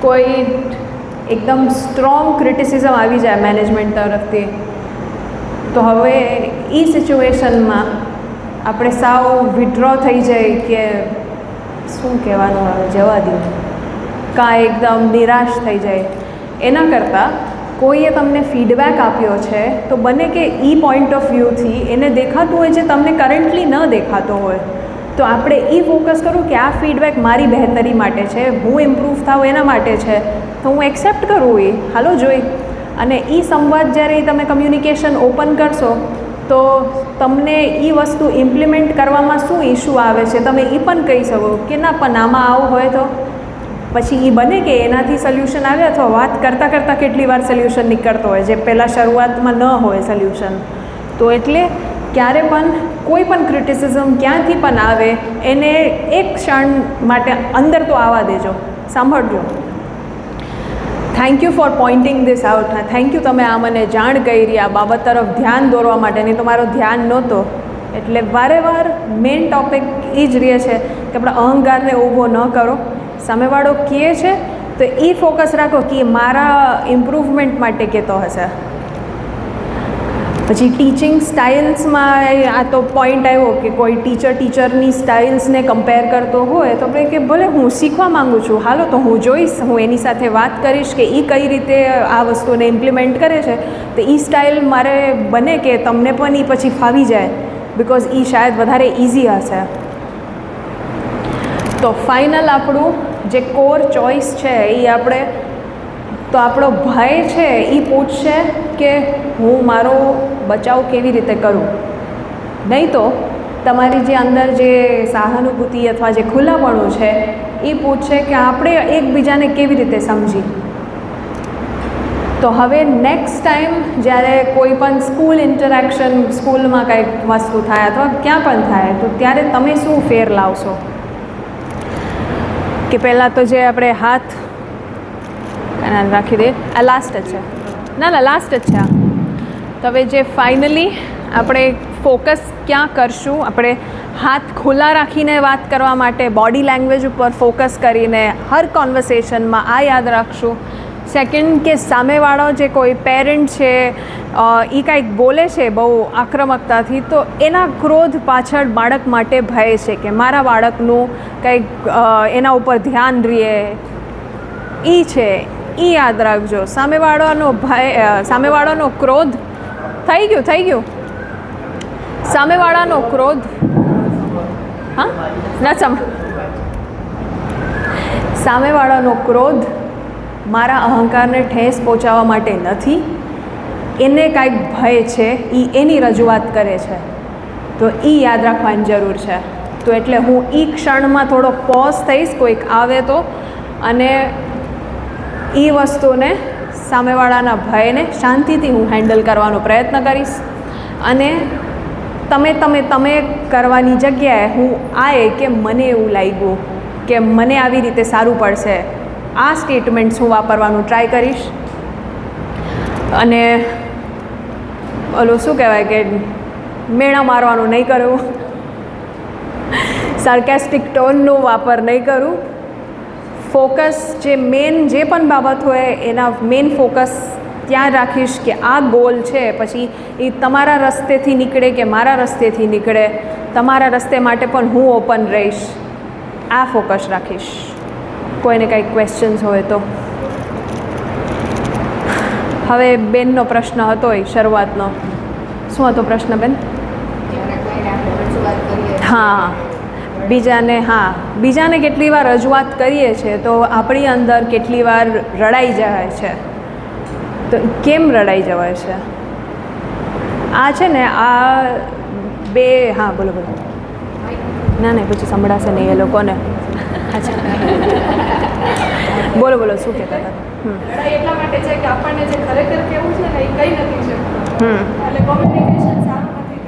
કોઈ એકદમ સ્ટ્રોંગ ક્રિટિસિઝમ આવી જાય મેનેજમેન્ટ તરફથી, તો હવે એ સિચ્યુએશનમાં આપણે સાવ વિડ્રો થઈ જાય કે શું કહેવાનું હવે જવા દો, કાં એકદમ નિરાશ થઈ જાય. એના કરતાં કોઈએ તમને ફીડબેક આપ્યો છે તો બને કે એ પોઈન્ટ ઓફ વ્યૂથી એને દેખાતું હોય જે તમને કરન્ટલી ન દેખાતો હોય, તો આપણે એ ફોકસ કરું કે આ ફીડબેક મારી બહેતરી માટે છે, હું ઇમ્પ્રૂવ થાઉં એના માટે છે, તો હું એક્સેપ્ટ કરું એ હાલો જોઈ. અને એ સંવાદ જ્યારે તમે કમ્યુનિકેશન ઓપન કરશો તો તમને એ વસ્તુ ઇમ્પ્લિમેન્ટ કરવામાં શું ઇશ્યુ આવે છે તમે એ પણ કહી શકો કે ના પણ આમાં આવું હોય તો પછી એ બને કે એનાથી સોલ્યુશન આવે, અથવા વાત કરતાં કેટલી વાર સોલ્યુશન નીકળતો હોય જે પહેલાં શરૂઆતમાં ન હોય સોલ્યુશન. તો એટલે ક્યારે પણ કોઈ પણ ક્રિટિસિઝમ ક્યાંથી પણ આવે એને એક ક્ષણ માટે અંદર તો આવવા દેજો, સાંભળજો. Thank you for pointing this out. Thank you તમે આ મને જાણ કરી આ બાબત તરફ ધ્યાન દોરવા માટે, નહીં તો મારો ધ્યાન નહોતો. એટલે વારે વાર મેઇન ટૉપિક એ જ રહે છે કે આપણે અહંકારને ઊભો ન કરો. સામેવાળો કહે છે તો એ ફોકસ રાખો કે મારા ઇમ્પ્રૂવમેન્ટ માટે કહેતો હશે. પછી ટીચિંગ સ્ટાઇલ્સમાં આ તો પોઈન્ટ આવ્યો કે કોઈ ટીચરની સ્ટાઇલ્સને કમ્પેર કરતો હોય તો આપણે કે ભલે હું શીખવા માગું છું, હાલો તો હું જોઈશ, હું એની સાથે વાત કરીશ કે એ કઈ રીતે આ વસ્તુને ઇમ્પ્લિમેન્ટ કરે છે, તો એ સ્ટાઇલ મારે બને કે તમને પણ એ પછી ફાવી જાય, બિકોઝ એ શાયદ વધારે ઇઝી હશે. તો ફાઇનલ આપણું જે કોર ચોઇસ છે એ આપણે તો આપણો ભય છે એ પૂછશે કે હું મારો બચાવ કેવી રીતે કરું. નહીં તો તમારી જે અંદર જે સહાનુભૂતિ અથવા જે ખુલ્લાપણું છે એ પૂછશે કે આપણે એકબીજાને કેવી રીતે સમજી. તો હવે નેક્સ્ટ ટાઈમ જ્યારે કોઈ પણ સ્કૂલ ઇન્ટરેક્શન, સ્કૂલમાં કંઈક વસ્તુ થાય અથવા ક્યાં પણ થાય, તો ત્યારે તમે શું ફેર લાવશો? કે પહેલાં તો જે આપણે હાથ રાખી દઈએ, આ લાસ્ટ જ છે, ના લાસ્ટ જ છે આ. તો હવે જે ફાઇનલી આપણે ફોકસ ક્યાં કરશું, આપણે હાથ ખુલ્લા રાખીને વાત કરવા માટે બોડી લેંગ્વેજ ઉપર ફોકસ કરીને હર કોન્વર્સેશનમાં આ યાદ રાખશું. સેકન્ડ, કે સામેવાળો જે કોઈ પેરેન્ટ છે એ કાંઈક બોલે છે બહુ આક્રમકતાથી, તો એના ક્રોધ પાછળ બાળક માટે ભય છે કે મારા બાળકનું કંઈક એના ઉપર ધ્યાન રહે એ છે, એ યાદ રાખજો. સામેવાળાનો ભય, સામેવાળાનો ક્રોધ થઈ ગયું સામેવાળાનો ક્રોધ, હા ના, સામેવાળાનો ક્રોધ મારા અહંકારને ઠેસ પહોંચાડવા માટે નથી, એને કાંઈક ભય છે, એ એની રજૂઆત કરે છે. તો એ યાદ રાખવાની જરૂર છે. તો એટલે હું એ ક્ષણમાં થોડો પોઝ થઈશ કોઈક આવે તો, અને એ વસ્તુને, સામેવાળાના ભયને શાંતિથી હું હેન્ડલ કરવાનો પ્રયત્ન કરીશ. અને તમે કરવાની જગ્યાએ હું કે મને એવું લાગ્યું કે મને આવી રીતે સારું પડશે, આ સ્ટેટમેન્ટ્સ હું વાપરવાનું ટ્રાય કરીશ. અને ઓલું શું કહેવાય કે મેણા મારવાનું નહીં કરવું, સાર્કેસ્ટિક ટોનનો વાપર નહીં કરું. ફોકસ જે પણ બાબત હોય એના મેન ફોકસ ત્યાં રાખીશ કે આ ગોલ છે, પછી એ તમારા રસ્તેથી નીકળે કે મારા રસ્તેથી નીકળે, તમારા રસ્તે માટે પણ હું ઓપન રહીશ, આ ફોકસ રાખીશ. કોઈને કંઈક ક્વેશ્ચન્સ હોય તો. હવે બેનનો પ્રશ્ન હતો એ શરૂઆતનો, શું હતો પ્રશ્ન બેન? હા, બીજાને કેટલી વાર રજૂઆત કરીએ છીએ તો આપણી અંદર કેટલી વાર રડાઈ જાય છે. તો કેમ રડાઈ જવાય છે? આ છે ને આ બે, હા બોલો. ના પછી સંભળાશે નહીં એ લોકોને. અચ્છા બોલો શું કહેતા હતા? લડાઈ એટલા માટે છે કે આપણને જે ખરેખર કેવું છે ને એ કંઈ નથી છે, એટલે કોમ્યુનિકેશન સારું નથી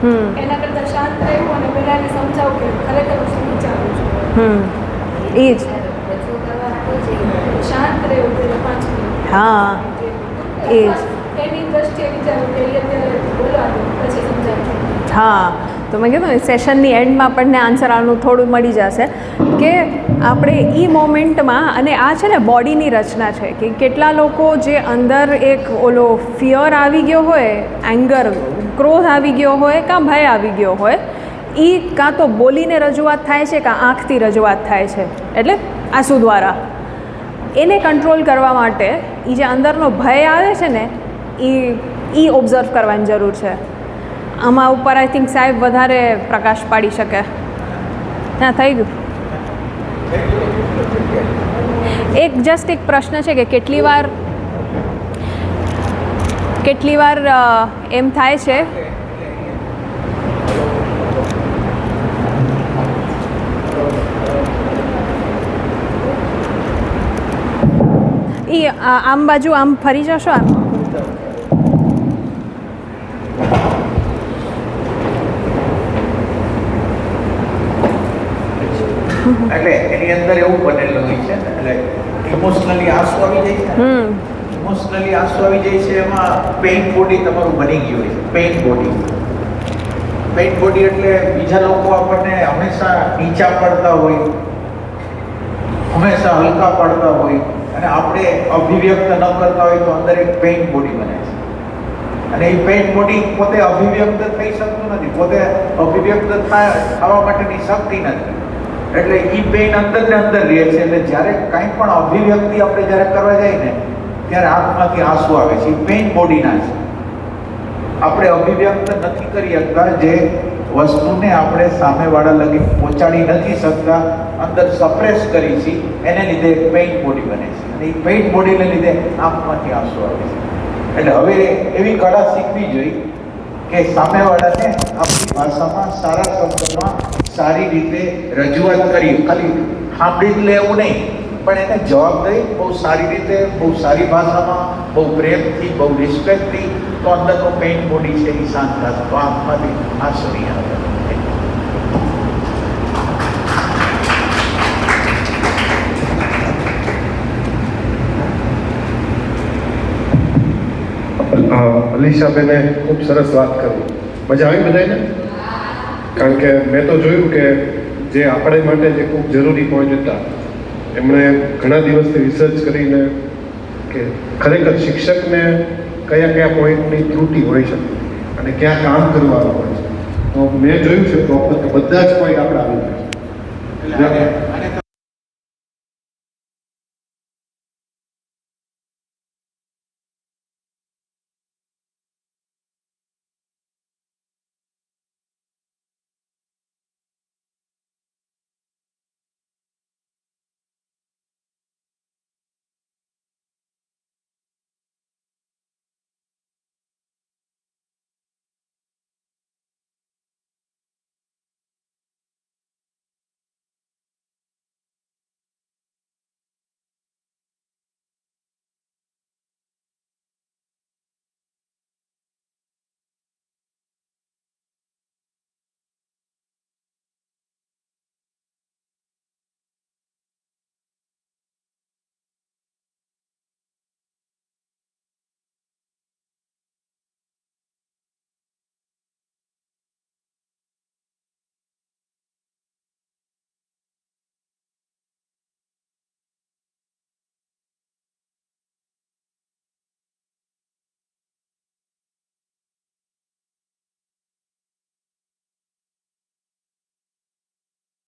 થયું. એના કરતાં શાંત રહેવું અને પેલાને સમજાવવું કે ખરેખર શું વિચારું છું. એ જ શાંત રહેવું પેલા 5 મિનિટ. હા એ જ. એની દ્રષ્ટિએ વિચારું કે અત્યારે બોલવાનું પછી સમજાવું. હા, તો મેં કીધું ને સેશનની એન્ડમાં આપણને આન્સર આનું થોડું મળી જશે કે આપણે એ મોમેન્ટમાં, અને આ છે ને બોડીની રચના છે કે કેટલા લોકો જે અંદર એક ઓલો ફિયર આવી ગયો હોય, એંગર, ક્રોધ આવી ગયો હોય, કાં ભય આવી ગયો હોય, એ કાં તો બોલીને રજૂઆત થાય છે કાં આંખથી રજૂઆત થાય છે, એટલે આંસુ દ્વારા. એને કંટ્રોલ કરવા માટે એ જે અંદરનો ભય આવે છે ને એ ઓબ્ઝર્વ કરવાની જરૂર છે. આમાં ઉપર આઈ થિંક સાહેબ વધારે પ્રકાશ પાડી શકે. હા, થઈ ગયું. એક પ્રશ્ન છે કે કેટલી વાર એમ થાય છે આમ બાજુ આમ ફરી જશો આમ. એટલે એની અંદર એવું બનેલું હોય છે, એટલે ઇમોશનલી આંસુ આવી જાય છે, ઇમોશનલી આંસુ આવી જાય છે, એમાં પેઇન બોડી તમારું બની ગયું હોય છે. પેઇન બોડી એટલે બીજા લોકો આપણને હંમેશા નીચા પડતા હોય, હંમેશા હલકા પડતા હોય, અને આપણે અભિવ્યક્ત ન કરતા હોય તો અંદર એક પેઇન બોડી બને છે. અને એ પેઇન બોડી પોતે અભિવ્યક્ત થઈ શકતું નથી, પોતે અભિવ્યક્ત થવા માટેની શક્તિ નથી, એટલે એ પેઇન અંદર ને અંદર રહે છે. એટલે જ્યારે કાંઈ પણ અભિવ્યક્તિ આપણે જ્યારે કરવા જાય ને ત્યારે આંખમાંથી આંસુ આવે છે. એ પેઇન બોડીના છે. આપણે અભિવ્યક્ત નથી કરી શકતા, જે વસ્તુને આપણે સામેવાળા લગી પહોંચાડી નથી શકતા, અંદર સપ્રેસ કરી છે, એને લીધે એક પેઇન બોડી બને છે. અને એ પેઇન બોડીને લીધે આંખમાંથી આંસુ આવે છે. એટલે હવે એવી કળા શીખવી જોઈએ કે સામેવાળાને આપણી ભાષામાં સારા શબ્દોમાં સારી રીતે રજૂઆત કરી, ખાલી સાંભળી જ લેવું નહીં, પણ એને જવાબ દઈ બહુ સારી રીતે, બહુ સારી ભાષામાં, બહુ પ્રેમથી, બહુ રિસ્પેક્ટથી, તો અંદરનો પેઇન બોડી છે એ શાંત થશે, તો આંખમાંથી આંસુ નહીં આવે. અલીશાબેને ખૂબ સરસ વાત કરી. મજા આવી બધાને? કારણ કે મેં તો જોયું કે જે આપણે માટે જે ખૂબ જરૂરી પોઈન્ટ હતા, એમણે ઘણા દિવસથી રિસર્ચ કરીને કે ખરેખર શિક્ષકને કયા કયા પોઈન્ટની ત્રુટિ હોય છે અને ક્યાં કામ કરવાનું હોય છે. તો મેં જોયું છે પ્રોપર કે બધા જ પોઈન્ટ આપણે આવી ગયા છે.